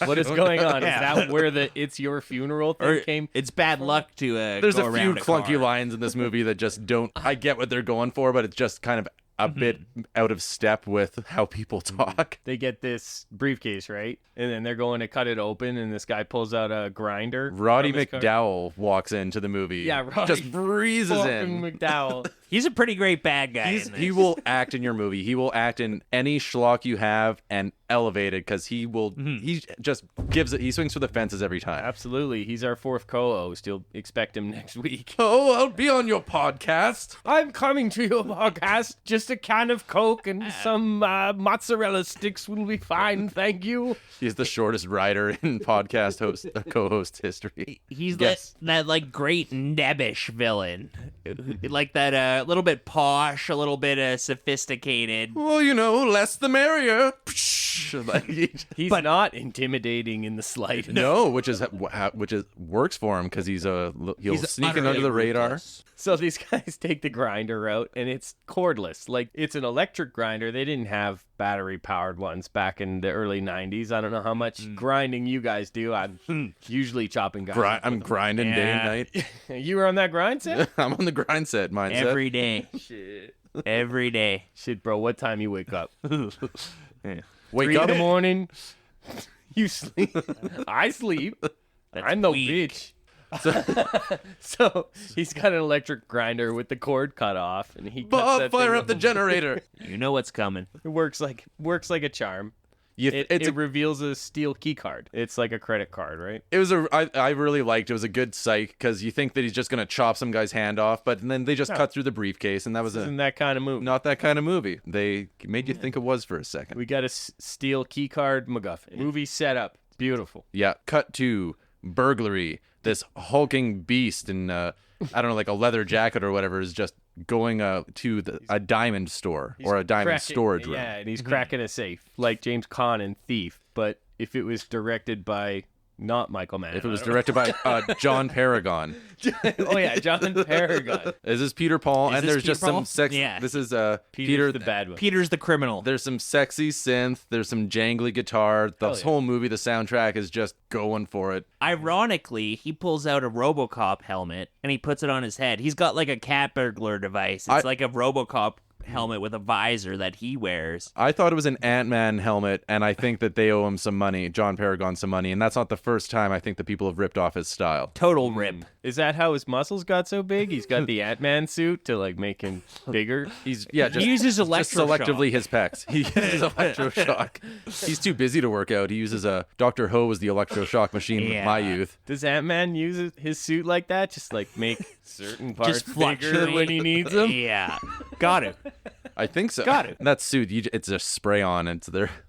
S6: What is going on? Is that where the "it's your funeral" thing came?
S4: It's bad luck to
S5: There's
S4: go
S5: a few
S4: around
S5: clunky
S4: car.
S5: lines in this movie that just don't. I get what they're going for, but it's just kind of a bit out of step with how people talk.
S6: They get this briefcase, right? And then they're going to cut it open, and this guy pulls out a grinder.
S5: Roddy
S6: from his car.
S5: McDowell walks into the movie.
S6: Yeah, Roddy
S5: just breezes
S6: fucking
S5: in.
S6: McDowell.
S4: He's a pretty great bad guy. in this.
S5: He will act in your movie. He will act in any schlock you have and elevate it because he will. He just gives it. He swings for the fences every time.
S6: Absolutely. He's our fourth co-host. You'll expect him next week.
S5: Oh, I'll be on your podcast.
S6: I'm coming to your podcast. Just a can of Coke and some mozzarella sticks will be fine. Thank you.
S5: He's the shortest rider in podcast co-host history.
S4: He's
S5: Yes.
S4: that like great nebbish villain, like that little bit posh, a little bit sophisticated.
S5: Well, you know, less the merrier.
S6: He's not intimidating in the slightest.
S5: No, which is works for him because he's sneaking under the radar.
S6: So these guys take the grinder out, and it's cordless. Like, it's an electric grinder. They didn't have battery-powered ones back in the early 90s. I don't know how much grinding you guys do. I'm usually chopping guys.
S5: I'm grinding day and night.
S6: You were on that grind set?
S5: I'm on the grind set mindset.
S4: Every day.
S6: Shit.
S4: Every day.
S6: Shit, bro, what time you wake up?
S5: Wake
S6: 3
S5: up
S6: in the morning? You sleep? I sleep.
S4: That's
S6: I'm no
S4: weak.
S6: bitch. So he's got an electric grinder with the cord cut off, and he cuts
S5: Bob,
S6: that
S5: fire
S6: thing
S5: up the generator.
S4: You know what's coming.
S6: It works like a charm.
S5: It
S6: It reveals a steel key card. It's like a credit card, right?
S5: was I really liked it. It was a good psych because you think that he's just gonna chop some guy's hand off, but then they just cut through the briefcase, and that was
S6: Isn't that kind of movie?
S5: not that kind of movie. They made you think it was for a second.
S6: We got a steel key card MacGuffin. Movie setup. Beautiful.
S5: Yeah, cut to burglary. This hulking beast in I don't know, like a leather jacket or whatever, is just going to a diamond store or a diamond storage room.
S6: Yeah, and he's cracking a safe like James Caan in Thief. But if it was directed by not Michael Mann,
S5: If it was directed by John Paragon.
S6: oh yeah, John Paragon.
S5: This is Peter Paul, and
S4: this
S5: there's
S4: Peter
S5: just
S4: Paul?
S5: some sex.
S4: Yeah.
S5: This is
S6: Peter's the bad one.
S4: Peter's the criminal.
S5: There's some sexy synth. There's some jangly guitar. The whole movie, the soundtrack is just going for it.
S4: Ironically, he pulls out a RoboCop helmet and he puts it on his head. He's got like a cat burglar device. It's like a RoboCop helmet with a visor that he wears.
S5: I thought it was an Ant-Man helmet, and I think that they owe him some money, John Paragon some money, and that's not the first time I think that people have ripped off his style.
S4: Total rip.
S6: Is that how his muscles got so big? He's got the Ant-Man suit to like make him bigger.
S5: He's just,
S4: He uses
S5: just
S4: electroshock.
S5: selectively his pecs. He uses electroshock. He's too busy to work out. He uses a Dr. Ho was the electroshock machine in my youth.
S6: Does Ant-Man use his suit like that? Just like make certain parts
S4: Just
S6: bigger
S4: fluctuate
S6: when he needs them?
S4: Yeah. Got it.
S5: I think so.
S4: Got it.
S5: That suit, it's a spray on.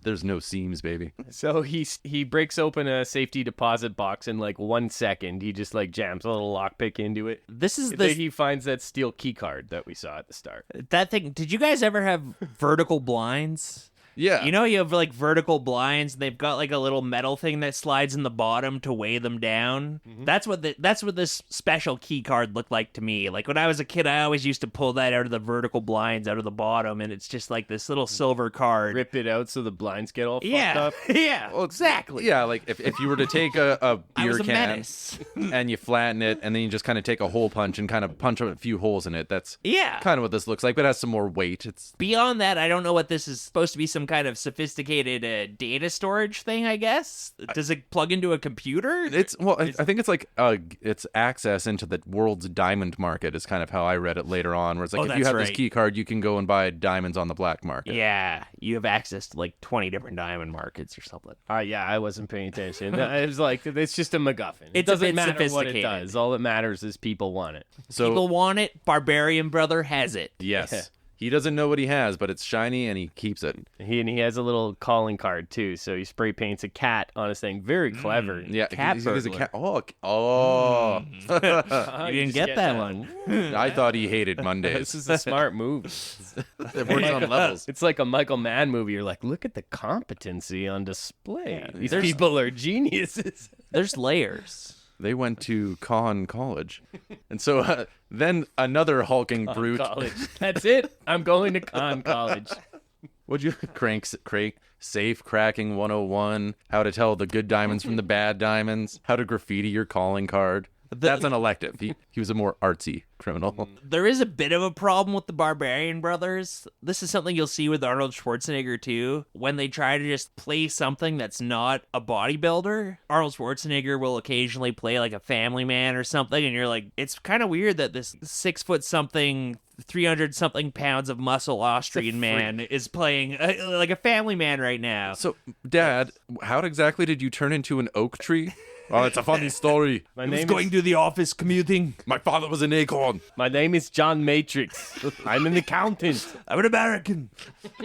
S5: There's no seams, baby.
S6: So he breaks open a safety deposit box in like 1 second. He just like jams a little lockpick into it.
S4: This is
S6: Then he finds that steel key card that we saw at the start.
S4: that thing. Did you guys ever have vertical blinds?
S5: Yeah.
S4: You know, you have like vertical blinds, and they've got like a little metal thing that slides in the bottom to weigh them down. That's what this special key card looked like to me. Like when I was a kid, I always used to pull that out of the vertical blinds out of the bottom, and it's just like this little silver card.
S6: Rip it out so the blinds get all fucked
S4: Yeah,
S6: up.
S4: yeah, exactly.
S5: Yeah, like if you were to take a
S4: I
S5: beer
S4: was a
S5: can
S4: menace.
S5: and you flatten it, and then you just kind of take a hole punch and kind of punch a few holes in it. That's
S4: Yeah.
S5: kind of what this looks like, but it has some more weight. It's
S4: Beyond that, I don't know what this is supposed to be. Some kind of sophisticated data storage thing, I guess. Does it plug into a computer?
S5: I think it's like it's access into the world's diamond market is kind of how I read it later on, where it's like if you
S4: that's
S5: have this
S4: right.
S5: key card, you can go and buy diamonds on the black market.
S4: Yeah, you have access to like 20 different diamond markets or something.
S6: Yeah, I wasn't paying attention. It was like it's just a MacGuffin. It
S4: It's a
S6: doesn't
S4: bit
S6: matter what it
S4: sophisticated.
S6: does. All that matters is people want it.
S5: So
S4: People want it. Barbarian Brother has it.
S5: yes, he doesn't know what he has, but it's shiny and he keeps it.
S6: He has a little calling card too, so he spray paints a cat on his thing. Very clever.
S5: Yeah,
S4: Cat
S5: he's a
S4: burglar.
S5: cat. Oh.
S4: You didn't get that one.
S5: I thought he hated
S6: This
S5: Mondays.
S6: is a smart move.
S5: It works on levels.
S6: It's like a Michael Mann movie. You're like, look at the competency on display. These
S4: there's-
S6: people are geniuses.
S4: There's layers.
S5: They went to Conn College, and so then another hulking brute.
S6: College. That's it. I'm going to Conn College.
S5: What'd you crank safe cracking 101? How to tell the good diamonds from the bad diamonds? How to graffiti your calling card? That's an elective. He was a more artsy criminal.
S4: There is a bit of a problem with the Barbarian Brothers. This is something you'll see with Arnold Schwarzenegger too. When they try to just play something that's not a bodybuilder, Arnold Schwarzenegger will occasionally play like a family man or something, and you're like, it's kind of weird that this 6 foot something, 300 something pounds of muscle Austrian man is playing like a family man right now.
S5: So, Dad, how exactly did you turn into an oak tree? Oh, it's a funny story.
S6: My name is
S4: to the office commuting.
S5: My father was an acorn.
S6: John Matrix. I'm an accountant.
S4: I'm an American.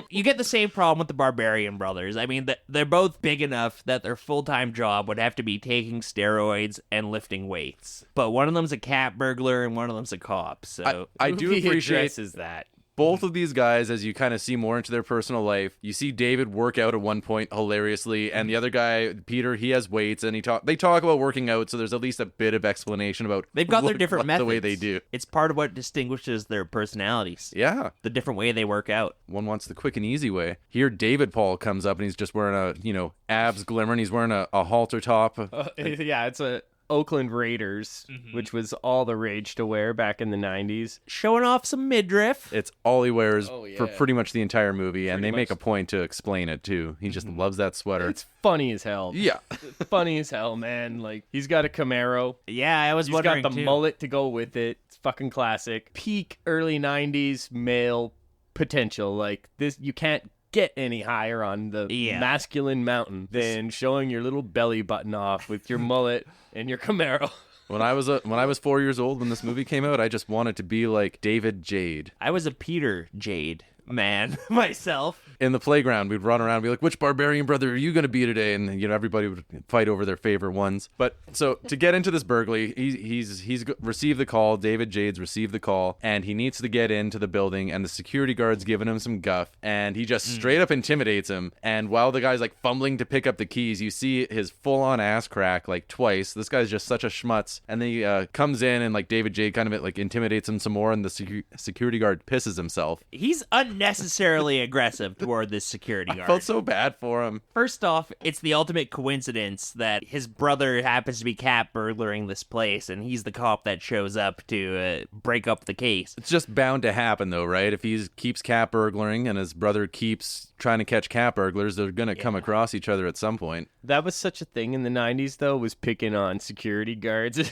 S4: You get the same problem with the Barbarian Brothers. I mean, they're both big enough that their full-time job would have to be taking steroids and lifting weights. But one of them's a cat burglar and one of them's a cop. So
S5: I do
S6: Movie
S5: appreciate
S6: addresses that.
S5: both of these guys, as you kind of see more into their personal life. You see David work out at one point hilariously, and the other guy, Peter, he has weights, and they talk about working out, so there's at least a bit of explanation about
S4: they've got their different methods.
S5: the way they do.
S4: It's part of what distinguishes their personalities.
S5: Yeah.
S4: The different way they work out.
S5: One wants the quick and easy way. Here, David Paul comes up, and he's just wearing abs glimmer, and he's wearing a halter top.
S6: Yeah, it's a Oakland Raiders, which was all the rage to wear back in the 90s.
S4: Showing off some midriff.
S5: It's all he wears
S6: Oh, yeah.
S5: for pretty much the entire movie, and
S6: Pretty
S5: they make a
S6: much.
S5: point to explain it too. He just loves that sweater.
S6: It's funny as hell.
S5: Yeah.
S6: Funny as hell, man. Like, he's got a Camaro.
S4: Yeah, I was
S6: He's
S4: wondering
S6: got the
S4: too.
S6: mullet to go with it. It's fucking classic. Peak early 90s male potential. Like, this, you can't get any higher on the
S4: Yeah.
S6: masculine mountain than showing your little belly button off with your mullet and your Camaro.
S5: When I was 4 years old when this movie came out, I just wanted to be like David Jade.
S4: I was a Peter Jade man myself.
S5: In the playground, we'd run around and be like, which Barbarian brother are you going to be today? And, everybody would fight over their favorite ones. But so to get into this burglary, he's received the call. David Jade's received the call, and he needs to get into the building, and the security guard's giving him some guff, and he just straight up intimidates him. And while the guy's like fumbling to pick up the keys, you see his full-on ass crack like twice. This guy's just such a schmutz. And then he comes in, and like David Jade kind of like intimidates him some more, and the security guard pisses himself.
S4: He's unnecessarily aggressive toward this security guard.
S5: I felt so bad for him.
S4: First off, it's the ultimate coincidence that his brother happens to be cat burglaring this place, and he's the cop that shows up to break up the case.
S5: It's just bound to happen, though, right? If he keeps cat burglaring and his brother keeps trying to catch cat burglars, they're going to come across each other at some point.
S6: That was such a thing in the 90s, though, was picking on security guards. It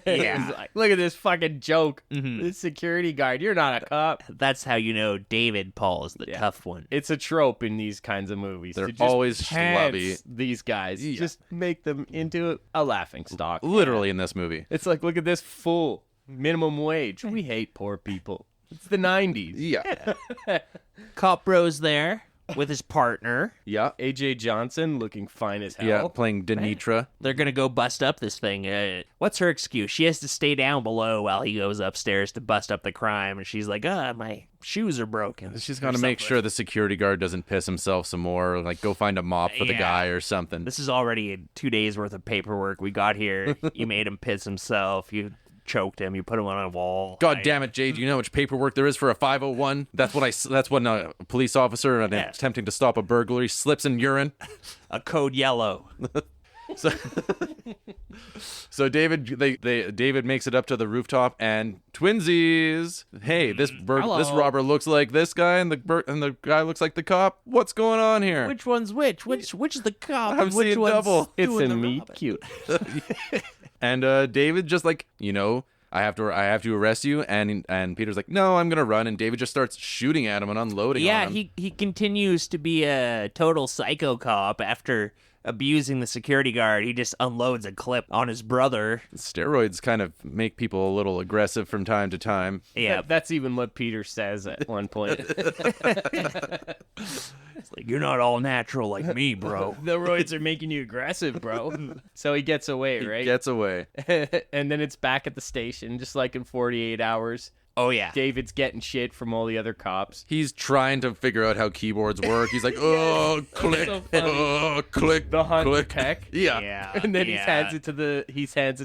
S6: was like, look at this fucking joke. This security guard, you're not a cop.
S4: That's how you know David Paul is the tough one.
S6: It's a trope in these kinds of movies.
S5: They're
S6: to just
S5: always
S6: pants
S5: schlubby.
S6: these guys.
S5: Yeah.
S6: Just make them into a laughing stock.
S5: Literally in this movie.
S6: It's like, look at this fool. Minimum wage. We hate poor people. It's the 90s.
S5: Yeah.
S4: Cop Bro's there with his partner.
S5: Yeah.
S6: AJ Johnson looking fine as hell.
S5: Yeah, playing Denitra.
S4: They're gonna go bust up this thing. What's her excuse? She has to stay down below while he goes upstairs to bust up the crime, and she's like, my shoes are broken.
S5: She's got to make sure the security guard doesn't piss himself some more, or like go find a mop for the
S4: Yeah.
S5: guy or something.
S4: This is already 2 days worth of paperwork. We got here. You made him piss himself. You choked him. You put him on a wall.
S5: God damn it, Jade! You know how much paperwork there is for a 501? That's when a police officer attempting to stop a burglary slips in urine.
S4: A code yellow.
S5: So David makes it up to the rooftop, and twinsies. Hey, this robber looks like this guy, and the guy looks like the cop. What's going on here?
S4: Which one's which? Which is the cop?
S5: I'm
S4: and which
S5: seeing
S4: one's
S5: double.
S6: It's
S4: doing
S6: a
S4: the
S6: meat
S4: robbing?
S6: cute.
S5: And David just like, I have to arrest you, and Peter's like, no, I'm gonna run, and David just starts shooting at him and unloading
S4: Yeah,
S5: on him.
S4: he continues to be a total psycho cop after abusing the security guard. He just unloads a clip on his brother.
S5: Steroids kind of make people a little aggressive from time to time.
S4: Yeah,
S6: That's even what Peter says at one point.
S4: it's like, you're not all natural like me, bro.
S6: The roids are making you aggressive, bro. So he gets away, right?
S5: Gets away.
S6: And then it's back at the station, just like in 48 hours.
S4: Oh yeah.
S6: David's getting shit from all the other cops.
S5: He's trying to figure out how keyboards work. He's like, oh, click,
S6: so funny.
S5: oh, click,
S6: The hunt
S5: click.
S6: tech.
S5: Yeah.
S4: Yeah.
S6: And then
S4: yeah.
S6: he hands it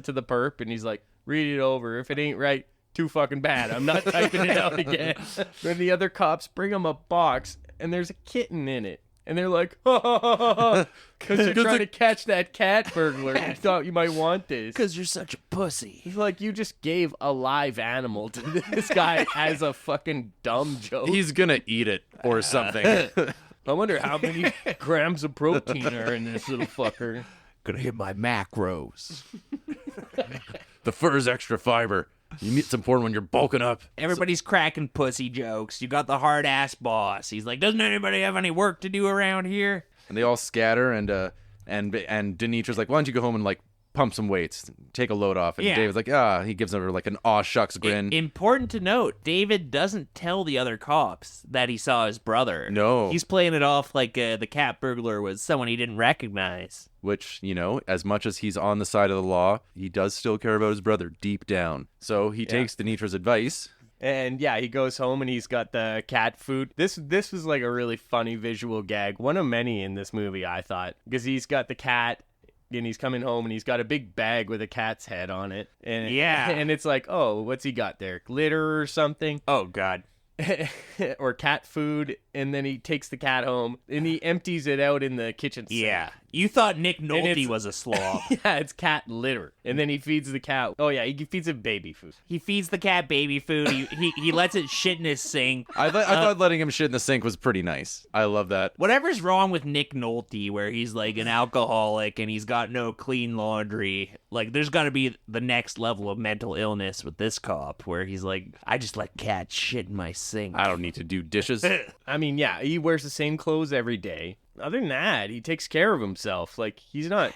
S6: to the perp, and he's like, read it over. If it ain't right, too fucking bad. I'm not typing it out again. Then the other cops bring him a box, and there's a kitten in it. And they're like, because you're trying to catch that cat burglar. You thought you might want this.
S4: Because you're such a pussy.
S6: He's like, you just gave a live animal to this guy as a fucking dumb joke.
S5: He's gonna eat it or something.
S6: I wonder how many grams of protein are in this little fucker.
S4: Gonna hit my macros.
S5: The fur's extra fiber. It's important when you're bulking up.
S4: Everybody's cracking pussy jokes. You got the hard ass boss. He's like, doesn't anybody have any work to do around here?
S5: And they all scatter, and Denitra's like, why don't you go home and like pump some weights, take a load off? And
S4: Yeah.
S5: David's like, he gives her like an aw shucks grin.
S4: Important to note, David doesn't tell the other cops that he saw his brother.
S5: No.
S4: He's playing it off like the cat burglar was someone he didn't recognize.
S5: Which, as much as he's on the side of the law, he does still care about his brother deep down. So he takes Denitra's advice.
S6: And yeah, he goes home and he's got the cat food. This was like a really funny visual gag. One of many in this movie, I thought. Because he's got the cat and he's coming home and he's got a big bag with a cat's head on it. And
S4: Yeah.
S6: And it's like, oh, what's he got there? Glitter or something?
S4: Oh, God.
S6: Or cat food. And then he takes the cat home and he empties it out in the kitchen sink.
S4: Yeah. You thought Nick
S6: And
S4: Nolte
S6: it's-
S4: was a slob.
S6: Yeah, it's cat litter. And then he feeds the cat. Oh, yeah, he feeds it baby food.
S4: He feeds the cat baby food. He lets it shit in his sink.
S5: I thought letting him shit in the sink was pretty nice. I love that.
S4: Whatever's wrong with Nick Nolte, where he's like an alcoholic and he's got no clean laundry, like there's got to be the next level of mental illness with this cop, where he's like, I just let cats shit in my sink.
S5: I don't need to do dishes.
S6: I mean, yeah, he wears the same clothes every day. Other than that, he takes care of himself. Like, he's not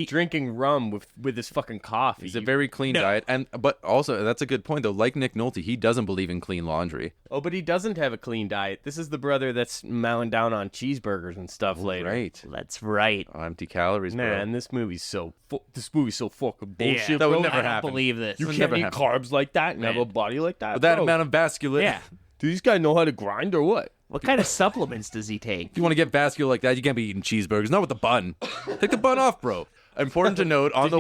S6: drinking rum with his fucking coffee.
S5: He's a very clean diet, but also that's a good point though. Like Nick Nolte, he doesn't believe in clean laundry.
S6: Oh, but he doesn't have a clean diet. This is the brother that's mowing down on cheeseburgers and stuff later.
S5: Right.
S4: That's right.
S5: Oh, empty calories, bro.
S6: Man, this movie's so fucking bullshit.
S4: Yeah,
S5: that would
S6: bro.
S5: never
S4: I don't
S5: happen.
S4: believe this.
S6: You
S5: would
S6: can't
S5: never
S6: eat
S5: happen.
S6: carbs like that and have a body like that.
S5: With that
S6: bro.
S5: amount of vascular.
S4: Yeah.
S6: Do these guys know how to grind or what?
S4: What kind of supplements does he take?
S5: If you want to get vascular like that, you can't be eating cheeseburgers. Not with the bun. Take the bun off, bro. Important to note, on the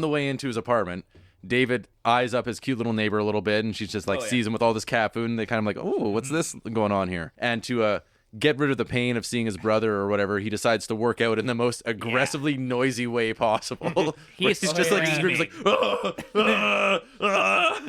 S5: way into his apartment, David eyes up his cute little neighbor a little bit, and she's just like sees him with all this cat food, and they kind of like, oh, what's this going on here? And to get rid of the pain of seeing his brother or whatever, he decides to work out in the most aggressively noisy way possible.
S4: He's
S5: just like screams like,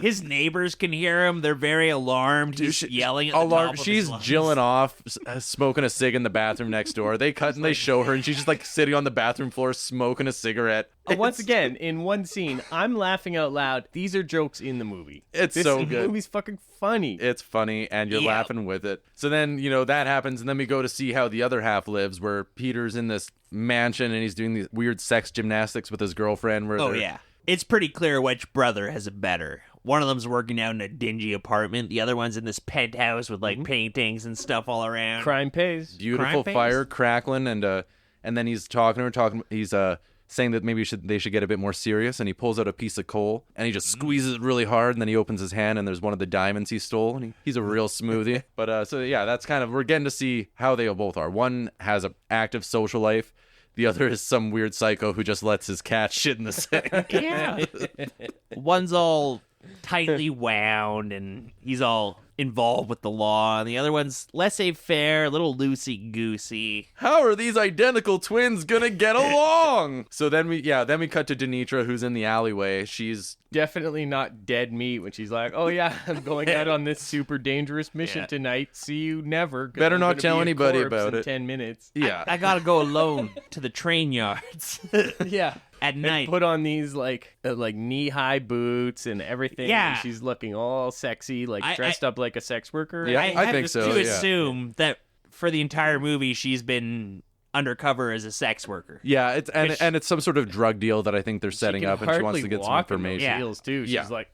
S4: His neighbors can hear him. They're very alarmed. He's yelling at the top of
S5: She's
S4: his lungs.
S5: jilling off, smoking a cig in the bathroom next door. They cut and they show her, and she's just like sitting on the bathroom floor smoking a cigarette.
S6: Once again, in one scene, I'm laughing out loud. These are jokes in the movie.
S5: It's
S6: This
S5: so good.
S6: movie's fucking funny.
S5: It's funny, and you're
S4: Yeah.
S5: laughing with it. So then, that happens, and then we go to see how the other half lives, where Peter's in this mansion, and he's doing these weird sex gymnastics with his girlfriend. Where
S4: Oh,
S5: they're-
S4: yeah. It's pretty clear which brother has it better. One of them's working out in a dingy apartment. The other one's in this penthouse with, like, paintings and stuff all around.
S6: Crime pays.
S5: beautiful
S4: Crime
S5: fire crackling, and then he's talking to her, he's saying that maybe they should get a bit more serious, and he pulls out a piece of coal and he just squeezes it really hard, and then he opens his hand and there's one of the diamonds he stole, and he's a real smoothie. But so yeah, that's kind of, we're getting to see how they both are. One has an active social life, the other is some weird psycho who just lets his cat shit in the sink.
S4: Yeah. One's all tightly wound and he's all involved with the law, and the other one's laissez-faire, a little loosey-goosey.
S5: How are these identical twins gonna get along? So then we cut to Denitra, who's in the alleyway. She's
S6: Definitely not dead meat when she's like, oh yeah, I'm going out on this super dangerous mission tonight. See you never. 'cause
S5: Better
S6: I'm
S5: not
S6: gonna
S5: tell
S6: be a
S5: anybody
S6: corpse
S5: about
S6: in
S5: it.
S6: 10 minutes.
S5: yeah.
S4: I gotta go alone to the train yards
S6: Yeah.
S4: at night.
S6: Put on these like knee-high boots and everything.
S4: Yeah.
S6: And she's looking all sexy, like
S4: I-
S6: dressed up like a sex worker.
S5: Yeah. I
S4: have
S5: think so,
S4: to
S5: yeah.
S4: assume that for the entire movie she's been undercover as a sex worker.
S5: Yeah, it's
S4: Which-
S5: and it's some sort of drug deal that I think they're setting
S6: can
S5: up, and she wants
S6: hardly
S5: to get some
S6: walk in those
S5: information.
S4: Yeah.
S6: heels too. She's
S5: Yeah.
S6: like,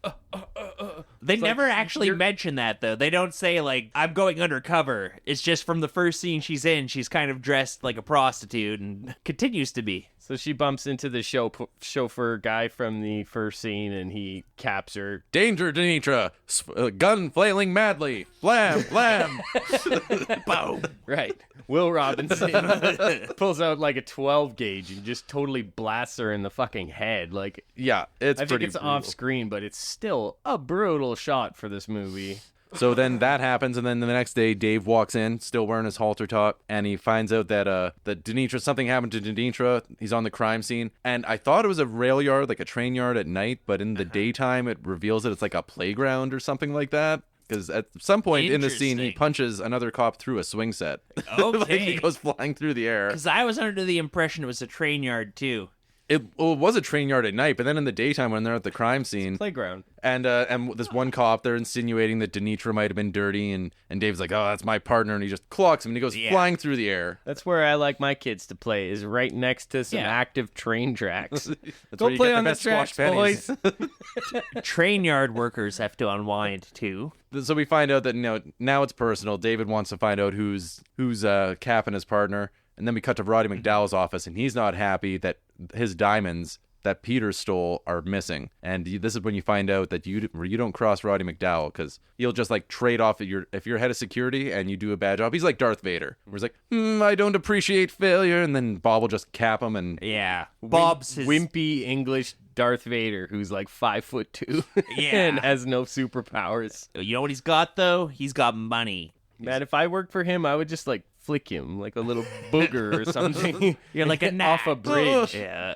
S4: They
S6: It's
S4: never
S6: like,
S4: actually
S6: you're-
S4: mention that, though. They don't say, like, I'm going undercover. It's just from the first scene she's in, she's kind of dressed like a prostitute and continues to be.
S6: so she bumps into the chauffeur guy from the first scene, and he caps her.
S5: Danger, Denitra! Gun flailing madly! Blam, blam!
S4: Boom.
S6: Right. Will Robinson pulls out like a 12 gauge and just totally blasts her in the fucking head. Like,
S5: Yeah, it's
S6: I think
S5: pretty
S6: it's
S5: brutal.
S6: off screen, but it's still a brutal shot for this movie.
S5: So then that happens, and then the next day, Dave walks in, still wearing his halter top, and he finds out that Denitra, something happened to Denitra. He's on the crime scene, and I thought it was a rail yard, like a train yard at night, but in the daytime, it reveals that it's like a playground or something like that. Because at some point in the scene, he
S4: Interesting.
S5: punches another cop through a swing set. Like he
S4: Okay.
S5: goes flying through the air.
S4: Because I was under the impression it was a train yard, too.
S5: It was a train yard at night, but then in the daytime when they're at the crime scene,
S6: Playground.
S5: and this one cop, they're insinuating that Denitra might have been dirty, and Dave's like, oh, that's my partner, and he just clocks him, and he goes
S4: Yeah.
S5: flying through the air.
S6: That's where I like my kids to play, is right next to some
S4: Yeah.
S6: active train tracks.
S5: That's
S6: Go
S5: where you
S6: play
S5: get
S6: on the
S5: best squash
S6: tracks,
S5: pennies.
S6: boys.
S4: Train yard workers have to unwind, too.
S5: So we find out that now it's personal. David wants to find out who's capping his partner, and then we cut to Roddy McDowell's office, and he's not happy that his diamonds that Peter stole are missing. And this is when you find out that you don't cross Roddy McDowell, because he'll just like trade off if you're head of security and you do a bad job. He's like Darth Vader, where he's like, I don't appreciate failure, and then Bob will just cap him. And
S4: Yeah. Bob's his...
S6: Wimpy English Darth Vader who's like 5'2"
S4: Yeah.
S6: and has no superpowers.
S4: You know what he's got, though? He's got money.
S6: Man, if I worked for him, I would just like flick him like a little booger or something.
S4: You're like a
S6: off a
S4: gnat.
S6: bridge.
S4: Yeah.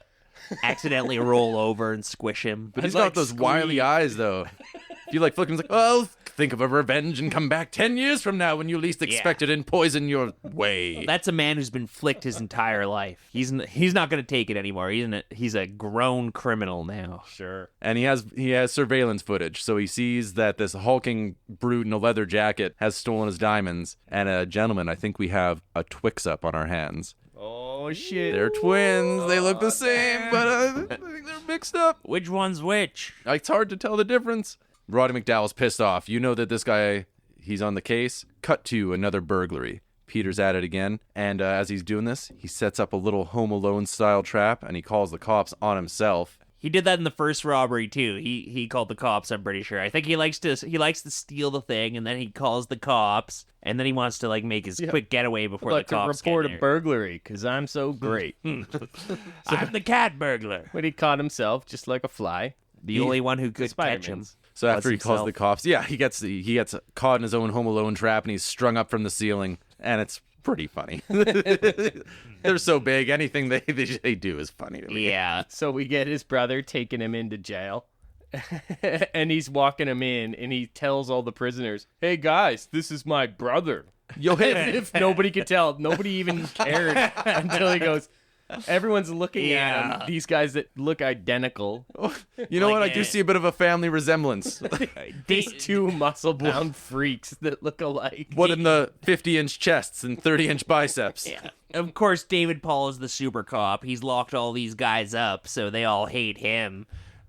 S4: Accidentally roll over and squish him.
S5: But he's got those wily eyes, though. If you like flick him, he's like, oh, think of a revenge and come back 10 years from now when you least expect it and poison your way.
S4: That's a man who's been flicked his entire life. He's not going to take it anymore. He's a grown criminal now.
S6: Sure.
S5: And he has surveillance footage, so he sees that this hulking brute in a leather jacket has stolen his diamonds. And a gentleman, I think we have a Twix up on our hands.
S6: Oh, shit.
S5: They're twins. They look the same, but I think they're mixed up.
S4: Which one's which?
S5: It's hard to tell the difference. Roddy McDowell's pissed off. You know that this guy, he's on the case. Cut to another burglary. Peter's at it again, and as he's doing this, he sets up a little Home Alone style trap, and he calls the cops on himself.
S4: He did that in the first robbery too. He called the cops, I'm pretty sure. I think he likes to steal the thing, and then he calls the cops, and then he wants to like make his quick getaway before the cops
S6: to report
S4: get
S6: a
S4: there.
S6: burglary because I'm so great.
S4: I'm the cat burglar.
S6: But he caught himself just like a fly.
S4: The only one who could catch him.
S6: Spider-Man's.
S5: So after he calls
S4: himself.
S5: the cops, he gets caught in his own Home Alone trap, and he's strung up from the ceiling, and it's pretty funny. They're so big, anything they do is funny to me.
S4: Yeah.
S6: So we get his brother taking him into jail. And he's walking him in, and he tells all the prisoners, "Hey guys, this is my brother."
S5: Yo,
S6: As if nobody could tell. Nobody even cared until he goes, everyone's looking at him. These guys that look identical.
S5: you know what? I do see a bit of a family resemblance.
S6: These two muscle-bound freaks that look alike.
S5: What in the 50-inch chests and 30-inch biceps?
S4: Yeah. Of course, David Paul is the super cop. He's locked all these guys up, so they all hate him.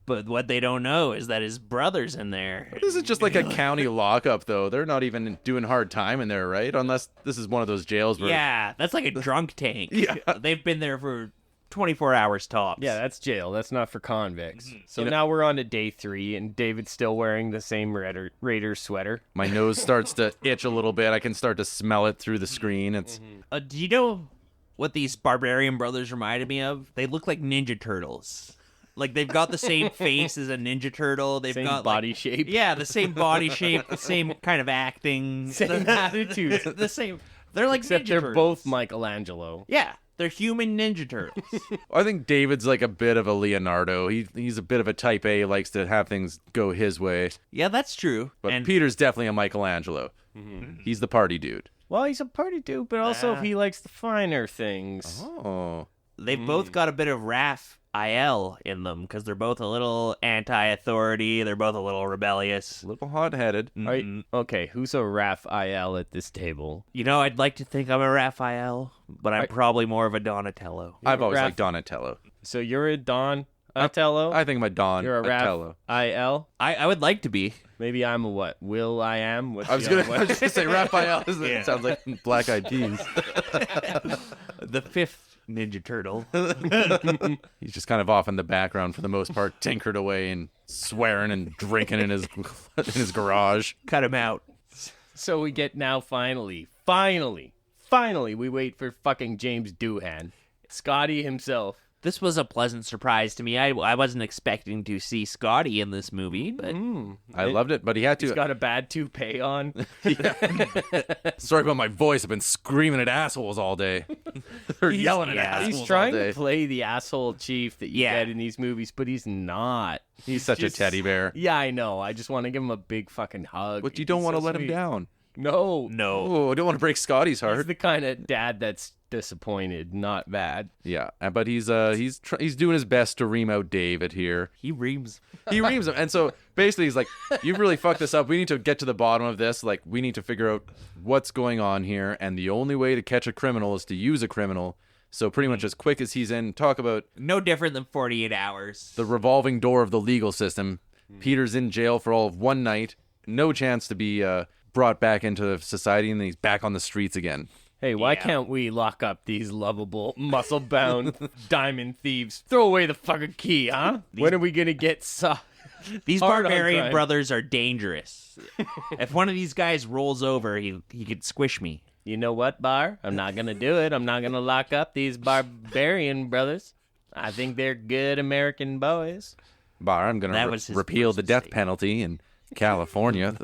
S4: But what they don't know is that his brother's in there.
S5: This is just like a county lockup, though. They're not even doing hard time in there, right? Unless this is one of those jails where...
S4: Yeah, that's like a drunk tank.
S5: Yeah.
S4: They've been there for 24 hours tops.
S6: Yeah, that's jail. That's not for convicts. So now we're on to day 3, and David's still wearing the same Raiders sweater.
S5: My nose starts to itch a little bit. I can start to smell it through the screen. It's
S4: Do you know what these Barbarian Brothers reminded me of? They look like Ninja Turtles. Like, they've got the same face as a Ninja Turtle. They've
S6: Same
S4: got
S6: body shape.
S4: Yeah, the same body shape, the same kind of acting.
S6: Same attitude.
S4: The same. They're like
S6: Except
S4: Ninja
S6: they're
S4: Turtles.
S6: both Michelangelo.
S4: Yeah, they're human Ninja Turtles.
S5: I think David's like a bit of a Leonardo. He's a bit of a type A, likes to have things go his way.
S4: Yeah, that's true.
S5: But
S4: And
S5: Peter's definitely a Michelangelo. He's the party dude.
S6: Well, he's a party dude, but also he likes the finer things.
S5: Oh.
S4: they've both got a bit of Raphael in them because they're both a little anti-authority. They're both a little rebellious.
S5: A little hot-headed.
S6: Okay, who's a Raphael at this table?
S4: You know, I'd like to think I'm a Raphael, but I'm probably more of a Donatello.
S5: I've always
S6: Raph-
S5: liked Donatello.
S6: So you're a Donatello?
S5: I think I'm a Don
S6: You're a
S5: Atello.
S6: Raphael?
S4: I would like to be.
S6: Maybe I'm a what? Will I am? What's
S5: I was
S6: the
S5: gonna,
S6: other
S5: I
S6: one?
S5: was gonna say Raphael. It sounds like Black Eyed Peas.
S4: The fifth Ninja Turtle.
S5: He's just kind of off in the background for the most part, tinkered away and swearing and drinking in his garage.
S4: Cut him out.
S6: So we get now finally, we wait for fucking James Doohan. Scotty himself.
S4: This was a pleasant surprise to me. I wasn't expecting to see Scotty in this movie, but
S5: I loved it, but he had to.
S6: He's got a bad toupee on.
S5: Sorry about my voice. I've been screaming at assholes all day. They're yelling at assholes
S6: He's trying
S5: all day.
S6: to play the asshole chief that you
S4: Yeah.
S6: get in these movies, but he's not.
S5: He's such
S6: just-
S5: a teddy bear.
S6: Yeah, I know. I just want to give him a big fucking hug.
S5: But you don't
S6: He's
S5: want to
S6: so
S5: let him
S6: sweet.
S5: down.
S6: No.
S4: no.
S5: Oh, I don't want to break Scotty's
S6: He's
S5: heart.
S6: the kind of dad that's disappointed, not bad.
S5: Yeah, but he's doing his best to ream out David here.
S4: He reams.
S5: He reams him, and so basically he's like, "You've really fucked this up. We need to get to the bottom of this. Like, we need to figure out what's going on here. And the only way to catch a criminal is to use a criminal. So pretty much as quick as he's in, talk about
S4: No different than 48 hours.
S5: the revolving door of the legal system. Peter's in jail for all of one night, no chance to be brought back into society, and then he's back on the streets again.
S6: Hey, why can't we lock up these lovable, muscle-bound diamond thieves? Throw away the fucking key, huh? When are we gonna get
S4: These
S6: hard on
S4: Barbarian
S6: crime.
S4: Brothers are dangerous. If one of these guys rolls over, he could squish me.
S6: You know what, Bar? I'm not gonna do it. I'm not gonna lock up these Barbarian Brothers. I think they're good American boys.
S5: Bar, I'm going
S4: That
S5: to
S4: was his
S5: repeal
S4: first
S5: the death
S4: mistake.
S5: penalty in California.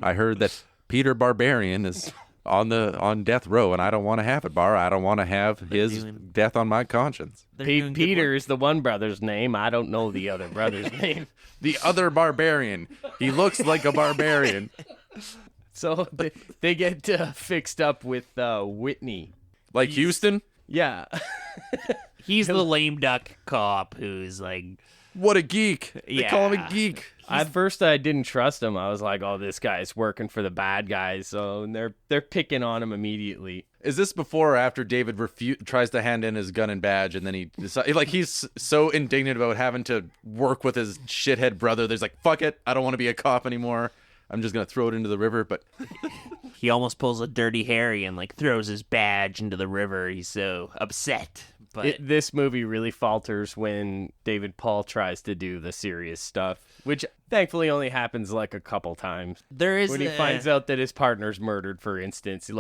S5: I heard that Peter Barbarian is on death row, and I don't want to have it, Bar. I don't want to have his death on my conscience.
S6: Peter is the one brother's name. I don't know the other brother's name.
S5: The other barbarian. He looks like a barbarian.
S6: So they get fixed up with Whitney.
S5: Like Houston?
S6: Yeah.
S4: He's the lame duck cop who's like,
S5: What a geek. They call him a geek.
S6: At first, I didn't trust him. I was like, "Oh, this guy's working for the bad guys." So they're picking on him immediately.
S5: Is this before or after David tries to hand in his gun and badge, and then he decides, like, he's so indignant about having to work with his shithead brother, there's like, fuck it, I don't want to be a cop anymore. I'm just gonna throw it into the river. But
S4: he almost pulls a Dirty Harry and like throws his badge into the river. He's so upset. But
S6: This movie really falters when David Paul tries to do the serious stuff, which thankfully only happens like a couple times.
S4: there is
S6: When he finds out that his partner's murdered, for instance,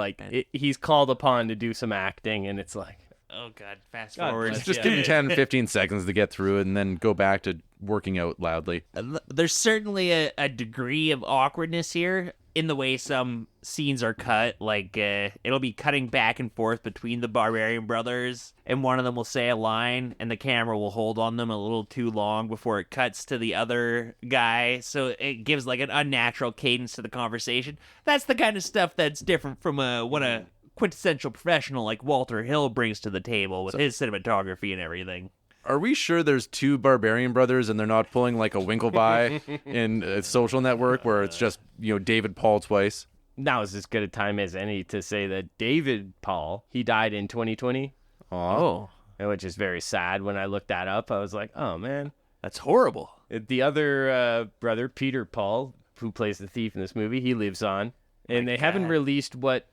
S6: he's called upon to do some acting, and it's like,
S4: oh god, fast
S6: God
S4: forward.
S6: bless
S5: just give him 10, 15 seconds to get through it, and then go back to working out loudly.
S4: There's certainly a degree of awkwardness here in the way some scenes are cut. Like, it'll be cutting back and forth between the Barbarian Brothers, and one of them will say a line, and the camera will hold on them a little too long before it cuts to the other guy, so it gives, like, an unnatural cadence to the conversation. That's the kind of stuff that's different from what a quintessential professional like Walter Hill brings to the table with his cinematography and everything.
S5: Are we sure there's two Barbarian Brothers and they're not pulling like a Winklevi in a Social Network where it's just, David Paul twice?
S6: now is as good a time as any to say that David Paul, he died in 2020.
S4: Oh,
S6: Which is very sad. When I looked that up, I was like, oh, man.
S4: that's horrible.
S6: The other brother, Peter Paul, who plays the thief in this movie, he lives on. And they haven't released what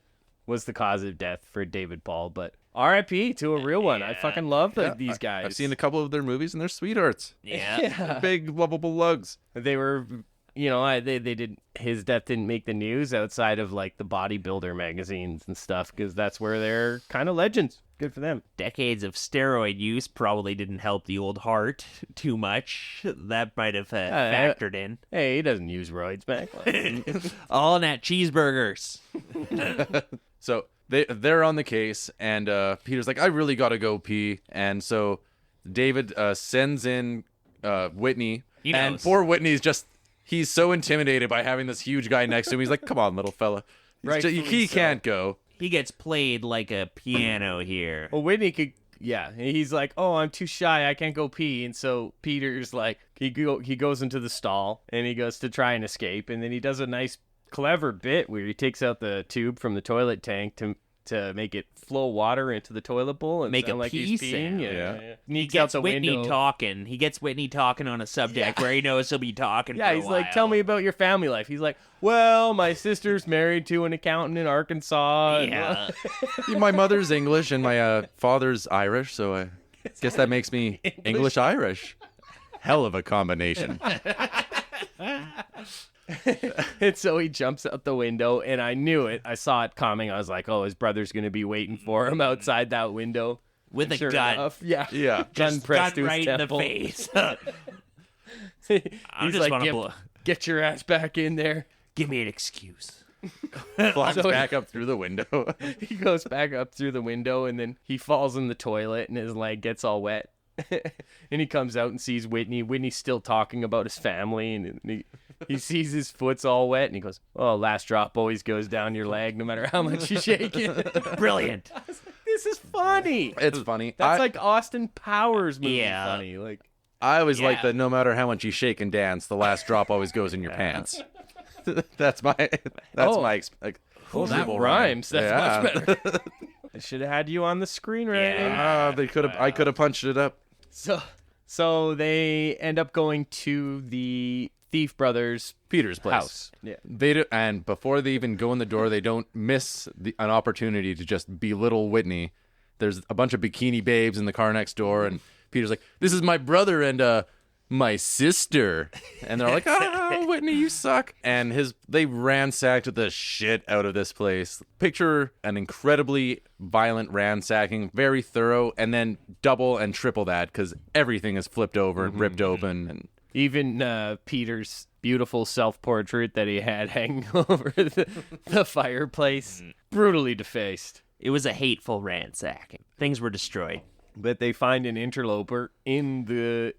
S6: was the cause of death for David Paul, but RIP to a real one. I fucking love these guys.
S5: I've seen a couple of their movies and they're sweethearts.
S4: Yeah.
S5: They're big, lovable lugs.
S6: They were, they did. His death didn't make the news outside of like the bodybuilder magazines and stuff because that's where they're kind of legends. Good for them.
S4: Decades of steroid use probably didn't help the old heart too much. That might have factored in.
S6: Hey, he doesn't use roids, man.
S4: All in that cheeseburgers.
S5: So they're on the case, and Peter's like, I really got to go pee. And so David sends in Whitney.
S4: He
S5: and
S4: knows.
S5: poor Whitney's he's so intimidated by having this huge guy next to him. He's like, come on, little fella. He can't go.
S4: He gets played like a piano here.
S6: Well, Whitney could, yeah. He's like, oh, I'm too shy. I can't go pee. And so Peter's like, he goes into the stall and he goes to try and escape. And then he does a nice, clever bit where he takes out the tube from the toilet tank to make it flow water into the toilet bowl and
S4: Make a
S6: sound like he's
S4: pee
S6: peeing.
S4: sound.
S6: Yeah.
S4: He gets Whitney talking. He gets Whitney talking on a subject where he knows he'll be talking for a
S6: He's
S4: while.
S6: like, tell me about your family life. He's like, well, my sister's married to an accountant in Arkansas.
S4: Yeah.
S5: My mother's English and my father's Irish, so I guess that makes me English-Irish. Hell of a combination.
S6: And so he jumps out the window, and I knew it. I saw it coming. I was like, oh, his brother's going to be waiting for him outside that window.
S4: With a
S6: Sure
S4: gun.
S6: enough, yeah.
S4: Gun
S6: Gun pressed to his
S4: right in the
S6: temple.
S4: face.
S6: He's
S4: just
S6: like,
S4: wanna
S6: get your ass back in there.
S4: Give me an excuse.
S5: Flies
S6: So-
S5: back up through the window.
S6: He goes back up through the window, and then he falls in the toilet, and his leg gets all wet. And he comes out and sees Whitney. Whitney's still talking about his family, and he sees his foot's all wet, and he goes, oh, last drop always goes down your leg, no matter how much you shake it.
S4: Brilliant.
S6: This is funny.
S5: It's funny.
S6: That's like Austin Powers movie
S4: Yeah.
S6: funny. Like,
S5: I always like
S4: Yeah.
S5: that no matter how much you shake and dance, the last drop always goes in your pants. That's my
S6: that rhymes. That's much better. I should have had you on the screen, right?
S4: Yeah.
S5: I could have punched it up.
S6: So they end up going to the Thief Brothers'
S5: Peter's place.
S6: house. Yeah.
S5: They do, and before they even go in the door, they don't miss an opportunity to just belittle Whitney. There's a bunch of bikini babes in the car next door, and Peter's like, "This is my brother and my sister," and they're like, "Ah, Whitney, you suck." And they ransacked the shit out of this place. Picture an incredibly violent ransacking, very thorough, and then double and triple that because everything is flipped over and ripped open and.
S6: Even Peter's beautiful self-portrait that he had hanging over the fireplace. Brutally defaced.
S4: It was a hateful ransacking. Things were destroyed.
S6: But they find an interloper in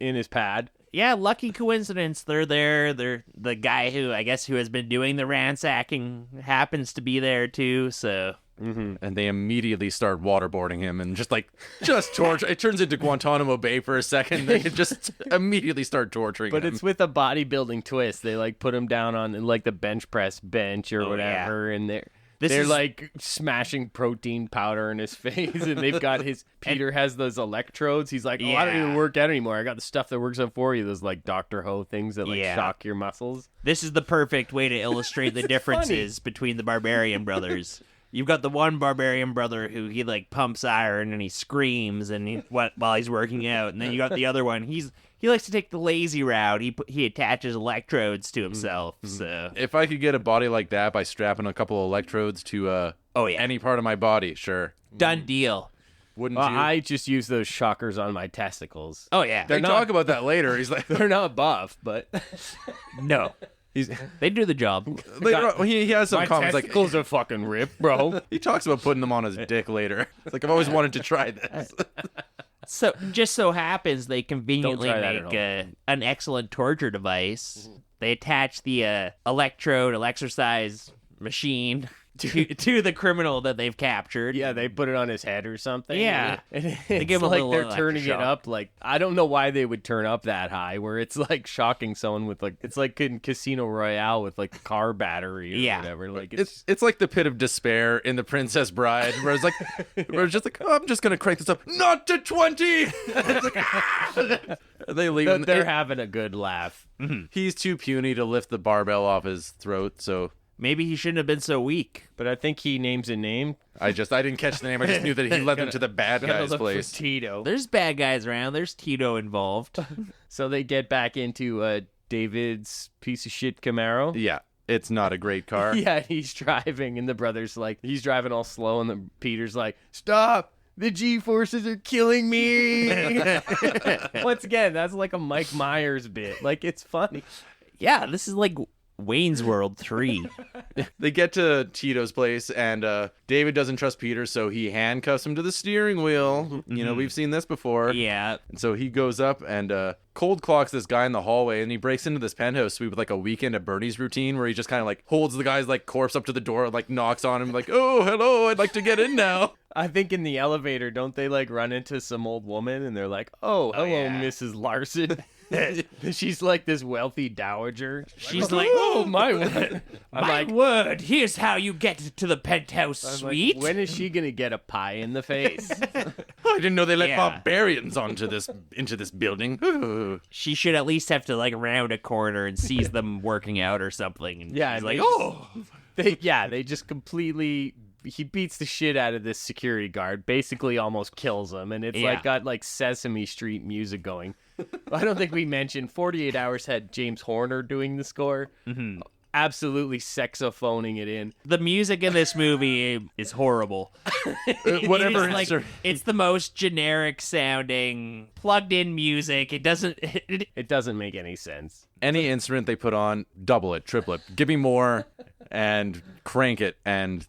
S6: his pad.
S4: Yeah, lucky coincidence. They're there. They're the guy who has been doing the ransacking happens to be there too. So
S5: And they immediately start waterboarding him and just torture. It turns into Guantanamo Bay for a second. They just immediately start torturing
S6: But
S5: him.
S6: it's with a bodybuilding twist. They like put him down on like the bench press bench or
S4: Oh,
S6: whatever, and they're
S4: This is-
S6: like smashing protein powder in his face, and they've got Peter has those electrodes. He's like, I don't even work out anymore. I got the stuff that works out for you. Those like Dr. Ho things that like shock your muscles.
S4: This is the perfect way to illustrate the differences between the Barbarian Brothers. You've got the one Barbarian brother who he like pumps iron and he screams and while he's working out, and then you got the other one. He likes to take the lazy route. He attaches electrodes to himself. So
S5: If I could get a body like that by strapping a couple of electrodes to any part of my body, sure.
S4: done deal.
S5: Wouldn't
S6: Well,
S5: you?
S6: I just use those shockers on my testicles.
S4: Oh yeah,
S5: They talk about that later. He's like,
S6: They're not buff, but
S4: no, they do the job.
S5: later on, he has some
S6: my
S5: comments like
S6: testicles are fucking ripped, bro.
S5: he talks about putting them on his dick later. It's like I've always wanted to try this.
S4: So just so happens they conveniently
S6: Don't try that
S4: make an excellent torture device. They attach the electrode exercise machine to the criminal that they've captured.
S6: Yeah, they put it on his head or something.
S4: Yeah.
S6: And
S4: They give
S6: it's
S4: him a
S6: like
S4: little
S6: they're turning it
S4: electroshock.
S6: up. Like, I don't know why they would turn up that high, where it's like shocking someone with like, it's like in Casino Royale with like car battery or
S4: Yeah.
S6: whatever. Like,
S5: It's like the pit of despair in The Princess Bride, where it's like, where it's just like, oh, I'm just gonna crank this up, not to 20. It's like, ah! They leave him.
S6: they're having a good laugh.
S5: He's too puny to lift the barbell off his throat, so
S4: Maybe he shouldn't have been so weak.
S6: But I think he names a name.
S5: I didn't catch the name. I just knew that he led them to the bad
S6: Gotta
S5: guy's
S6: look for
S5: place.
S6: Tito.
S4: There's bad guys around. There's Tito involved.
S6: So they get back into David's piece of shit Camaro.
S5: Yeah, it's not a great car.
S6: Yeah, he's driving, and the brother's like, he's driving all slow, and Peter's like, stop! The G-forces are killing me! Once again, that's like a Mike Myers bit. Like, it's funny.
S4: Yeah, this is like Wayne's World 3.
S5: They get to Tito's place, and David doesn't trust Peter, so he handcuffs him to the steering wheel. You know, we've seen this before.
S4: Yeah.
S5: And so he goes up and cold clocks this guy in the hallway, and he breaks into this penthouse suite with like a Weekend at Bernie's routine where he just kind of like holds the guy's like corpse up to the door, like knocks on him, like, oh, hello, I'd like to get in now.
S6: I think in the elevator, don't they like run into some old woman, and they're like, oh, hello, Mrs. Larson. She's like this wealthy dowager.
S4: She's like,
S6: oh, my word. I'm
S4: my
S6: like,
S4: word, here's how you get to the penthouse
S6: I'm
S4: suite.
S6: like, when is she going to get a pie in the face?
S5: I didn't know they let
S4: Yeah.
S5: barbarians into this building. Ooh.
S4: She should at least have to like round a corner and sees them working out or something. And
S6: Yeah,
S4: she's
S6: and
S4: like,
S6: they
S4: oh.
S6: they just completely, he beats the shit out of this security guard, basically almost kills him, and it's
S4: Yeah.
S6: like got like Sesame Street music going. I don't think we mentioned 48 Hours had James Horner doing the score. Mm-hmm. Absolutely saxophoning it in.
S4: The music in this movie is horrible.
S5: Whatever.
S4: It's like, it's the most generic sounding, plugged in music. It doesn't.
S6: It doesn't make any sense.
S5: Any instrument they put on, double it, triple it, give me more, and crank it, and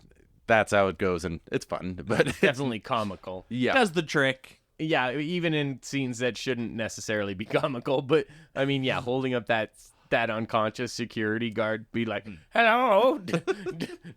S5: that's how it goes, and it's fun. But
S6: Definitely comical.
S5: yeah,
S4: does the trick.
S6: Yeah, even in scenes that shouldn't necessarily be comical, but I mean, yeah, holding up that unconscious security guard, be like, "Hello,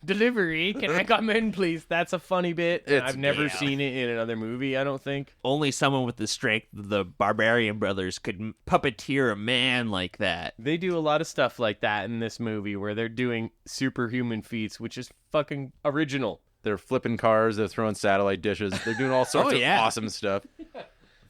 S6: delivery, can I come in, please?" That's a funny bit. I've never seen it in another movie, I don't think.
S4: Only someone with the strength of the Barbarian Brothers could puppeteer a man like that.
S6: They do a lot of stuff like that in this movie, where they're doing superhuman feats, which is fucking original.
S5: they're flipping cars, they're throwing satellite dishes, they're doing all sorts of awesome stuff.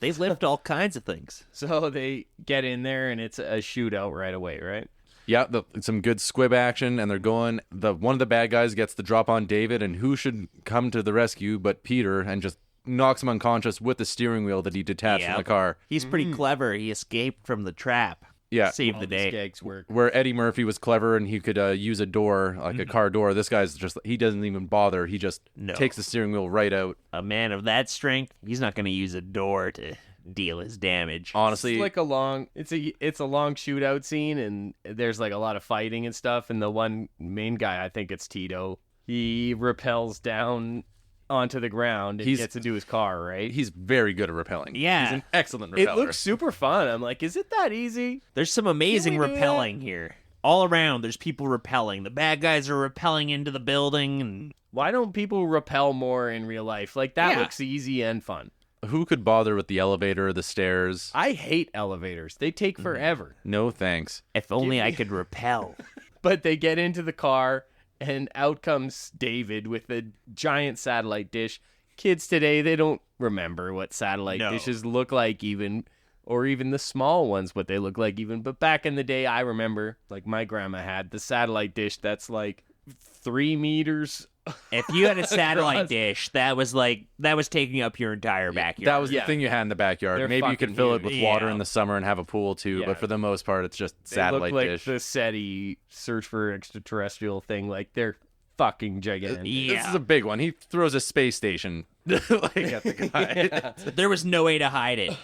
S4: They lift all kinds of things.
S6: So they get in there, and it's a shootout right away, right?
S5: Yeah, some good squib action, and they're going. One of the bad guys gets the drop on David, and who should come to the rescue but Peter, and just knocks him unconscious with the steering wheel that he detached from the car.
S4: He's pretty clever. He escaped from the trap.
S5: Yeah.
S4: Saved the day.
S6: Skags work.
S5: Where Eddie Murphy was clever and he could use a door, like a car door. This guy's just, he doesn't even bother. He just takes the steering wheel right out.
S4: A man of that strength, he's not going to use a door to deal his damage.
S5: Honestly,
S6: It's like a long shootout scene, and there's like a lot of fighting and stuff. And the one main guy, I think it's Tito, he rappels down onto the ground and gets into his car, right?
S5: he's very good at rappelling.
S4: Yeah.
S5: He's an excellent repeller.
S6: It looks super fun. I'm like, is it that easy?
S4: There's some amazing
S6: Can we do
S4: rappelling here. All around, there's people rappelling. The bad guys are rappelling into the building, and
S6: Why don't people rappel more in real life? Like, that
S4: Yeah.
S6: looks easy and fun.
S5: Who could bother with the elevator or the stairs?
S6: I hate elevators. They take forever.
S5: No thanks.
S4: if only I could rappel.
S6: But they get into the car, and out comes David with a giant satellite dish. Kids today, they don't remember what satellite
S4: No.
S6: dishes look like even, or even the small ones, what they look like even. But back in the day, I remember, like my grandma had the satellite dish that's like 3 meters.
S4: If you had a satellite
S6: Across.
S4: dish, that was taking up your entire backyard.
S5: That was
S6: Yeah.
S5: the thing you had in the backyard.
S6: They're
S5: Maybe you could
S6: fucking
S5: fill it
S6: huge.
S5: with water
S4: Yeah.
S5: in the summer and have a pool too,
S6: Yeah.
S5: but for the most part, it's just
S6: They
S5: satellite
S6: look like
S5: dish.
S6: the SETI search for extraterrestrial thing. Like, they're fucking gigantic.
S4: Yeah.
S5: This is a big one. He throws a space station like at the guy.
S4: There was no way to hide it.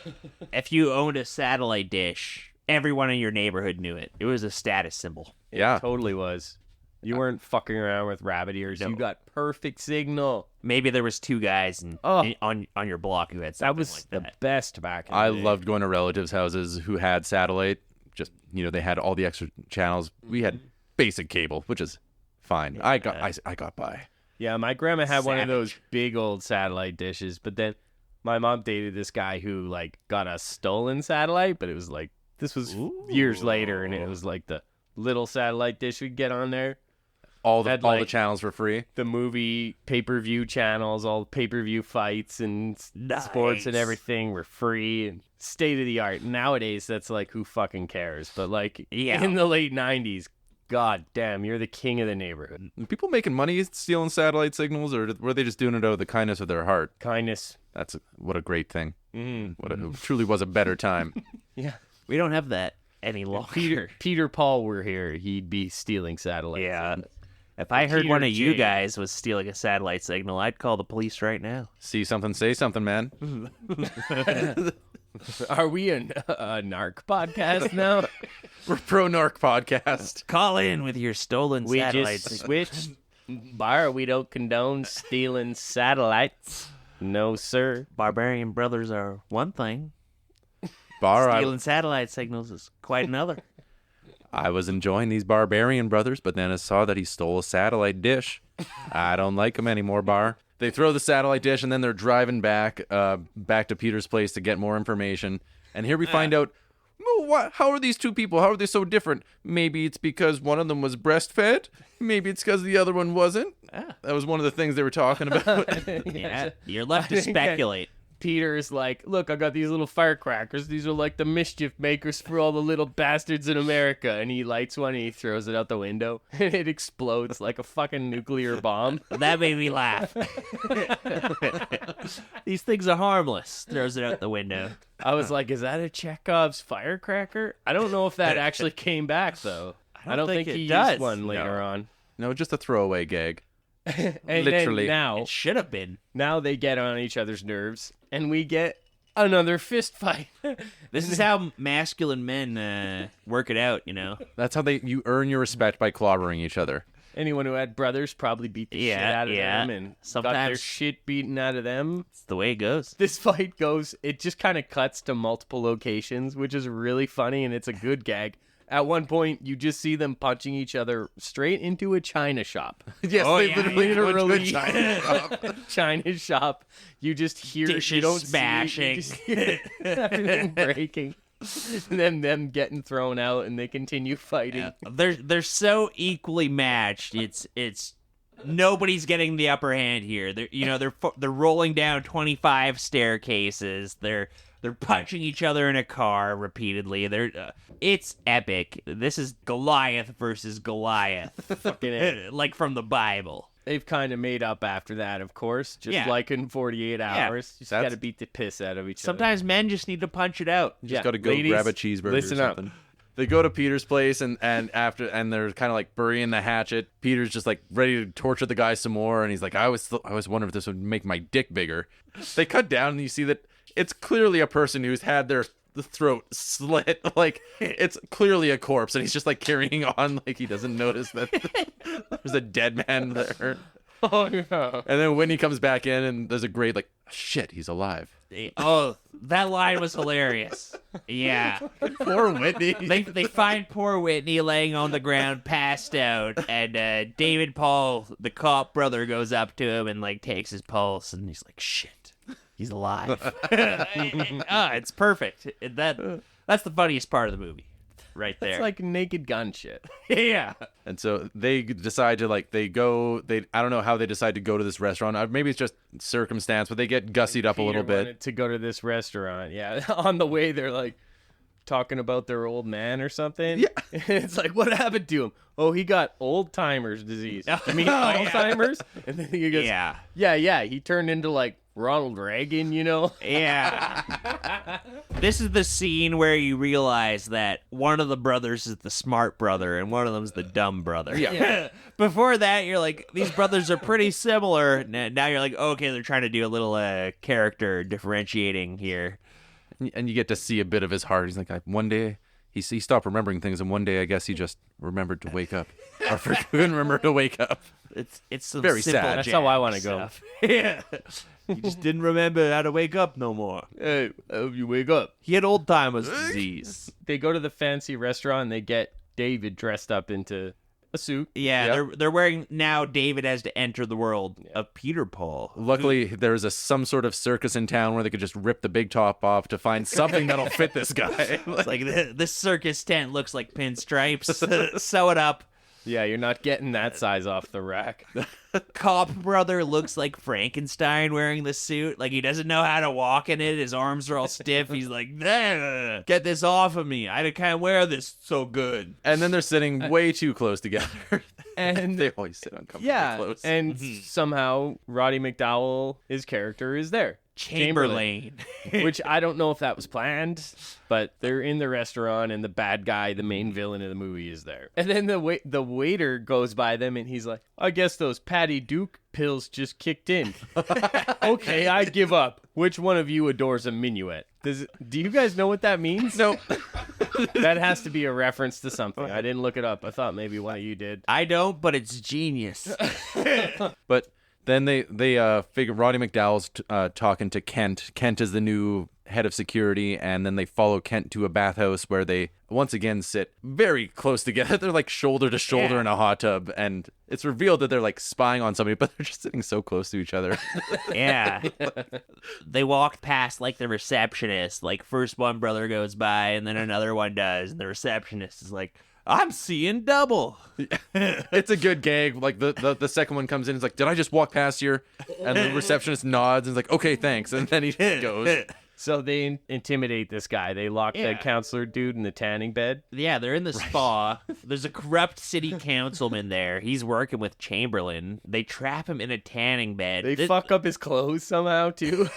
S4: If you owned a satellite dish, everyone in your neighborhood knew it. It was a status symbol.
S5: Yeah.
S6: Totally was. You weren't fucking around with rabbit ears.
S4: No.
S6: You got perfect signal.
S4: Maybe there was 2 guys on your block who had
S6: That
S4: something
S6: was
S4: like
S6: the
S4: that.
S6: best back in the
S5: I
S6: day.
S5: loved going to relatives' houses who had satellite. Just, they had all the extra channels. We had basic cable, which is fine. I got by.
S6: Yeah, my grandma had one of those
S4: Savage.
S6: big old satellite dishes, but then my mom dated this guy who like got a stolen satellite, but it was like this was years later, and it was like the little satellite dish we'd get on there.
S5: All the
S6: Had,
S5: all the
S6: like-
S5: channels for free.
S6: The movie pay-per-view channels, all the pay-per-view fights and sports and
S4: Nice.
S6: everything were free and state of the art. Nowadays, that's like, who fucking cares? But like
S4: Yeah.
S6: in the late 90s, god damn, you're the king of the neighborhood.
S5: Are people making money stealing satellite signals, or were they just doing it out of the kindness of their heart?
S6: Kindness.
S5: What a great thing.
S6: Mm.
S5: It truly was a better time.
S6: Yeah.
S4: We don't have that any longer.
S6: Peter Paul were here, he'd be stealing satellites.
S4: Yeah. If I heard
S6: Peter
S4: one of you
S6: J.
S4: guys was stealing a satellite signal, I'd call the police right now.
S5: See something, say something, man.
S6: Are we a narc podcast now?
S5: We're pro narc podcast.
S4: Call in with your stolen
S6: We
S4: satellite
S6: just
S4: signal.
S6: switched. Bar, we don't condone stealing satellites. No, sir.
S4: Barbarian Brothers are one thing.
S5: Bar,
S4: Stealing satellite signals is quite another.
S5: I was enjoying these Barbarian Brothers, but then I saw that he stole a satellite dish. I don't like him anymore, Bar. They throw the satellite dish, and then they're driving back to Peter's place to get more information. And here we find out, how are these two people? How are they so different? Maybe it's because one of them was breastfed. Maybe it's because the other one wasn't. That was one of the things they were talking about.
S4: Yeah, you're left to speculate.
S6: Peter's like, look, I got these little firecrackers. These are like the mischief makers for all the little bastards in America. And he lights one and he throws it out the window. And it explodes like a fucking nuclear bomb.
S4: That made me laugh. These things are harmless. Throws it out the window.
S6: I was like, is that a Chekhov's firecracker? I don't know if that actually came back, though. I don't think
S4: it
S6: he
S4: does.
S6: used one later
S5: No.
S6: on.
S5: No, just a throwaway gag.
S6: And
S5: Literally.
S6: then
S4: It should have been.
S6: now they get on each other's nerves. And we get another fist fight.
S4: This is how masculine men work it out, you know?
S5: That's how you earn your respect by clobbering each other.
S6: Anyone who had brothers probably beat the shit
S4: Yeah,
S6: out of
S4: yeah.
S6: them and got their
S4: Sometimes-
S6: shit beaten out of them.
S4: It's the way it goes.
S6: This fight goes, it just kind of cuts to multiple locations, which is really funny and it's a good gag. At one point, you just see them punching each other straight into a china shop.
S5: Yes,
S4: Oh,
S5: they
S4: yeah,
S5: literally
S4: yeah.
S5: go to a China shop.
S6: China shop. You just hear you
S4: Dishes
S6: don't
S4: smashing.
S6: See it, you just hear everything breaking. And then them getting thrown out and they continue fighting.
S4: They're so equally matched. It's nobody's getting the upper hand here. They're rolling down 25 staircases. They're punching each other in a car repeatedly. It's epic. This is Goliath versus Goliath,
S6: Fucking
S4: like from the Bible.
S6: They've kind of made up after that, of course. Just
S4: Yeah.
S6: like in 48 hours. Just
S5: That's-
S6: got to beat the piss out of each other.
S4: Sometimes men just need to punch it out.
S5: Just got to go
S6: ladies,
S5: grab a cheeseburger
S6: listen
S5: or
S6: up.
S5: something. They go to Peter's place and they're kind of like burying the hatchet. Peter's just like ready to torture the guy some more, and he's like, I always wonder if this would make my dick bigger. They cut down and you see that it's clearly a person who's had their throat slit. Like, it's clearly a corpse, and he's just like carrying on like he doesn't notice that there's a dead man there.
S6: Oh, yeah.
S5: And then when he comes back in, and there's a great like, shit, he's alive.
S4: Oh, that line was hilarious. Yeah.
S5: Poor Whitney.
S4: They find poor Whitney laying on the ground, passed out, and David Paul, the cop brother, goes up to him and like takes his pulse, and he's like, "Shit, he's alive." It's perfect. That's the funniest part of the movie, right there.
S6: It's like Naked Gun shit.
S4: Yeah.
S5: And so they decide to like I don't know how they decide to go to this restaurant. Maybe it's just circumstance, but they get gussied up a little
S6: Peter
S5: bit.
S6: wanted to go to this restaurant. Yeah. On the way, they're like talking about their old man or something.
S5: Yeah.
S6: It's like, what happened to him? Oh, he got old timers disease. You mean Alzheimer's? And then he goes, yeah. He turned into like Ronald Reagan, you know?
S4: Yeah. This is the scene where you realize that one of the brothers is the smart brother and one of them's the dumb brother.
S5: Yeah.
S4: Before that, you're like, these brothers are pretty similar. Now you're like, okay, they're trying to do a little character differentiating here.
S5: And you get to see a bit of his heart. He's like, one day he stopped remembering things, and one day I guess he just remembered to wake up, or couldn't remember to wake up.
S4: It's some
S5: Very
S4: simple
S5: sad.
S6: That's how I want to go.
S4: stuff. Yeah. He just didn't remember how to wake up no more.
S6: Hey, I hope you wake up.
S4: He had old timers disease.
S6: They go to the fancy restaurant and they get David dressed up into a suit.
S4: Yeah, they're wearing now. David has to enter the world of Peter Paul.
S5: Luckily, there's some sort of circus in town where they could just rip the big top off to find something that'll fit this guy.
S4: It's like this circus tent looks like pinstripes. Sew it up.
S6: Yeah, you're not getting that size off the rack.
S4: Cop brother looks like Frankenstein wearing the suit. Like he doesn't know how to walk in it. His arms are all stiff. He's like, "Nah, get this off of me. I can't wear this so good."
S5: And then they're sitting way too close together.
S6: And
S5: they always sit uncomfortably close.
S6: And somehow Roddy McDowell, his character, is there.
S4: Chamberlain.
S6: Which I don't know if that was planned, but they're in the restaurant and the bad guy, the main villain of the movie, is there. And then the waiter goes by them and he's like, I guess those Patty Duke pills just kicked in. Okay, I give up. Which one of you adores a minuet? Do you guys know what that means?
S5: No.
S6: That has to be a reference to something. I didn't look it up. I thought maybe one of you did.
S4: I don't, but it's genius.
S5: But then they figure Roddy McDowell's talking to Kent. Kent is the new head of security, and then they follow Kent to a bathhouse where they once again sit very close together. They're like shoulder to shoulder in a hot tub, and it's revealed that they're like spying on somebody, but they're just sitting so close to each other.
S4: Yeah. They walked past like the receptionist. Like first one brother goes by, and then another one does, and the receptionist is like, I'm seeing double.
S5: It's a good gag. Like the second one comes in, it's like, did I just walk past here? And the receptionist nods and is like, okay, thanks. And then he goes.
S6: So they intimidate this guy. They lock the counselor dude in the tanning bed.
S4: Yeah, they're in the spa. There's a corrupt city councilman there. He's working with Chamberlain. They trap him in a tanning bed.
S6: They fuck up his clothes somehow, too.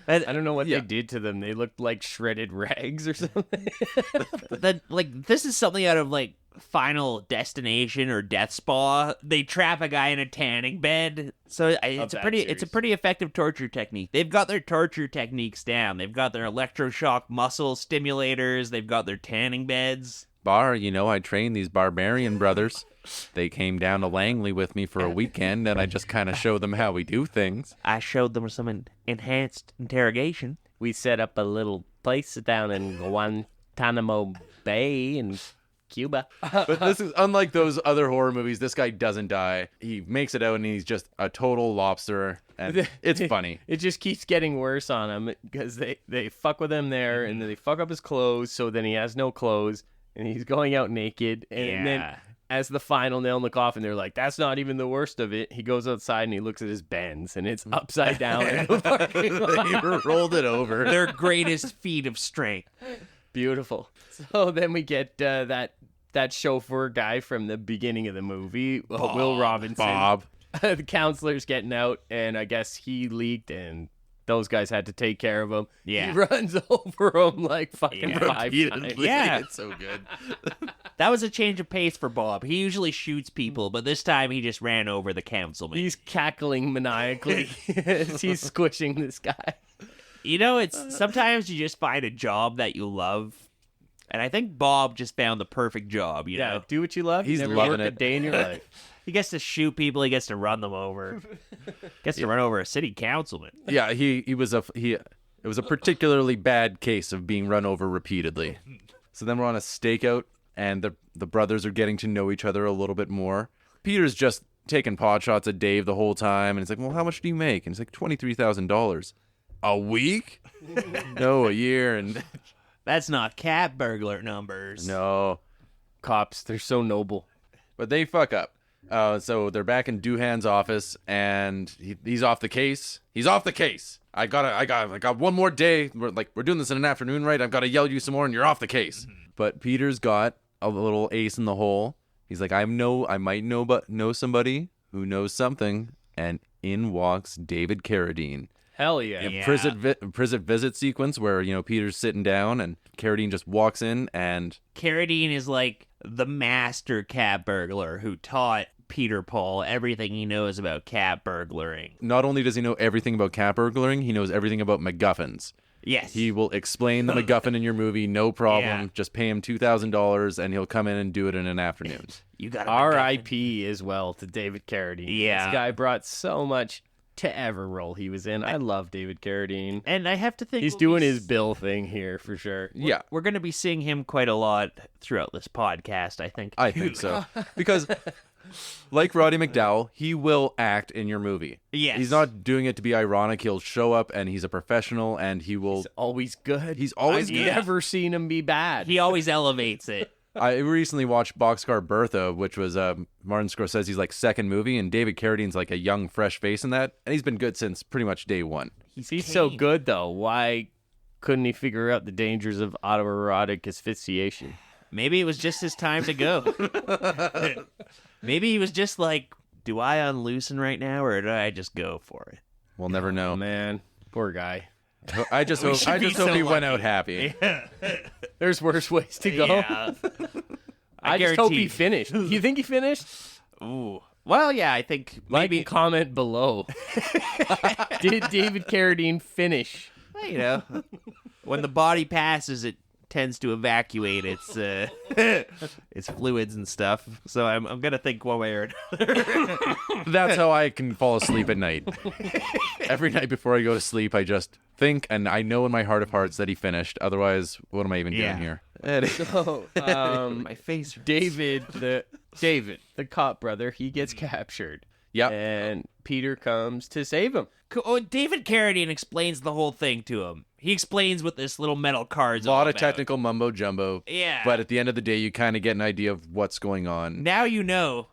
S6: I don't know what they did to them. They looked like shredded rags or something.
S4: This is something out of like Final Destination or Death Spa. They trap a guy in a tanning bed. So it's a pretty effective torture technique. They've got their torture techniques down. They've got their electroshock muscle stimulators. They've got their tanning beds.
S5: I trained these Barbarian Brothers. They came down to Langley with me for a weekend, and I just kind of showed them how we do things.
S4: I showed them some enhanced interrogation.
S6: We set up a little place down in Guantanamo Bay in Cuba.
S5: But this is unlike those other horror movies. This guy doesn't die. He makes it out, and he's just a total lobster, and it's funny.
S6: It just keeps getting worse on him because they fuck with him there, and then they fuck up his clothes, so then he has no clothes, and he's going out naked, and then as the final nail in the coffin, they're like, that's not even the worst of it. He goes outside and he looks at his Benz, and it's upside down in the parking lot.
S5: They rolled it over.
S4: Their greatest feat of strength.
S6: Beautiful. So then we get that chauffeur guy from the beginning of the movie, Will Robinson.
S5: Bob.
S6: The counselor's getting out, and I guess he leaked, and those guys had to take care of him.
S4: Yeah.
S6: He runs over him like fucking 5 times.
S4: Yeah.
S5: It's so good.
S4: That was a change of pace for Bob. He usually shoots people, but this time he just ran over the councilman.
S6: He's cackling maniacally as he's squishing this guy.
S4: You know, it's sometimes you just find a job that you love. And I think Bob just found the perfect job, you know?
S6: Do what you love.
S5: He's
S6: you never
S5: loving
S6: worked
S5: it.
S6: a day in your life.
S4: He gets to shoot people. He gets to run them over. Gets to run over a city councilman.
S5: Yeah, it was a particularly bad case of being run over repeatedly. So then we're on a stakeout, and the brothers are getting to know each other a little bit more. Peter's just taking pot shots at Dave the whole time, and it's like, well, how much do you make? And it's like $23,000 a week. No, a year. And
S4: That's not cat burglar numbers.
S5: no,
S6: Cops, they're so noble.
S5: but they fuck up. So they're back in Doohan's office, and he's off the case. He's off the case. I got one more day. We're doing this in an afternoon, right? I've got to yell you some more, and you're off the case. But Peter's got a little ace in the hole. He's like, I might know somebody who knows something, and in walks David Carradine.
S6: Hell yeah.
S4: Yeah.
S5: Prison visit sequence where Peter's sitting down, and Carradine just walks in, and
S4: Carradine is like the master cat burglar who taught Peter Paul everything he knows about cat burglaring.
S5: not only does he know everything about cat burglaring, he knows everything about MacGuffins.
S4: Yes.
S5: He will explain the MacGuffin in your movie, no problem.
S4: Yeah.
S5: Just pay him $2,000, and he'll come in and do it in an afternoon.
S4: You got
S6: R.I.P. as well to David Carradine.
S4: Yeah.
S6: This guy brought so much to every role he was in. I love David Carradine.
S4: And I have to think
S6: He's
S4: we'll
S6: doing
S4: be
S6: his Bill thing here for sure.
S5: Yeah,
S4: We're going to be seeing him quite a lot throughout this podcast, I think.
S5: I think so. Because, like Roddy McDowell, he will act in your movie.
S4: Yes.
S5: He's not doing it to be ironic. He'll show up, and he's a professional, and he will...
S6: He's always good.
S5: He's always
S6: I've
S5: good.
S6: never seen him be bad.
S4: He always elevates it.
S5: I recently watched Boxcar Bertha, which was Martin Scorsese's second movie, and David Carradine's a young, fresh face in that, and he's been good since pretty much day one.
S6: He's so good, though. Why couldn't he figure out the dangers of autoerotic asphyxiation?
S4: Maybe it was just his time to go. Maybe he was just like, do I unloosen right now, or do I just go for it?
S5: We'll never know.
S6: Oh, man. Poor guy.
S5: I just hope he went out happy.
S6: There's worse ways to go.
S4: Yeah.
S6: I just hope
S4: guarantee-
S6: he finished. You think he finished?
S4: Ooh. Well, yeah, I think
S6: Maybe
S4: maybe,
S6: comment below. Did David Carradine finish?
S4: you know, when the body passes, it tends to evacuate its its fluids and stuff. So I'm gonna think one way or another.
S5: That's how I can fall asleep at night. Every night before I go to sleep, I just think, and I know in my heart of hearts that he finished. Otherwise, what am I even
S4: Yeah.
S5: doing here?
S4: My face hurts.
S6: David, the cop brother, he gets captured.
S5: Yep.
S6: And Peter comes to save him.
S4: Oh, David Carradine explains the whole thing to him. He explains what this little metal card's
S5: A lot
S4: all
S5: of
S4: about.
S5: technical mumbo jumbo.
S4: Yeah.
S5: But at the end of the day, you kind of get an idea of what's going on.
S4: Now you know.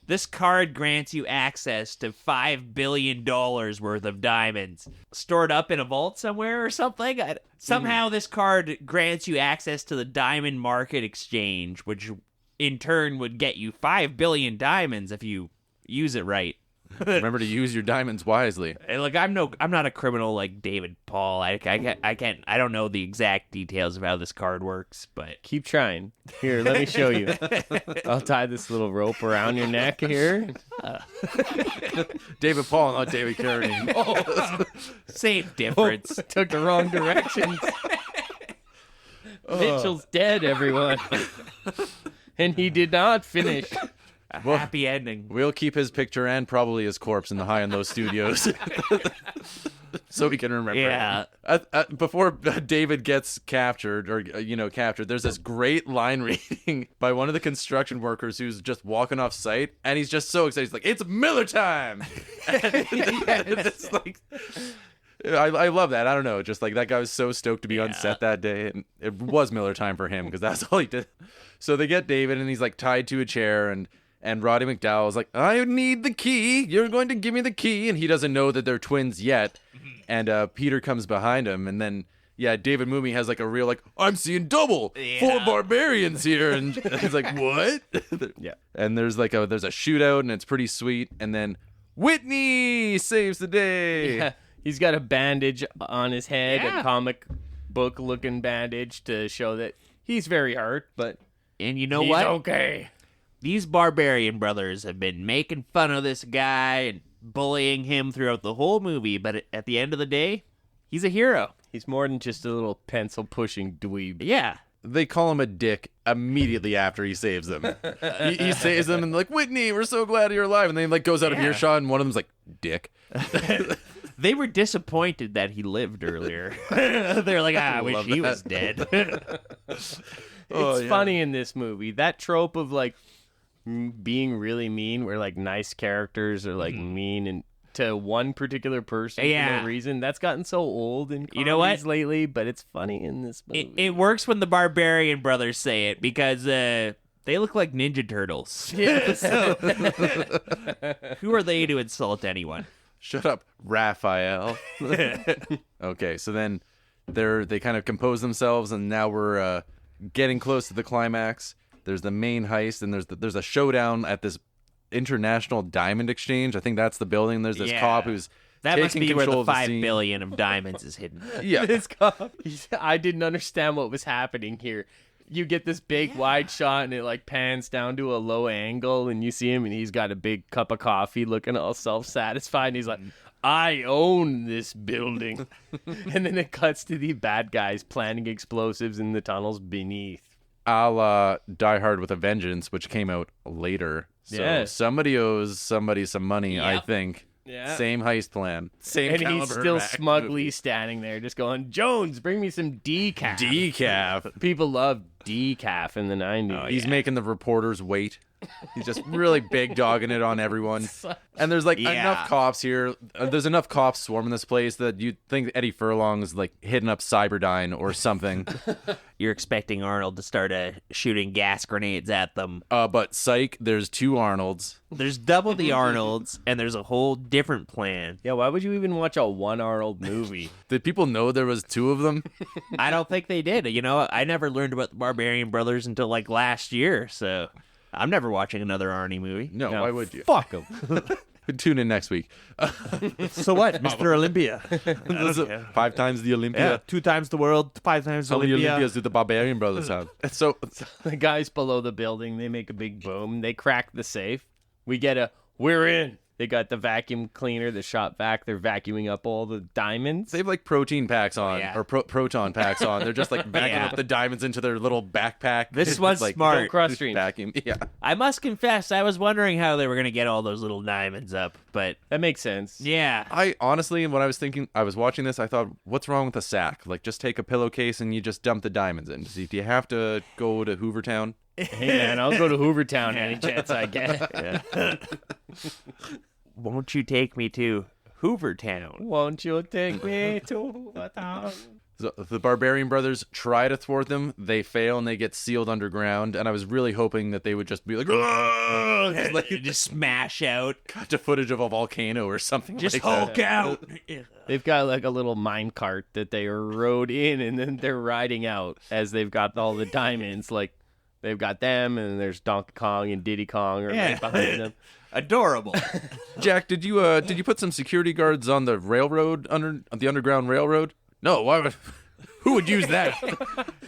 S4: This card grants you access to $5 billion worth of diamonds stored up in a vault somewhere or something. Somehow this card grants you access to the diamond market exchange, which in turn would get you 5 billion diamonds if you use it right.
S5: Remember to use your diamonds wisely.
S4: And, like, I'm not a criminal like David Paul. I don't know the exact details of how this card works, but
S6: Keep trying. Here, let me show you. I'll tie this little rope around your neck here.
S5: David Paul, not David Carradine.
S4: same difference.
S6: Took the wrong direction. Mitchell's dead, everyone. And he did not finish.
S4: Happy ending.
S5: We'll keep his picture and probably his corpse in the High and Low studios. So we can remember.
S4: Yeah.
S5: Before David gets captured, there's this great line reading by one of the construction workers who's just walking off site, and he's just so excited. He's like, "It's Miller time!" And it's like, I love that. I don't know, just like that guy was so stoked to be on set that day, and it was Miller time for him because that's all he did. So they get David, and he's like tied to a chair, and Roddy McDowell's like, "I need the key. You're going to give me the key." And he doesn't know that they're twins yet. And Peter comes behind him. And then, David Mooney has a real, "I'm seeing double. 4 barbarians here." And he's like, "What?"
S6: Yeah.
S5: And there's there's a shootout, and it's pretty sweet. And then Whitney saves the day.
S6: Yeah. He's got a bandage on his head,
S4: Yeah.
S6: a comic book looking bandage to show that he's very hurt, but
S4: And you know
S6: he's
S4: what?
S6: okay.
S4: These Barbarian Brothers have been making fun of this guy and bullying him throughout the whole movie, but at the end of the day, He's a hero.
S6: He's more than just a little pencil-pushing dweeb.
S4: Yeah.
S5: They call him a dick immediately after he saves them. he saves them and like, Whitney, we're so glad you're alive. And then he like goes out of earshot and one of them's like, dick.
S4: They were disappointed that he lived earlier. They're like, I wish he was dead.
S6: It's funny in this movie. That trope of like being really mean, where like nice characters are like mean and to one particular person for no reason. That's gotten so old in comedies lately, but it's funny in this movie.
S4: It works when the Barbarian Brothers say it because they look like Ninja Turtles.
S6: Yeah.
S4: So, who are they to insult anyone?
S5: Shut up, Raphael. Okay, so then they kind of compose themselves, and now we're getting close to the climax. There's the main heist, and there's a showdown at this International Diamond Exchange. I think that's the building. There's this cop who's
S4: that
S5: taking
S4: must be where
S5: control
S4: the
S5: of the
S4: 5
S5: scene.
S4: billion of diamonds is hidden.
S5: Yeah,
S6: This cop, I didn't understand what was happening here. You get this big wide shot and it like pans down to a low angle and you see him and he's got a big cup of coffee looking all self-satisfied and he's like, I own this building. And then it cuts to the bad guys planting explosives in the tunnels beneath.
S5: a la Die Hard with a Vengeance, which came out later. So somebody owes somebody some money, I think.
S6: Yeah.
S5: Same heist plan. Same
S6: And he's
S5: caliber
S6: still
S5: back
S6: smugly
S5: movie.
S6: standing there just going, Jones, bring me some decaf.
S5: Decaf.
S6: People love decaf in the 90s.
S5: He's making the reporters wait. He's just really big dogging it on everyone. And there's like enough cops here. There's enough cops swarming this place that you'd think Eddie Furlong's like hitting up Cyberdyne or something.
S4: You're expecting Arnold to start shooting gas grenades at them.
S5: But psych, there's 2 Arnolds.
S4: There's double the Arnolds, and there's a whole different plan.
S6: Yeah, why would you even watch a one Arnold movie?
S5: Did people know there was 2 of them?
S4: I don't think they did. You know, I never learned about the Barbarian Brothers until like last year, so I'm never watching another Arnie movie.
S5: No, why would you?
S6: Fuck him.
S5: Tune in next week.
S4: So what, Mr. Olympia?
S5: 5 times the Olympia.
S4: Yeah, 2 times the world, 5 times
S5: How many
S4: Olympia.
S5: Olympias do the Barbarian Brothers have? So
S6: The guys below the building, they make a big boom. They crack the safe. We get a, we're in. They got the vacuum cleaner, the shop vac. They're vacuuming up all the diamonds.
S5: they have like protein packs on
S4: Yeah.
S5: or proton packs on. They're just like backing
S4: Yeah.
S5: up the diamonds into their little backpack.
S4: This
S5: It's
S4: was
S5: like,
S4: smart.
S6: Don't cross streams.
S5: Vacuum. Yeah.
S4: I must confess, I was wondering how they were going to get all those little diamonds up, but
S6: That makes sense.
S4: yeah.
S5: I honestly, when I was watching this, I thought, what's wrong with a sack? Like, just take a pillowcase and you just dump the diamonds in. Do you have to go to Hoovertown?
S6: Hey, man, I'll go to Hoovertown any chance I get.
S4: Won't you take me to Hoovertown?
S6: Won't you take me to Hoovertown?
S5: So the Barbarian Brothers try to thwart them. They fail and they get sealed underground. And I was really hoping that they would just be like, "Argh!" Just like
S4: Just smash out.
S5: cut to footage of a volcano or something.
S4: Just
S5: like
S4: Hulk
S5: that.
S4: out.
S6: They've got like a little mine cart that they rode in and then they're riding out as they've got all the diamonds. Like, they've got them and there's Donkey Kong and Diddy Kong are right behind them.
S4: Adorable.
S5: Jack, did you put some security guards on the railroad the underground railroad? No, why would? Who would use that?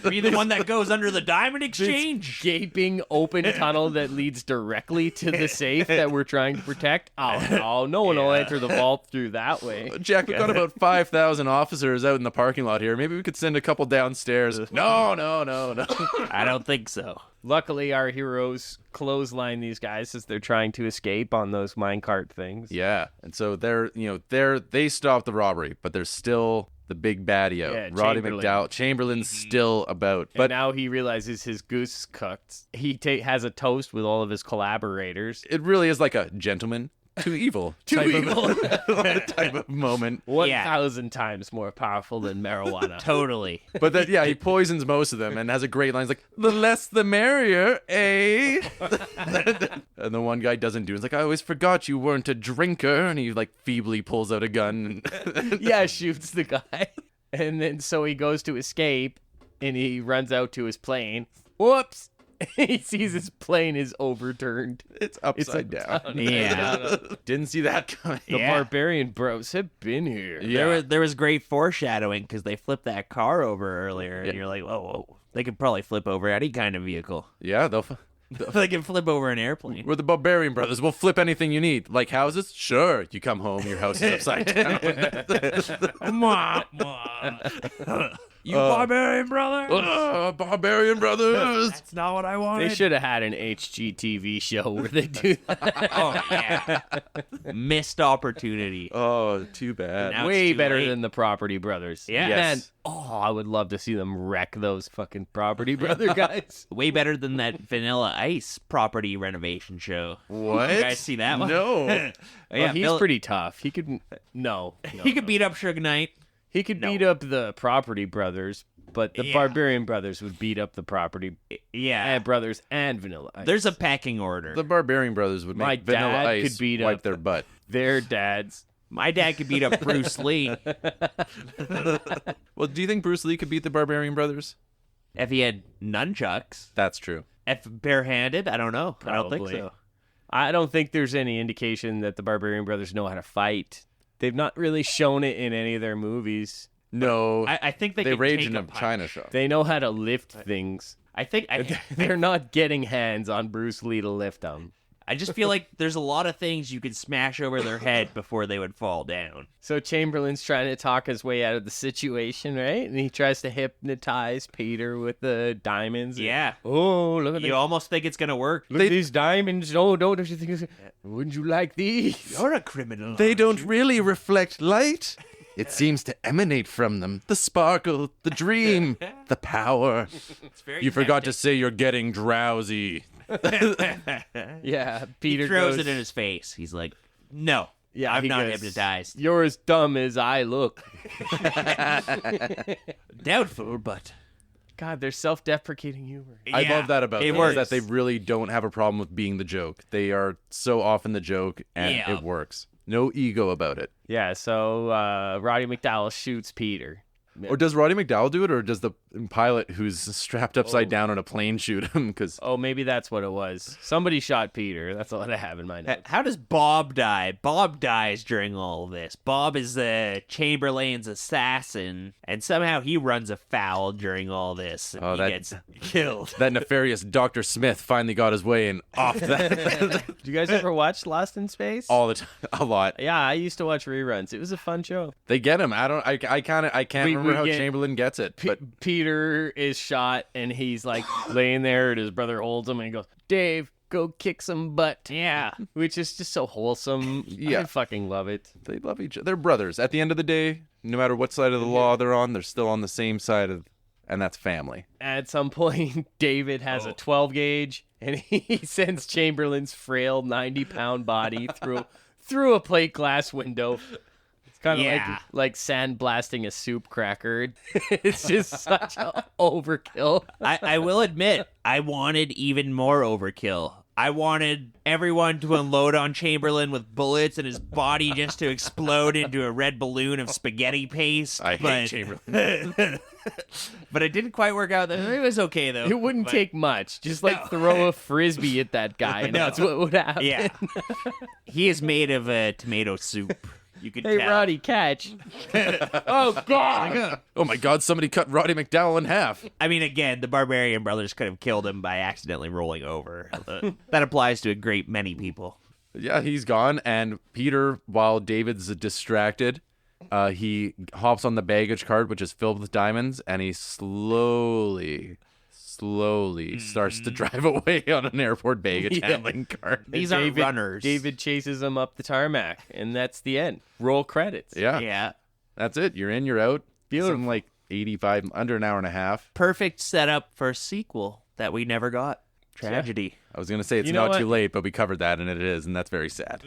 S4: Are you the one that goes under the Diamond Exchange?
S6: Gaping open tunnel that leads directly to the safe that we're trying to protect. Oh, no one will enter the vault through that way.
S5: Jack, we've got about 5,000 officers out in the parking lot here. Maybe we could send a couple downstairs. No.
S4: I don't think so.
S6: Luckily, our heroes clothesline these guys as they're trying to escape on those minecart things.
S5: Yeah, and so they stop the robbery, but there's still the big baddie out.
S6: Yeah,
S5: Roddy
S6: Chamberlain.
S5: McDowell. Chamberlain's still about.
S6: But
S5: But
S6: now he realizes his goose is cooked. He has a toast with all of his collaborators.
S5: it really is like a gentleman to evil. type of moment.
S6: 1,000 times more powerful than marijuana.
S4: Totally.
S5: But then, yeah, he poisons most of them and has a great line. He's like, the less the merrier, eh? And the one guy doesn't do it. He's like, I always forgot you weren't a drinker. And he like feebly pulls out a gun.
S6: Yeah, shoots the guy. And then so he goes to escape and he runs out to his plane. Whoops. He sees his plane is overturned.
S5: It's upside down.
S4: Yeah.
S5: Didn't see that coming.
S6: The
S4: Yeah.
S6: Barbarian Bros have been here.
S4: There was great foreshadowing because they flipped that car over earlier, and you're like, whoa, they could probably flip over any kind of vehicle.
S5: Yeah,
S4: They can flip over an airplane.
S5: We're the Barbarian Brothers. We'll flip anything you need. Like houses? Sure. You come home, your house is upside down.
S4: You Barbarian Brother?
S5: Barbarian Brothers.
S4: That's not what I wanted.
S6: They should have had an HGTV show where they do that.
S4: Oh, yeah. Missed opportunity.
S5: Oh, too bad.
S4: Now it's
S6: Way
S4: too
S6: better
S4: late.
S6: than the Property Brothers.
S4: Yeah.
S6: Man, I would love to see them wreck those fucking Property Brother guys.
S4: Way better than that Vanilla Ice property renovation show.
S5: What?
S4: You guys see that one?
S5: No.
S6: Well, he's pretty tough. He could
S4: He could beat up Suge Knight.
S6: He could beat up the Property Brothers, but the Barbarian Brothers would beat up the Property Brothers and Vanilla Ice.
S4: There's a pecking order.
S5: The Barbarian Brothers would
S6: My
S5: make Vanilla
S6: dad
S5: Ice
S6: could beat
S5: wipe
S6: up
S5: their butt.
S6: their dads.
S4: My dad could beat up Bruce Lee
S5: Well, do you think Bruce Lee could beat the Barbarian Brothers?
S4: if he had nunchucks.
S5: That's true.
S4: If barehanded, I don't know. I don't think
S6: Probably.
S4: so.
S6: I don't think there's any indication that the Barbarian Brothers know how to fight. They've not really shown it in any of their movies.
S5: No.
S4: I think they
S5: they
S4: could
S5: rage
S4: take
S5: in a
S4: punch.
S5: China shop.
S6: They know how to lift things.
S4: I think
S6: They're not getting hands on Bruce Lee to lift them.
S4: I just feel like there's a lot of things you could smash over their head before they would fall down.
S6: So Chamberlain's trying to talk his way out of the situation, right? And he tries to hypnotize Peter with the diamonds.
S4: Yeah.
S6: Oh, look at
S4: You almost think it's gonna work.
S6: Look at these diamonds. Oh, don't you think? Wouldn't you like these?
S4: You're a criminal.
S5: They don't really reflect light. It seems to emanate from them. The sparkle, the dream, the power. You forgot to say you're getting drowsy.
S6: Yeah, Peter
S4: He throws
S6: goes,
S4: it in his face. He's like, "No,
S6: Yeah,
S4: I'm
S6: he
S4: not
S6: goes,
S4: hypnotized."
S6: You're as dumb as I look.
S4: Doubtful, but
S6: God, there's self-deprecating humor.
S5: I love that about
S4: it
S5: them,
S4: works.
S5: is that they really don't have a problem with being the joke. They are so often the joke, and
S4: Yeah.
S5: it works. No ego about it.
S6: Yeah, so Roddy McDowell shoots Peter.
S5: Or does Roddy McDowell do it, or does the pilot who's strapped upside down on a plane shoot him? Because
S6: Oh, maybe that's what it was. Somebody shot Peter. That's all I have in my notes.
S4: how does Bob die? Bob dies during all of this. Bob is Chamberlain's assassin, and somehow he runs afoul during all this, and
S5: Oh,
S4: he
S5: that-
S4: gets killed.
S5: that nefarious Dr. Smith finally got his way and off that
S6: Did you guys ever watch Lost in Space?
S5: all the time, a lot.
S6: Yeah, I used to watch reruns. It was a fun show.
S5: They get him. I can't
S6: We
S5: remember how
S6: get-
S5: Chamberlain gets it, but
S6: Peter is shot, and he's like laying there, and his brother holds him, and he goes, "Dave, go kick some butt."
S4: Yeah.
S6: Which is just so wholesome.
S5: Yeah.
S6: I fucking love it.
S5: they love each other. They're brothers. At the end of the day, no matter what side of the law they're on, they're still on the same side of, and that's family.
S6: At some point, David has a 12 gauge, and he sends Chamberlain's frail 90-pound body through a plate glass window. It's kind of
S4: Yeah.
S6: like sandblasting a soup cracker. It's just such a overkill.
S4: I will admit, I wanted even more overkill. I wanted everyone to unload on Chamberlain with bullets and his body just to explode into a red balloon of spaghetti paste.
S5: I hate Chamberlain.
S4: But it didn't quite work out. It was okay, though.
S6: It wouldn't take much. Just like throw a frisbee at that guy, and that's what would happen.
S4: Yeah. He is made of tomato soup. You could
S6: Hey,
S4: tell.
S6: Roddy, catch. Oh, God.
S5: Oh my God! Somebody cut Roddy McDowell in half.
S4: I mean, again, the Barbarian Brothers could have killed him by accidentally rolling over. That applies to a great many people.
S5: Yeah, he's gone, and Peter, while David's distracted, he hops on the baggage cart, which is filled with diamonds, and he slowly starts to drive away on an airport baggage handling cart.
S4: These aren't runners.
S6: David chases him up the tarmac, and that's the end. Roll credits.
S5: Yeah,
S4: Yeah.
S5: that's it. You're in, you're out.
S6: Beautiful.
S5: Something like 85, under an hour and a half.
S4: Perfect setup for a sequel that we never got. Tragedy.
S5: I was gonna say it's
S6: You know
S5: not
S6: what?
S5: too late, but we covered that, and it is, and that's very sad.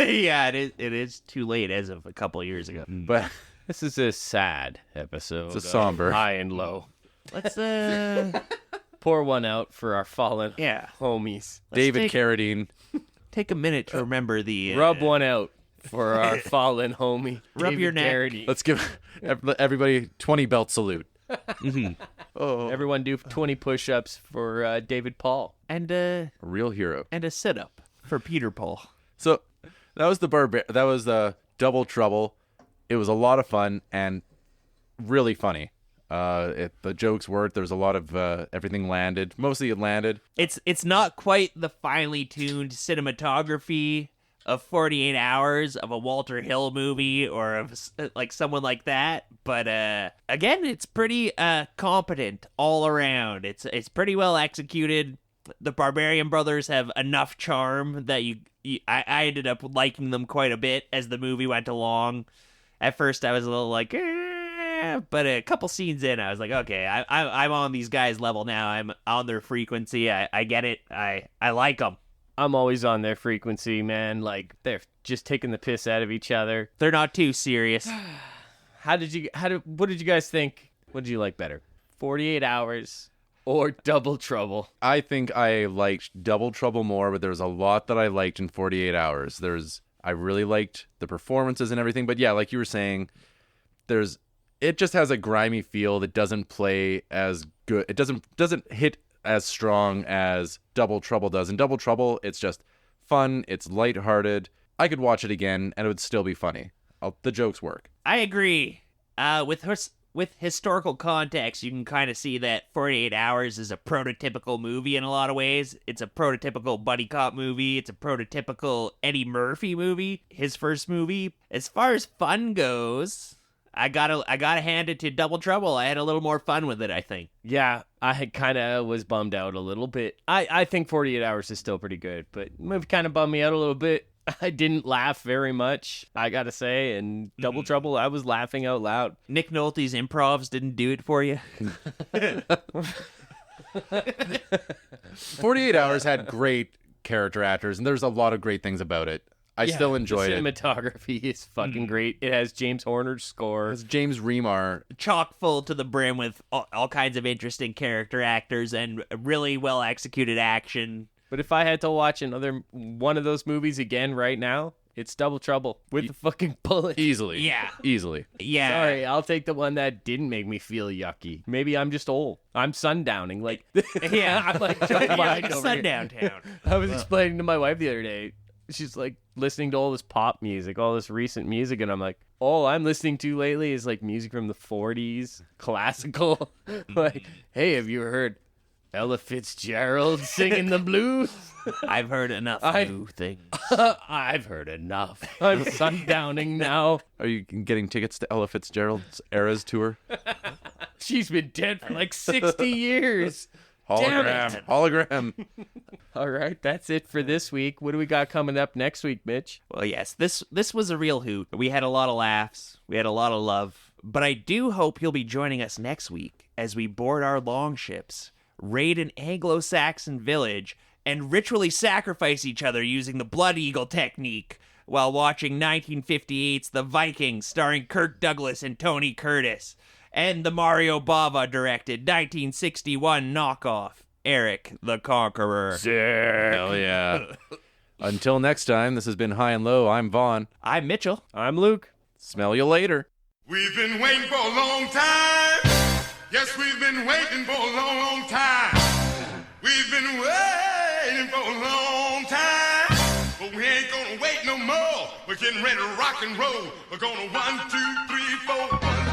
S4: Yeah, it is too late as of a couple of years ago.
S5: But
S6: This is a sad episode.
S5: It's a somber.
S6: of High and low.
S4: Let's
S6: Pour one out for our fallen
S4: yeah.
S6: homies.
S5: David
S4: take-
S5: Carradine,
S4: Take a minute to remember the
S6: Rub one out for our fallen homie.
S4: Rub
S6: David
S4: your neck.
S6: Carradine.
S5: let's give everybody 20 belt salute.
S6: Everyone do 20 push-ups for David Paul.
S4: and
S5: A real hero.
S4: a sit up for Peter Paul.
S5: So that was the Double Trouble. It was a lot of fun and really funny. The jokes worked. There's a lot of everything landed. Mostly it landed.
S4: It's not quite the finely tuned cinematography of 48 Hours of a Walter Hill movie or of like someone like that, but again, it's pretty competent all around. It's pretty well executed. The Barbarian Brothers have enough charm that I ended up liking them quite a bit as the movie went along. At first, I was a little like, but a couple scenes in, I was like, okay, I'm on these guys' level now. I'm on their frequency. I get it. I like them.
S6: I'm always on their frequency, man. Like, they're just taking the piss out of each other.
S4: They're not too serious.
S6: What did you guys think? What did you like better? 48 Hours or Double Trouble?
S5: I think I liked Double Trouble more, but there's a lot that I liked in 48 Hours. I really liked the performances and everything, but yeah, like you were saying, it just has a grimy feel that doesn't play as good. It doesn't hit as strong as Double Trouble does. In Double Trouble, it's just fun. It's lighthearted. I could watch it again, and it would still be funny. The jokes work.
S4: I agree. With historical context, you can kind of see that 48 Hours is a prototypical movie in a lot of ways. It's a prototypical buddy cop movie. It's a prototypical Eddie Murphy movie, his first movie. As far as fun goes, I gotta hand it to Double Trouble. I had a little more fun with it, I think.
S6: Yeah, I kind of was bummed out a little bit. I think 48 Hours is still pretty good, but the movie kind of bummed me out a little bit. I didn't laugh very much, I gotta say, and Double Trouble, I was laughing out loud.
S4: Nick Nolte's improvs didn't do it for you?
S5: 48 Hours had great character actors, and there's a lot of great things about it. I still enjoyed it.
S6: The cinematography is fucking great. It has James Horner's score.
S5: It's James Remar.
S4: Chock full to the brim with all kinds of interesting character actors and really well executed action.
S6: But if I had to watch another one of those movies again right now, it's Double Trouble with the fucking bullet.
S5: Easily.
S4: Yeah.
S5: Easily.
S4: Yeah.
S6: Sorry, I'll take the one that didn't make me feel yucky. Maybe I'm just old. I'm sundowning. Like,
S4: Yeah.
S6: I'm like,
S4: Sundown Town.
S6: I was explaining to my wife the other day. She's like listening to all this pop music, all this recent music, and I'm like, all I'm listening to lately is like music from the 40s, classical. Like, hey, have you heard Ella Fitzgerald singing the blues?
S4: I've heard enough new things.
S6: I've heard enough. I'm sundowning now.
S5: Are you getting tickets to Ella Fitzgerald's Eras tour?
S6: She's been dead for like 60 years.
S5: Hologram.
S6: All right, that's it for this week. What do we got coming up next week, Mitch?
S4: Well, yes, this was a real hoot. We had a lot of laughs. We had a lot of love. But I do hope you'll be joining us next week as we board our longships, raid an Anglo-Saxon village, and ritually sacrifice each other using the Blood Eagle technique while watching 1958's The Vikings starring Kirk Douglas and Tony Curtis, and the Mario Bava directed 1961 knockoff, Eric the Conqueror.
S5: Hell yeah. Until next time, this has been High and Low. I'm Vonn.
S4: I'm Mitchell.
S6: I'm Luke.
S5: Smell you later.
S8: We've been waiting for a long time. Yes, we've been waiting for a long, long time. We've been waiting for a long time. But we ain't gonna wait no more. We're getting ready to rock and roll. We're gonna 1, 2, 3, 4, 1.